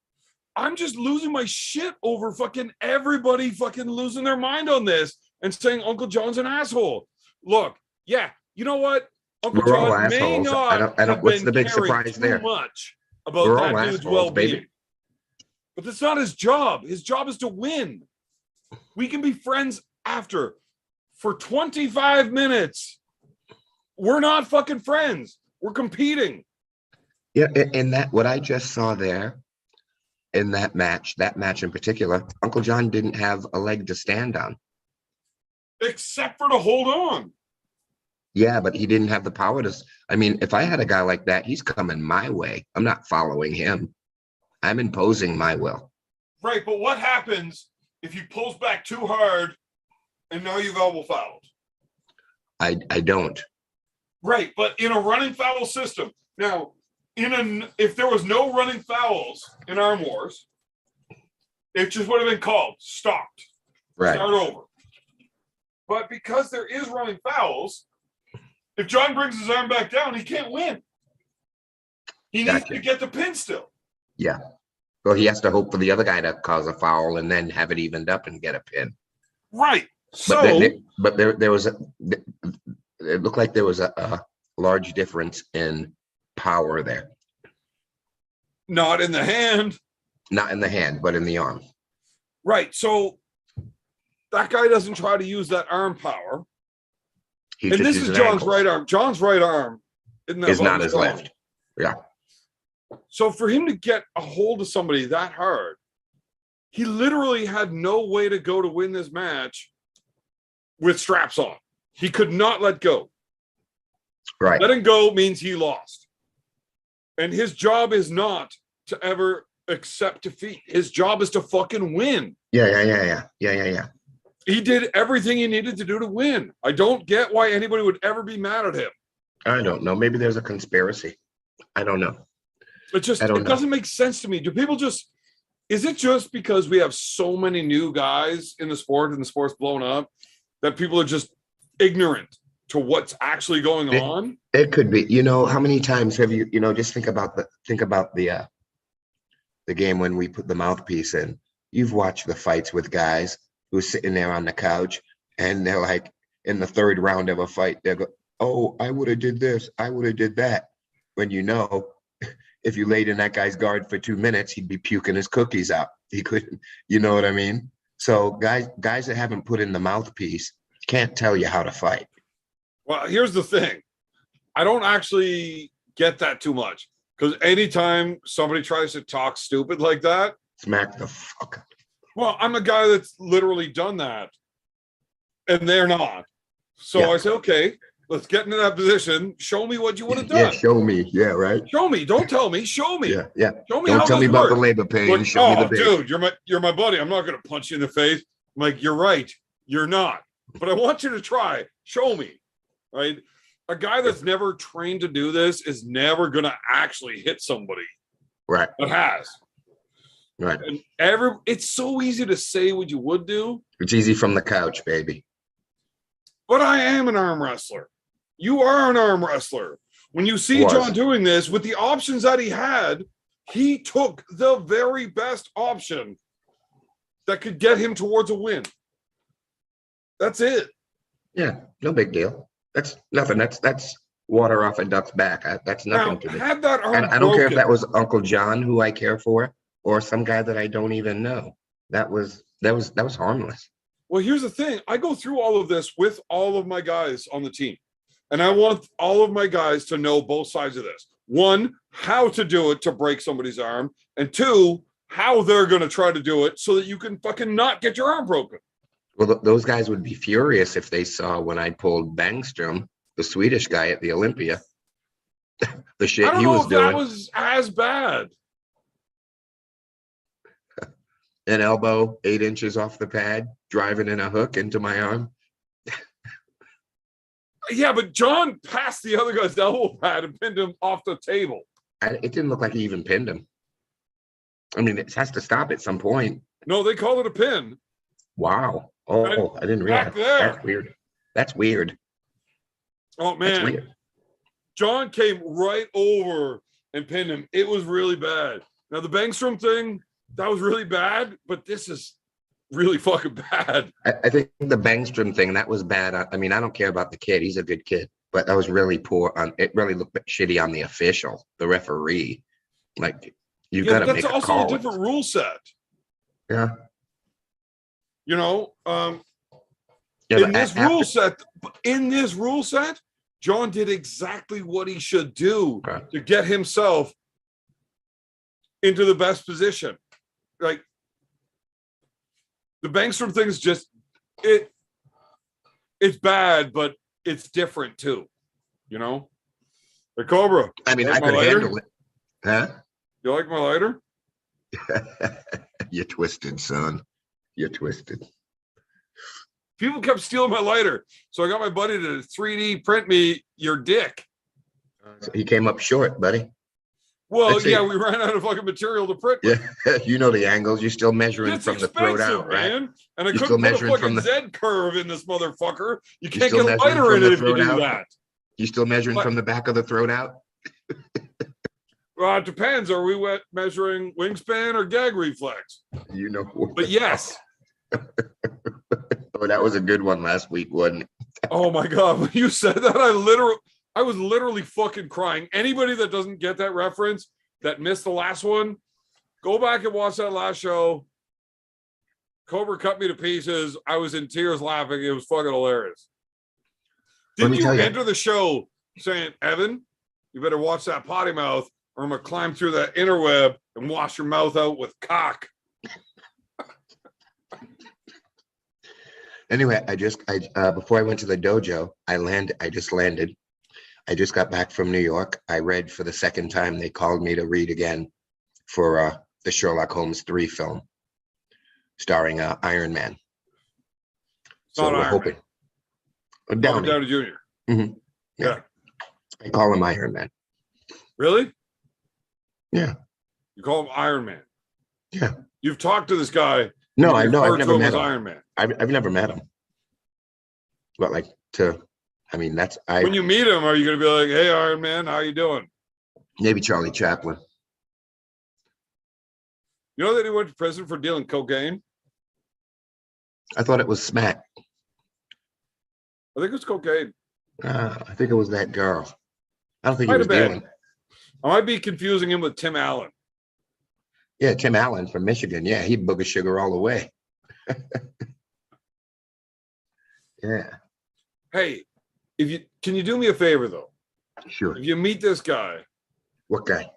I'm just losing my shit over fucking everybody fucking losing their mind on this and saying Uncle John's an asshole. Look, yeah, you know what? Uncle We're all John may assholes. not I don't. have What's been the big caring surprise too there? much about We're all that dude's assholes, well-being. baby. But that's not his job. His job is to win. We can be friends after. For 25 minutes, we're not fucking friends. We're competing. Yeah, and that what I just saw there in that match in particular, Uncle John didn't have a leg to stand on. Except for to hold on. Yeah, but he didn't have the power to. I mean, if I had a guy like that, he's coming my way. I'm not following him. I'm imposing my will. Right, but what happens if he pulls back too hard and now you've elbow fouled? I don't. Right, but in a running foul system, now, if there was no running fouls in Arm Wars, it just would have been called, stopped, Right. start over. But because there is running fouls, if John brings his arm back down, he can't win. He needs Gotcha. to get the pin still. Yeah. Well, he has to hope for the other guy to cause a foul and then have it evened up and get a pin. Right. So, But there was it looked like there was a large difference in power there. not in the hand. Not in the hand, but in the arm. Right. So that guy doesn't try to use that arm power. He And just this uses is John's ankles. right arm. John's right arm Is not his left. Yeah. So for him to get a hold of somebody that hard, he literally had no way to go to win this match with straps on. He could not let go. Right. Letting go means he lost. And his job is not to ever accept defeat. His job is to fucking win. Yeah. He did everything he needed to do to win. I don't get why anybody would ever be mad at him. I don't know. Maybe there's a conspiracy. I don't know. It just, I don't it know. doesn't make sense to me. Do people just, is it just because we have so many new guys in the sport and the sport's blown up that people are just ignorant to what's actually going on? It could be. You know, how many times have you, just think about the game when we put the mouthpiece in. You've watched the fights with guys who's sitting there on the couch and they're like, in the third round of a fight, they go, "Oh, I would have did this, I would have did that." When if you laid in that guy's guard for 2 minutes, he'd be puking his cookies out. He couldn't, you know what I mean? So guys that haven't put in the mouthpiece can't tell you how to fight. Well, here's the thing. I don't actually get that too much because anytime somebody tries to talk stupid like that, Smack the fuck up. well, I'm a guy that's literally done that and they're not. So Yeah. I say, okay, let's get into that position. Show me what you would have Yeah, done. show me. Yeah, right. Show me. Don't tell me. Show me. Yeah. Show me how Don't tell me this about the works. labor pain. Like, Show me oh, the big. dude, you're my buddy. I'm not going to punch you in the face. I'm like, you're right. You're not. But I want you to try. Show me. Right. A guy that's never trained to do this is never gonna actually hit somebody Right. that has. Right. And it's so easy to say what you would do, It's easy from the couch, baby. but I am an arm wrestler. You are an arm wrestler. When you see Was. John doing this with the options that he had, he took the very best option that could get him towards a win. That's it. Yeah, no big deal. That's nothing. That's water off a duck's back. That's nothing Now, to me. had that arm I don't care if broken- that was Uncle John, who I care for, or some guy that I don't even know. That was harmless. Well, here's the thing. I go through all of this with all of my guys on the team. And I want all of my guys to know both sides of this. One, how to do it to break somebody's arm. And two, how they're going to try to do it so that you can fucking not get your arm broken. Well, those guys would be furious if they saw when I pulled Bangstrom, the Swedish guy at the Olympia, the shit I don't he know was if doing. that was as bad. An elbow 8 inches off the pad, driving in a hook into my arm. Yeah, but John passed the other guy's elbow pad and pinned him off the table. It didn't look like he even pinned him. I mean, it has to stop at some point. No, they call it a pin. Wow. Oh, I didn't realize. Back there. That's weird. That's weird. Oh, That's man. weird. John came right over and pinned him. It was really bad. Now, the Bangstrom thing, that was really bad, but this is really fucking bad. I think the Bangstrom thing, that was bad. I mean, I don't care about the kid. He's a good kid. But that was really poor. It really looked shitty on the official, the referee. Like, you got to make a that's also call. a different rule set. Yeah. You know, Yeah, in but this rule set, John did exactly what he should do Right. to get himself into the best position. Like, the Bangstrom thing is just it's bad, but it's different too. You know, the Cobra. I mean, like I my could lighter? handle it. Huh? You like my lighter? You're twisted, son. You're twisted. People kept stealing my lighter, so I got my buddy to 3D print me your dick. So he came up short, buddy. Well, That's yeah, it. we ran out of fucking material to print. Yeah, you know the angles. You're still measuring It's from the throat expensive, out, right? man. And I You're couldn't still put a measuring fucking from the- Z curve in this motherfucker. You can't still get a measuring lighter from in the it if you throat do out? that. You still measuring What? from the back of the throat out? Well, it depends. Are we measuring wingspan or gag reflex? You know. But yes. Oh, that was a good one last week, wasn't it? Oh my God. When you said that, I was literally fucking crying. Anybody that doesn't get that reference, that missed the last one, go back and watch that last show. Cobra cut me to pieces. I was in tears laughing. It was fucking hilarious. Let Didn't me you tell you. enter the show saying, Evan, you better watch that potty mouth or I'm going to climb through that interweb and wash your mouth out with cock? Anyway, I before I went to the dojo, I just landed. I just got back from New York. I read for the second time. They called me to read again for the Sherlock Holmes 3 film starring Iron Man. So Not we're Iron hoping. Man. Downey. Downey Jr. Mhm. Yeah. I call him Iron Man. Really? Yeah. You call him Iron Man? Yeah. You've talked to this guy. No, you I know. refer I've to never him met as him. Iron Man. I've never met him. But When you meet him, are you going to be like, "Hey, Iron Man, how you doing?" maybe Charlie Chaplin. You know that he went to prison for dealing cocaine? I thought it was smack. I think it's cocaine. I think it was that girl. I don't think Might he was have been. dealing. I might be confusing him with Tim Allen. Yeah, Tim Allen from Michigan. Yeah, he'd booger sugar all the way. Yeah, Hey, can you do me a favor though? sure. If you meet this guy, What guy?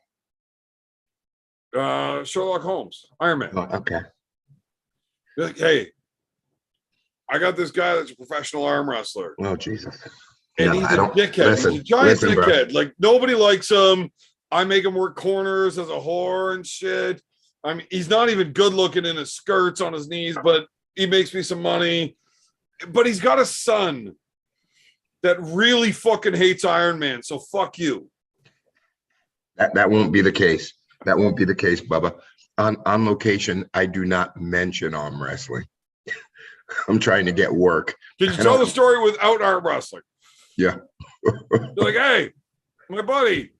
Sherlock Holmes, Iron Man, Oh, okay. be like, hey, I got this guy that's a professional arm wrestler. Oh, Jesus. And No, he's I a don't- dickhead. listen, He's a giant listen, bro. dickhead. Like nobody likes him. I make him work corners as a whore and shit. I mean, he's not even good looking in his skirts on his knees, but he makes me some money. But he's got a son. that really fucking hates Iron Man. So fuck you. That won't be the case. That won't be the case, Bubba. On location, I do not mention arm wrestling. I'm trying to get work. Did you I tell don't- the story without arm wrestling? Yeah. You're like, hey, my buddy,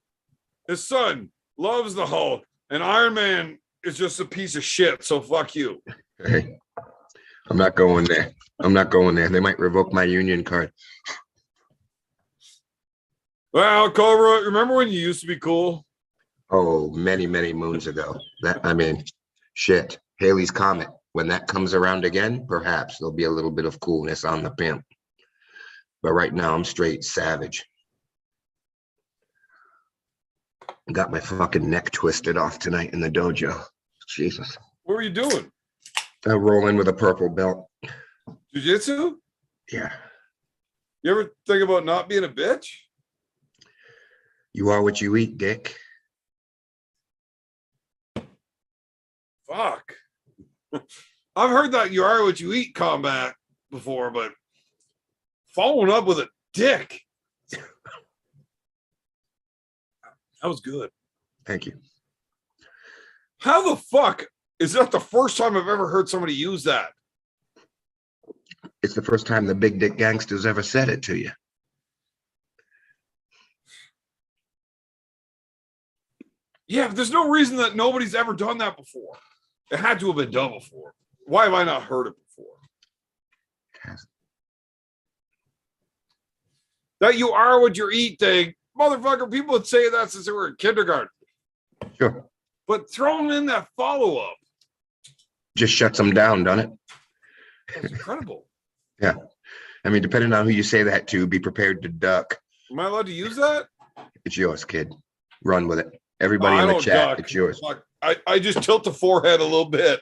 his son loves the Hulk, and Iron Man is just a piece of shit. So fuck you. Hey, I'm not going there. I'm not going there. They might revoke my union card. Well, Cobra, remember when you used to be cool? Oh, many, many moons ago. I mean, shit. Haley's Comet. When that comes around again, perhaps there'll be a little bit of coolness on the pimp. But right now, I'm straight savage. Got my fucking neck twisted off tonight in the dojo. Jesus. What were you doing? I roll in with a purple belt. Jiu-jitsu? Yeah. You ever think about not being a bitch? You are what you eat, Dick. Fuck. I've heard that you are what you eat combat before, but following up with a dick. That was good. Thank you. How the fuck is that the first time I've ever heard somebody use that? It's the first time the big dick gangsters ever said it to you. Yeah, but there's no reason that nobody's ever done that before. It had to have been done before. Why have I not heard it before? That you are what you eat thing. Motherfucker, people would say that since they were in kindergarten. Sure. But throwing in that follow-up, Just shuts them down, doesn't it? that's incredible. Yeah. I mean, depending on who you say that to, be prepared to duck. Am I allowed to use that? It's yours, kid. Run with it. Everybody I in the don't chat, duck. it's yours. Fuck. I just tilt the forehead a little bit.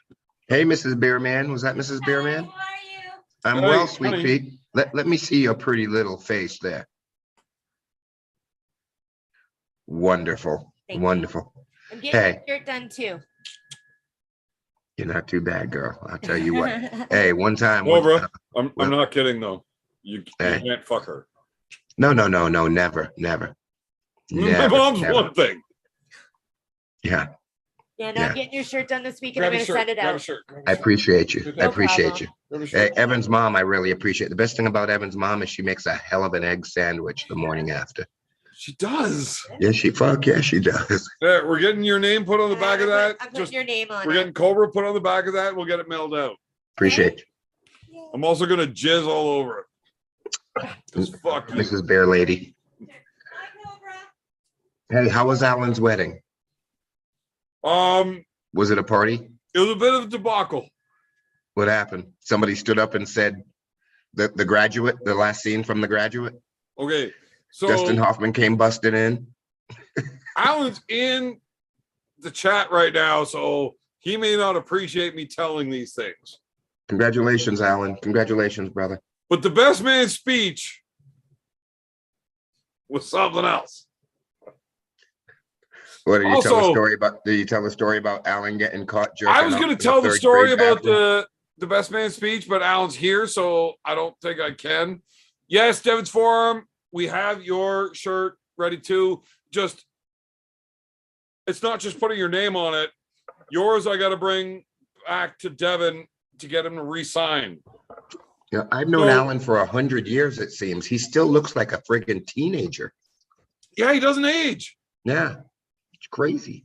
Hey, Mrs. Beerman. Was that Mrs. Beerman? How are you? I'm Hey, well, sweet honey. Pete. Let me see your pretty little face there. Wonderful. Thank you. Wonderful. I'm getting Hey. your shirt done too. You're not too bad, girl. I'll tell you what. Hey, one time. Cobra, I'm Well- not kidding though. You Hey. can't fuck her. No, never. My Never, mom's never. one thing. Yeah, Yeah, no, Yeah. I'm getting your shirt done this week and Grab I'm a going to shirt. send it Grab a out. shirt. grab a I shirt, appreciate you. I No appreciate problem. you. grab a Hey, shirt. Evan's mom, I really appreciate. The best thing about Evan's mom is she makes a hell of an egg sandwich the morning after. She does. Yeah, she does. Yeah, we're getting your name put on the back of that. I'm putting Just your name on we're it. getting Cobra put on the back of that. We'll get it mailed out. Appreciate I'm also gonna jizz all over it. 'Cause fuck you, you. Mrs. Bear Lady. Hi, Cobra. Hey, how was Alan's wedding? Was it a party? It was a bit of a debacle. What happened? Somebody stood up and said the Graduate, the last scene from The Graduate. Okay, so Dustin Hoffman came busting in. Alan's in the chat right now, so he may not appreciate me telling these things. Congratulations, Alan. Congratulations, brother. But the best man speech was something else. What did you tell Also- a story about? Did you tell a story about Alan getting caught? I was jerking going off to in a tell the third story grade about bathroom? the best man speech, but Alan's here, so I don't think I can. Yes, Devon's Forum, we have your shirt ready too. Just, it's not just putting your name on it. Yours, I got to bring back to Devon to get him to re-sign. Yeah, I've known So- Alan for 100 years. It seems he still looks like a friggin' teenager. Yeah, he doesn't age Yeah, it's crazy.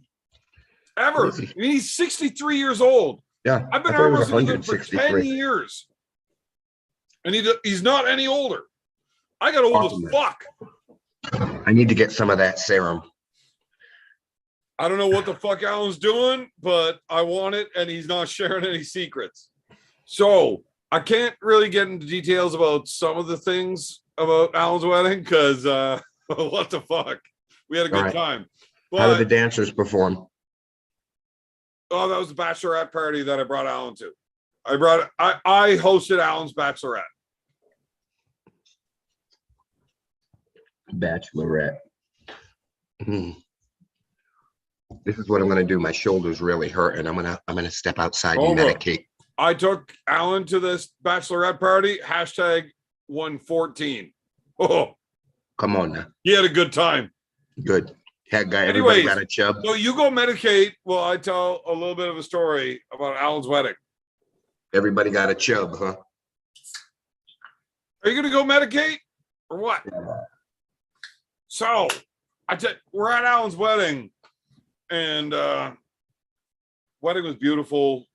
ever. Crazy. I mean, he's 63 years old. Yeah, I've been I thought he arm was wrestling with him for 10 163. years. And he's not any older. I got old Awesome, as man. fuck. I need to get some of that serum. I don't know what the fuck Alan's doing, but I want it, and he's not sharing any secrets. So I can't really get into details about some of the things about Alan's wedding because what the fuck? We had a good All right. time. How did the But dancers perform? oh, that was the bachelorette party that I brought Alan to. I hosted Alan's bachelorette. Bachelorette. Hmm. This is what I'm gonna do. My shoulder's really hurting. I'm gonna step outside and Over. medicate. I took Alan to this bachelorette party, hashtag 114. Oh, Come on now. he had a good time. Good. That guy, everybody Anyways, got a chub. So you go medicate while I tell a little bit of a story about Alan's wedding. Everybody got a chub, huh? Are you gonna go medicate or what? So we're at Alan's wedding, and wedding was beautiful.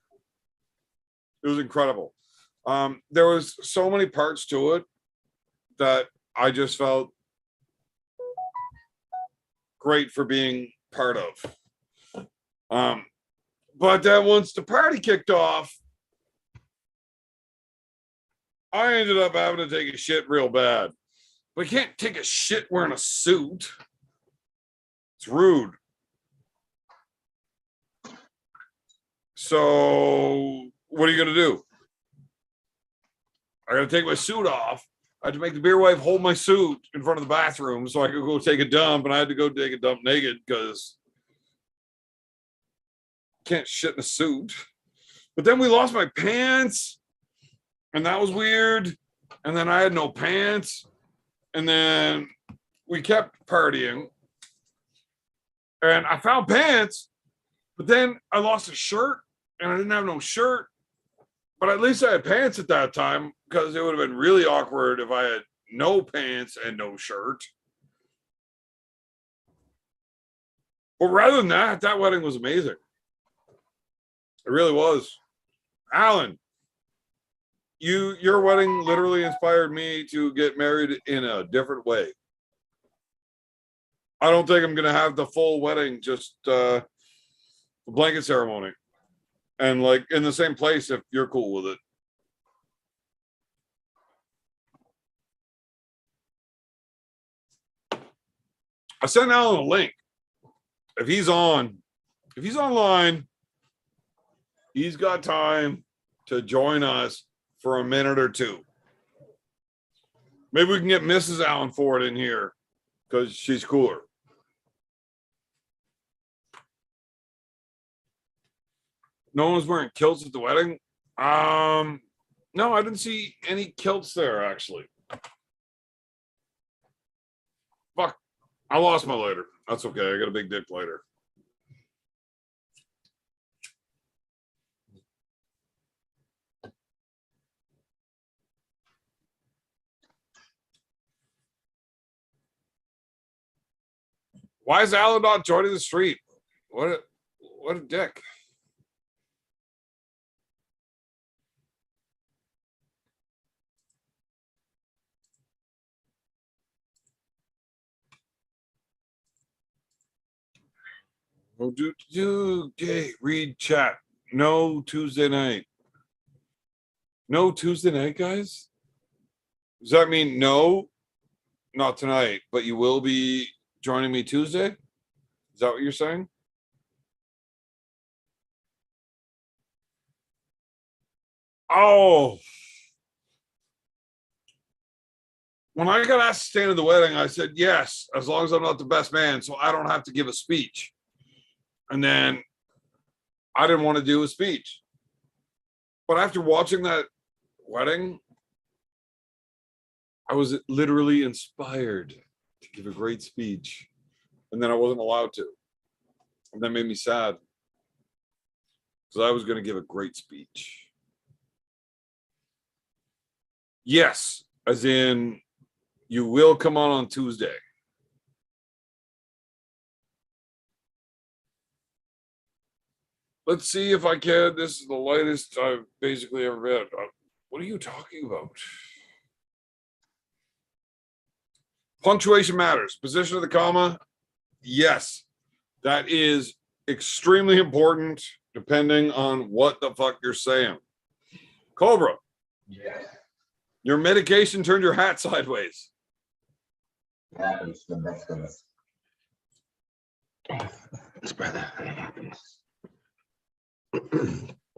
It was incredible. There was so many parts to it that I just felt great for being part of. But then once the party kicked off, I ended up having to take a shit real bad. But you can't take a shit wearing a suit. It's rude. So what are you gonna do? I gotta take my suit off. I had to make the beer wife hold my suit in front of the bathroom so I could go take a dump, and I had to go take a dump naked because can't shit in a suit. But then we lost my pants, and that was weird. And then I had no pants, and then we kept partying, and I found pants, but then I lost a shirt, and I didn't have no shirt. But at least I had pants at that time, because it would have been really awkward if I had no pants and no shirt. But rather than that, that wedding was amazing. It really was. Alan, your wedding literally inspired me to get married in a different way. I don't think I'm going to have the full wedding, just the blanket ceremony. And like in the same place if you're cool with it. I sent Alan a link. If he's online, he's got time to join us for a minute or two. Maybe we can get Mrs. Allen Ford in here because she's cooler. No one was wearing kilts at the wedding. No, I didn't see any kilts there, actually. Fuck. I lost my lighter. That's okay. I got a big dick lighter. Why is Alan not joining the street? What a dick. Oh, okay, read chat. No Tuesday night. No Tuesday night, guys? Does that mean no? Not tonight, but you will be joining me Tuesday? Is that what you're saying? Oh. When I got asked to stand at the wedding, I said yes, as long as I'm not the best man, so I don't have to give a speech. And then I didn't want to do a speech. But after watching that wedding, I was literally inspired to give a great speech. And then I wasn't allowed to. And that made me sad. Because I was going to give a great speech. Yes, as in you will come on Tuesday. Let's see if I can. This is the lightest I've basically ever been. What are you talking about? Punctuation matters. Position of the comma. Yes, that is extremely important depending on what the fuck you're saying. Cobra. Yes. Your medication turned your hat sideways. Happens. It's brother. It happens.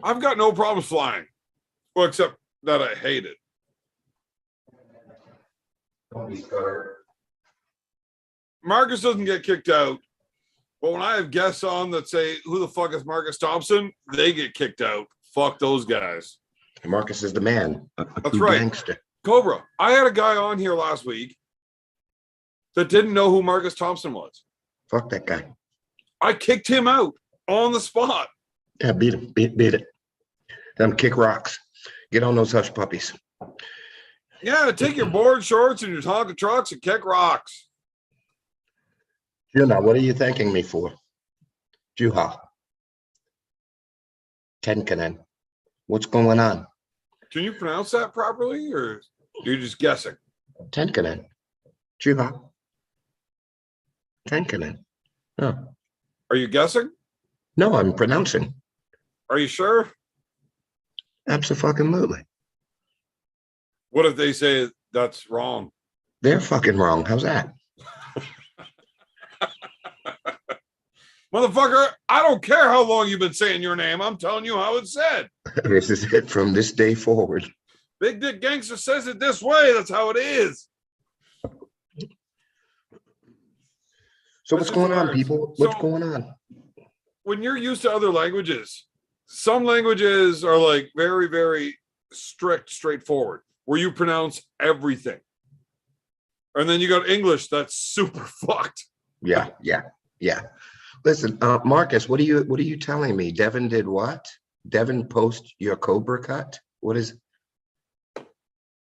I've got no problems flying. Well, except that I hate it. Don't be scared. Marcus doesn't get kicked out. But when I have guests on that say, who the fuck is Marcus Thompson? They get kicked out. Fuck those guys. Marcus is the man. A That's true right. Gangster. Cobra, I had a guy on here last week that didn't know who Marcus Thompson was. Fuck that guy. I kicked him out on the spot. Yeah, beat him. Beat it. Them kick rocks. Get on those hush puppies. Yeah, take your board shorts and your Tonka trucks and kick rocks. Juha, what are you thanking me for? Juha. Tenkanen. What's going on? Can you pronounce that properly, or are you just guessing? Tenkanen. Juha. Tenkanen. Oh. Are you guessing? No, I'm pronouncing. Are you sure? Absolutely. What if they say that's wrong? They're fucking wrong. How's that? Motherfucker, I don't care how long you've been saying your name. I'm telling you how it's said. This is it from this day forward. Big Dick Gangster says it this way. That's how it is. So This what's is going on, hilarious. people? What's So- going on? When you're used to other languages, some languages are like very, very strict, straightforward, where you pronounce everything. And then you got English that's super fucked. Yeah. Listen, Marcus, what are you telling me? Devin did what? Devin post your Cobra cut? What does I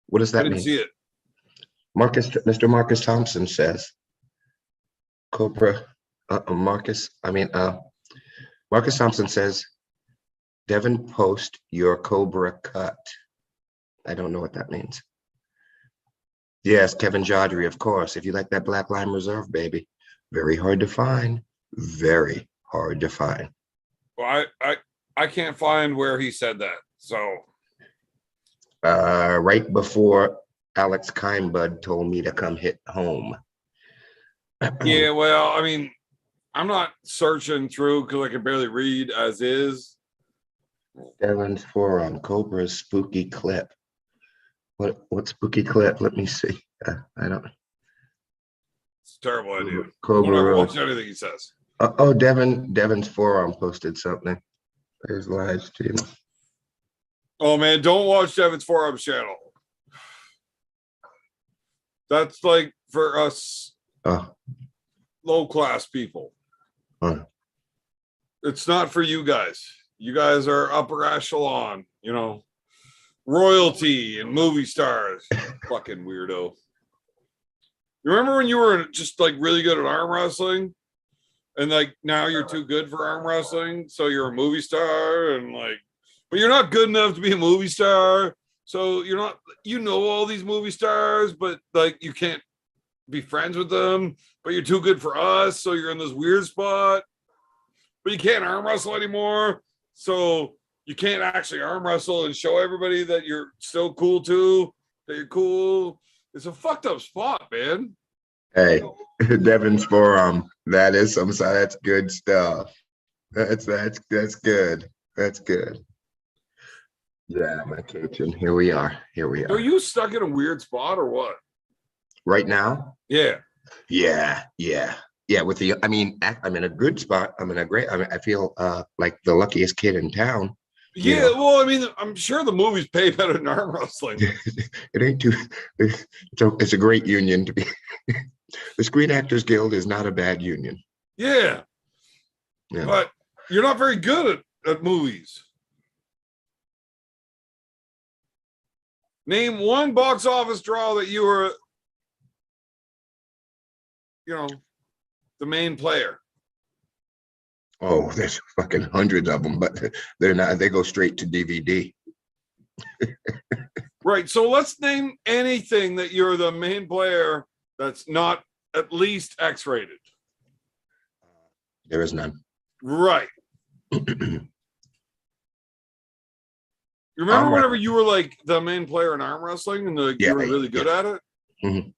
that didn't mean? see it. Mr. Marcus Thompson says Cobra. Marcus Thompson says Devin post your Cobra cut. I don't know what that means. Yes, Kevin Jodry, of course. If you like that Black Lime Reserve, baby. Very hard to find. Very hard to find. Well, I can't find where he said that. So Right before Alex Kindbud told me to come hit home. yeah, well, I mean, I'm not searching through because I can barely read as is. Devin's forum, Cobra's spooky clip. What spooky clip? Let me see. I don't. It's a terrible idea. Won't ever Cobra. watch anything he says. Devin's forum posted something. There's live stream. Oh man, don't watch Devin's Forum channel. That's like for us Oh, low class people. huh. It's not for you guys. You guys are upper echelon, royalty and movie stars. Fucking weirdo. You remember when you were just like really good at arm wrestling? And like now you're too good for arm wrestling, so you're a movie star, and like, but you're not good enough to be a movie star. So you're not, all these movie stars, but like you can't be friends with them, but you're too good for us, so you're in this weird spot. But you can't arm wrestle anymore, so you can't actually arm wrestle and show everybody that you're still cool too, that you're cool. It's a fucked up spot, man. Hey, Devin's forum. That's good stuff. That's good. That's good. Yeah, my kitchen. Here we are. Are you stuck in a weird spot or what? Right now? Yeah. Yeah. I'm in a good spot. I feel like the luckiest kid in town. Yeah, well, I mean, I'm sure the movies pay better than arm wrestling. It ain't too. It's a great union to be. The Screen Actors Guild is not a bad union. Yeah. Yeah. But you're not very good at movies. Name one box office draw that you were, the main player. Oh, there's fucking hundreds of them, but they're not. They go straight to DVD. Right. So let's name anything that you're the main player that's not at least X-rated. There is none. Right. You remember Arm whenever you were like the main player in arm wrestling and you were really good at it? Mhm.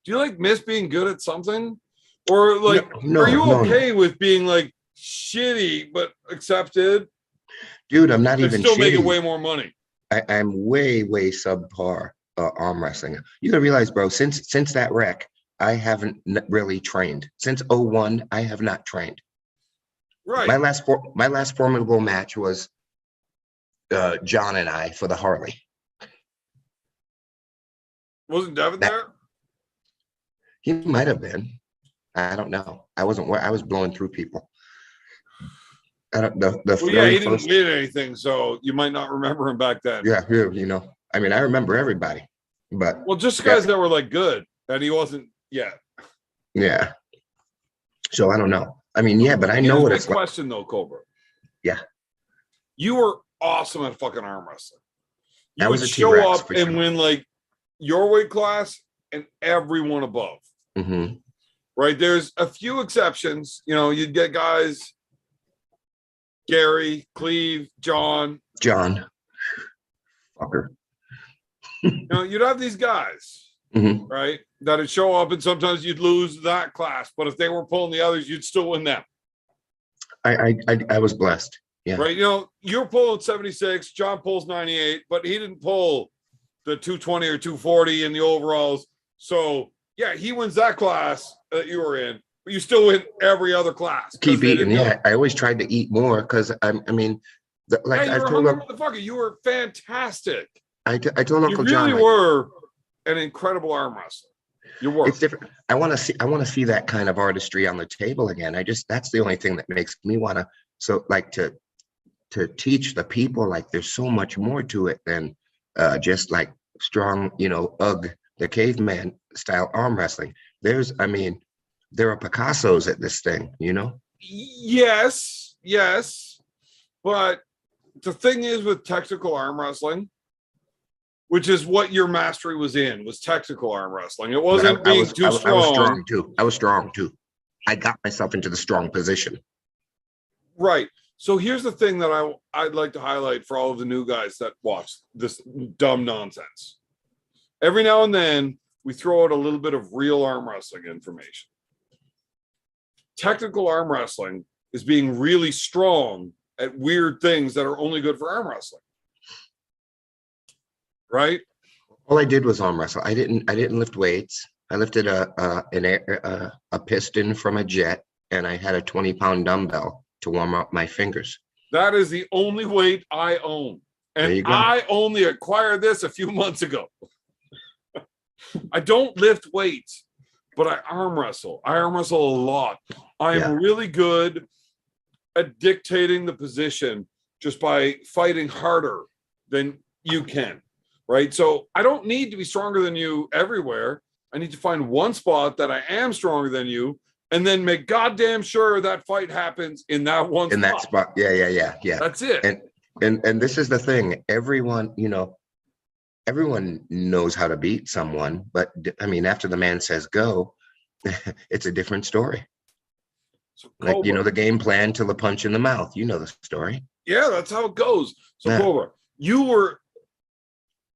Do you like miss being good at something? Or like, No, are you no. okay with being like shitty but accepted Dude, I'm not and even still making shitty. way more money? I'm way subpar arm wrestling. You gotta realize, bro, since that wreck, I haven't really trained. Since '01, I have not trained. Right. My last formidable match was John and I for the Harley. Wasn't Devin That- there? He might have been. I don't know. I wasn't where I was blowing through people. I don't the Well, yeah, very he didn't first, win anything, so you might not remember him back then. yeah, you know. I mean, I remember everybody, but Well, just yeah, guys that were like good, and he wasn't yet. yeah. So I don't know. I mean, yeah, but I know Here's what my it's like. question though, Cobra. Yeah. You were awesome at fucking arm wrestling. You I would was a show T-Rex up for and sure. win like your weight class and everyone above. Hmm. Right? There's a few exceptions. You know, you'd get guys, Gary, Cleve, John. John, fucker. You know, you'd have these guys, Hmm. right? That'd show up, and sometimes you'd lose that class. But if they were pulling the others, you'd still win them. I was blessed. Yeah. Right? You know, you're pulling 76, John pulls 98, but he didn't pull the 220 or 240 in the overalls. So yeah, he wins that class that you were in, but you still win every other class. 'cause Keep they eating. didn't do Yeah. it. I always tried to eat more because I mean, like Hey, you I were a told hungry him, motherfucker. You were fantastic. I told You Uncle really John, like, were an incredible arm wrestler. You were. it's different. I want to see that kind of artistry on the table again. That's the only thing that makes me want to, so like to teach the people, like there's so much more to it than just like strong, you know, the caveman style arm wrestling. I mean, there are Picassos at this thing, you know? Yes, yes. But the thing is with technical arm wrestling, which is what your mastery was technical arm wrestling. It But wasn't being too I was strong. strong too. I was strong too. I got myself into the strong position. Right. So here's the thing that I'd like to highlight for all of the new guys that watch this dumb nonsense. Every now and then we throw out a little bit of real arm wrestling information. Technical arm wrestling is being really strong at weird things that are only good for arm wrestling. Right? All I did was arm wrestle. I didn't lift weights. I lifted a piston from a jet, and I had a 20-pound dumbbell to warm up my fingers. That is the only weight I own. There you And go. I only acquired this a few months ago. I don't lift weights, but I arm wrestle. I arm wrestle a lot. I'm Yeah. really good at dictating the position just by fighting harder than you can. Right? So I don't need to be stronger than you everywhere. I need to find one spot that I am stronger than you, and then make goddamn sure that fight happens in that one In spot. that spot. Yeah. That's it. And this is the thing. Everyone, you know, everyone knows how to beat someone, but I mean, after the man says go, it's a different story. So Like, you know, Cobra, the game plan till the punch in the mouth. You know the story. yeah, that's how it goes. So Yeah. Cobra, you were,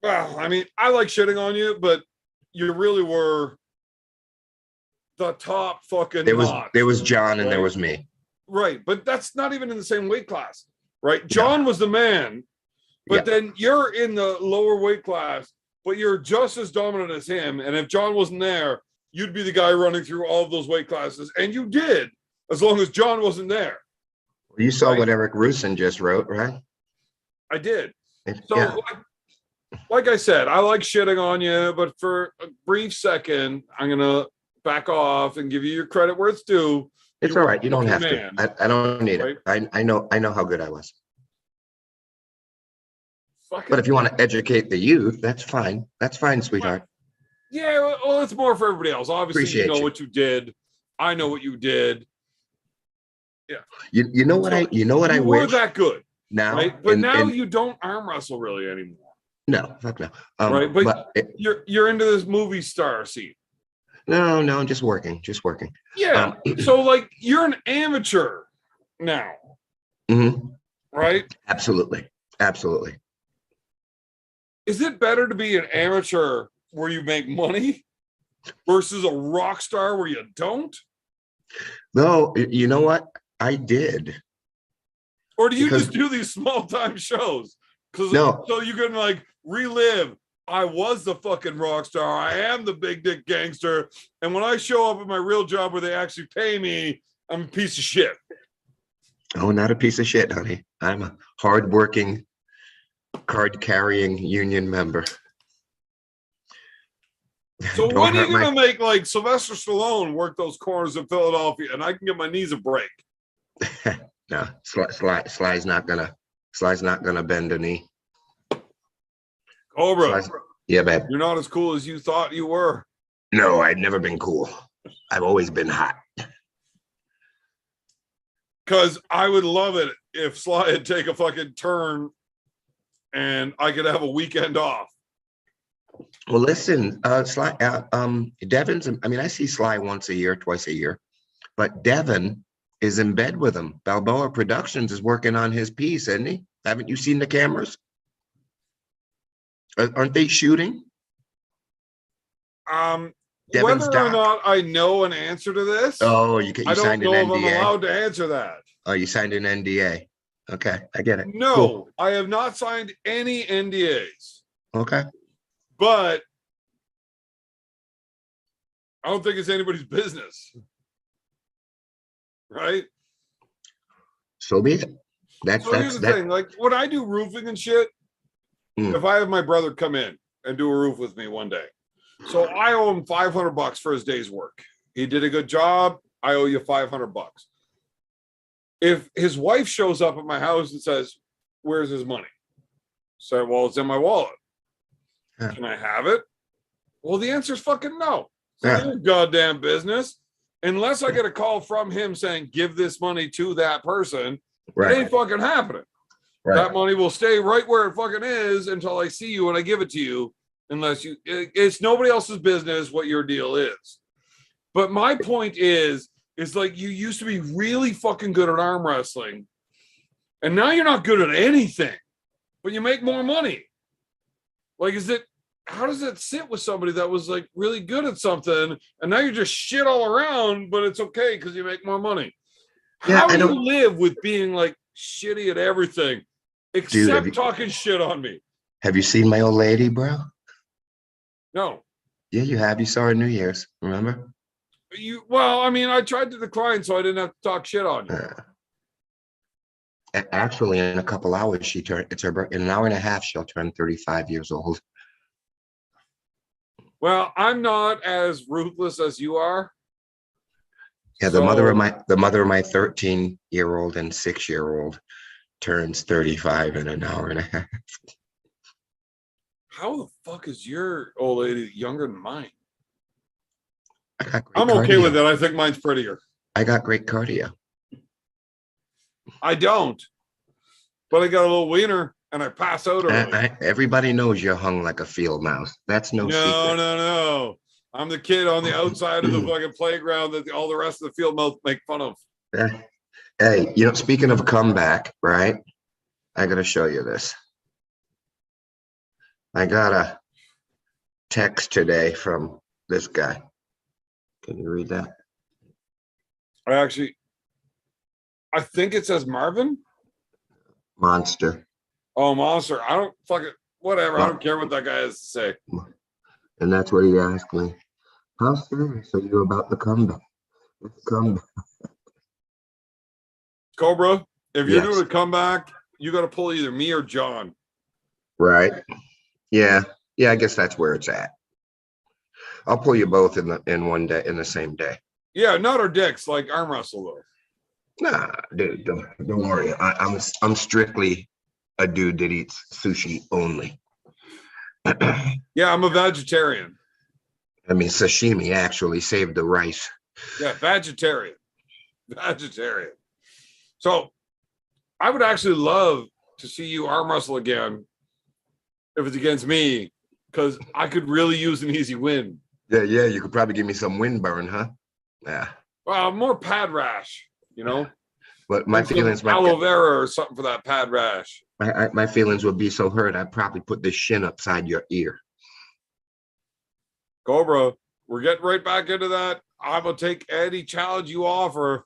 well, I mean, I like shitting on you, but you really were the top fucking There notch. was John and there Right. was me. Right, but that's not even in the same weight class, right? John was the man, but Yeah. then you're in the lower weight class, but you're just as dominant as him. And if John wasn't there, you'd be the guy running through all of those weight classes, and you did, as long as John wasn't there. You saw Right. what Eric Rusin just wrote, right? I did. So, Yeah. like I said, I like shitting on you, but for a brief second, I'm gonna back off and give you your credit where it's due. It's You all were right. You don't have fucking to. man, I don't need right? it. I know how good I was. Fucking, But if you want to educate the youth, that's fine. That's fine, sweetheart. yeah, well, it's more for everybody else. Obviously, Appreciate you know you. what you did. I know what you did. You know what So I you were wish that good, now. right? But now and you don't arm wrestle really anymore, no, fuck no. right? But But you're into this movie star scene. no, just working. Yeah. So like you're an amateur now, Mhm. right? Absolutely. Is it better to be an amateur where you make money versus a rock star where you don't? No, you know what? I did. Or do you Because- just do these small time shows? No. So you can like relive. I was the fucking rock star. I am the big dick gangster. And when I show up at my real job where they actually pay me, I'm a piece of shit. Oh, not a piece of shit, honey. I'm a hardworking, card-carrying union member. So Don't when are hurt you my- gonna make like Sylvester Stallone work those corners in Philadelphia, and I can get my knees a break? No, Sly's not gonna bend a knee. Cobra, Sly's, yeah, babe. you're not as cool as you thought you were. No, I've never been cool. I've always been hot. Because I would love it if Sly had take a fucking turn, and I could have a weekend off. Well, listen, Sly, Devin's. I mean, I see Sly once a year, twice a year, but Devin is in bed with him. Balboa Productions is working on his piece, isn't he? Haven't you seen the cameras? Aren't they shooting? Devin's Whether or doc. not I know an answer to this, Oh, you I don't signed an know if I'm NDA. allowed to answer that. Oh, you signed an NDA. Okay, I get it. No, Cool. I have not signed any NDAs, Okay. but I don't think it's anybody's business. Right? So be it. So here's the thing, like when I do roofing and shit, Mm. if I have my brother come in and do a roof with me one day, so I owe him $500 for his day's work. He did a good job. I owe you $500. If his wife shows up at my house and says, "Where's his money?" So, well, it's in my wallet. Yeah. Can I have it? Well, the answer is fucking no. It's Yeah. not your goddamn business. Unless I get a call from him saying, "Give this money to that person," it Right. ain't fucking happening. Right. That money will stay right where it fucking is until I see you and I give it to you. Unless it's nobody else's business what your deal is. But my point is like you used to be really fucking good at arm wrestling, and now you're not good at anything, but you make more money. Like, how does it sit with somebody that was like really good at something, and now you're just shit all around, but it's okay because you make more money? Yeah, How I do you don't- live with being like shitty at everything, except have you- talking shit on me? Have you seen my old lady, bro? No. Yeah, you have. You saw her New Year's, remember? Well, I mean, I tried to decline so I didn't have to talk shit on you. Actually, in a couple hours, in an hour and a half, she'll turn 35 years old. Well, I'm not as ruthless as you are. Yeah, the mother of So- my 13-year-old and 6-year-old turns 35 in an hour and a half. How the fuck is your old lady younger than mine? I got great I'm okay cardio. with it. I think mine's prettier. I got great cardio. I don't, but I got a little wiener and I pass out early. Everybody knows you're hung like a field mouse. That's no No, secret. no. I'm the kid on the outside of the fucking playground that all the rest of the field mouse make fun of. Hey, speaking of a comeback, right? I gotta show you this. I got a text today from this guy. Can you read that? I think it says Marvin. Monster. Oh, Monster. I don't fucking, whatever. I don't care what that guy has to say. And that's what he asked me. How serious are you about the comeback? It's comeback. Cobra, if you're Yes. doing a comeback, you got to pull either me or John. Right. Yeah. I guess that's where it's at. I'll pull you both in the same day. Yeah, not our dicks, like arm wrestle though. Nah, dude, don't worry. I'm strictly a dude that eats sushi only. Yeah, I'm a vegetarian. I mean, sashimi actually saved the rice. Yeah, vegetarian. Vegetarian. So I would actually love to see you arm wrestle again if it's against me, because I could really use an easy win. Yeah, you could probably give me some wind burn, huh? Yeah. Well, more pad rash, But my And some feelings, aloe vera or something for that pad rash. my feelings would be so hurt. I'd probably put this shin upside your ear. Cobra, we're getting right back into that. I'm gonna take any challenge you offer.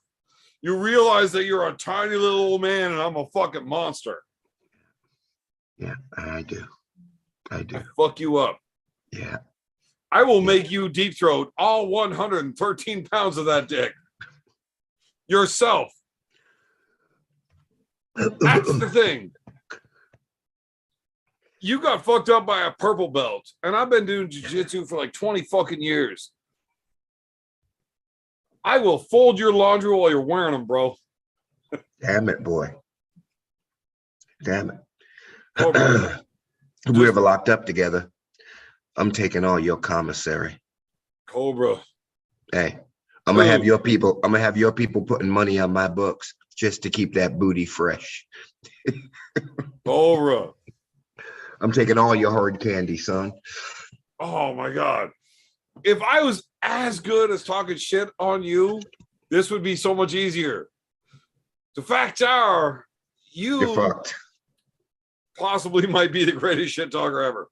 You realize that you're a tiny little old man and I'm a fucking monster. Yeah, I do. I fuck you up. Yeah. I will make you deep throat all 113 pounds of that dick yourself. That's the thing. You got fucked up by a purple belt, and I've been doing jiu-jitsu for like 20 fucking years. I will fold your laundry while you're wearing them, bro. Damn it, boy. Damn it. Cobra, If we ever locked up together, I'm taking all your commissary. Cobra. Hey, I'm gonna have Dude. your people. I'm gonna have your people putting money on my books just to keep that booty fresh. Cobra. I'm taking all your hard candy, son. Oh my God. If I was as good as talking shit on you, this would be so much easier. The facts are, You're you fucked. possibly might be the greatest shit talker ever.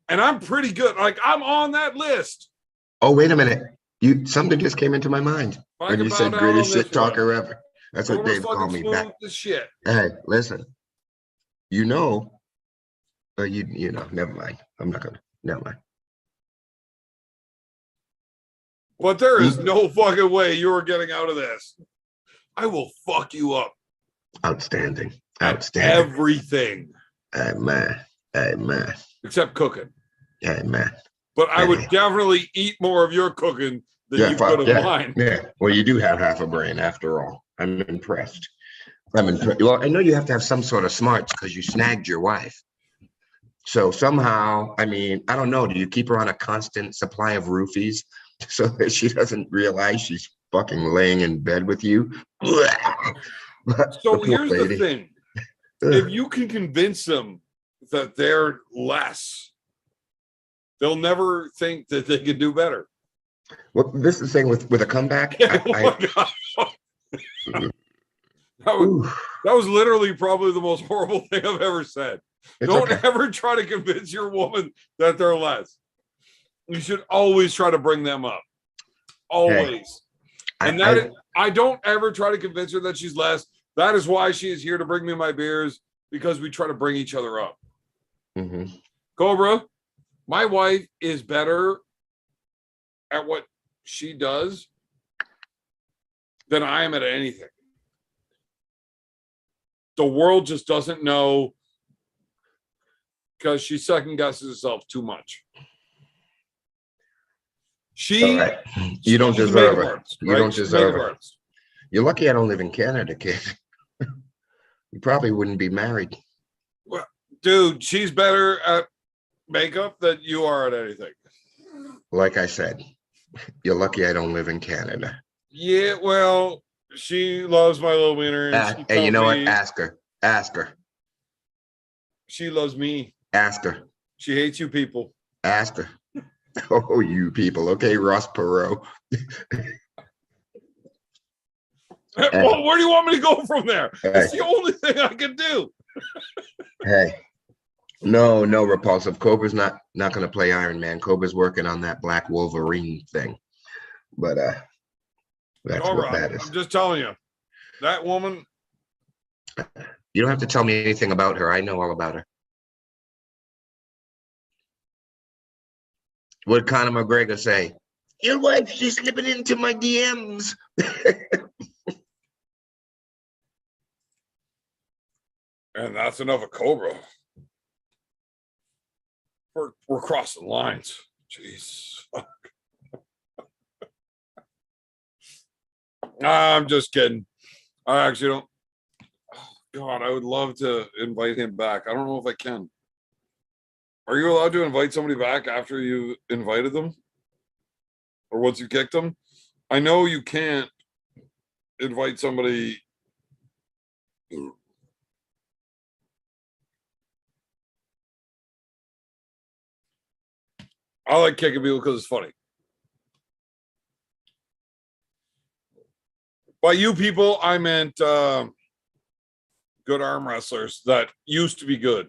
And I'm pretty good. Like, I'm on that list. Oh, wait a minute. Something just came into my mind If I when can you bow said down greatest on this shit talker one. ever. That's what Cobra's Dave called fucking me back. smooth as shit. Hey, listen. You know, never mind. I'm not gonna. Never mind. But there is no fucking way you're getting out of this. I will fuck you up. Outstanding. At Outstanding. everything. Hey man. Hey man. Except cooking. Hey man. But I would Hey. definitely eat more of your cooking than Yeah, you fuck, could of yeah, mine. yeah. Well, you do have half a brain after all. I'm impressed. I'm impressed. Well, I know you have to have some sort of smarts because you snagged your wife. So somehow, I mean, I don't know. Do you keep her on a constant supply of roofies so that she doesn't realize she's fucking laying in bed with you? So Poor here's the lady. thing. Ugh. If you can convince them that they're less, they'll never think that they can do better. Well, this is the thing with a comeback. Oh my God. Ooh, That was literally probably the most horrible thing I've ever said. it's Don't okay. ever try to convince your woman that they're less. You should always try to bring them up. Always. And I don't ever try to convince her that she's less. That is why she is here to bring me my beers, because we try to bring each other up. Mhm. Cobra, my wife is better at what she does than I am at anything. The world just doesn't know because she second guesses herself too much. All right. You don't she's a deserve makeup it. artist, You right? don't She's a deserve makeup it. artist. You're lucky I don't live in Canada, kid. You probably wouldn't be married. Well, dude, she's better at makeup than you are at anything. Like I said, you're lucky I don't live in Canada. Yeah, well, she loves my little wiener. And she Hey, you tells know what? me Ask her. Ask her. she loves me. Ask her. She hates you people. Ask her. Oh, you people. Okay, Ross Perot. Well, where do you want me to go from there? Hey. It's the only thing I can do. Hey. No, Repulsive. Cobra's not going to play Iron Man. Cobra's working on that Black Wolverine thing. But that's All what right. that is. I'm just telling you. That woman. You don't have to tell me anything about her. I know all about her. What did Conor McGregor say? Your wife's just slipping into my DMs. And that's enough of Cobra. We're crossing lines. Jeez. I'm just kidding. I actually don't. Oh, God, I would love to invite him back. I don't know if I can. Are you allowed to invite somebody back after you invited them? Or once you kicked them? I know you can't invite somebody. I like kicking people because it's funny. By you people, I meant good arm wrestlers that used to be good.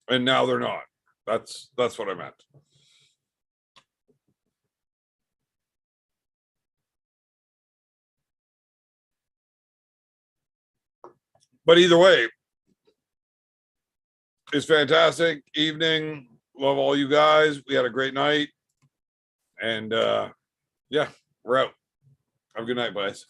And now they're not. That's what I meant. But either way, it's fantastic evening. Love all you guys. We had a great night. And yeah, we're out. Have a good night, guys.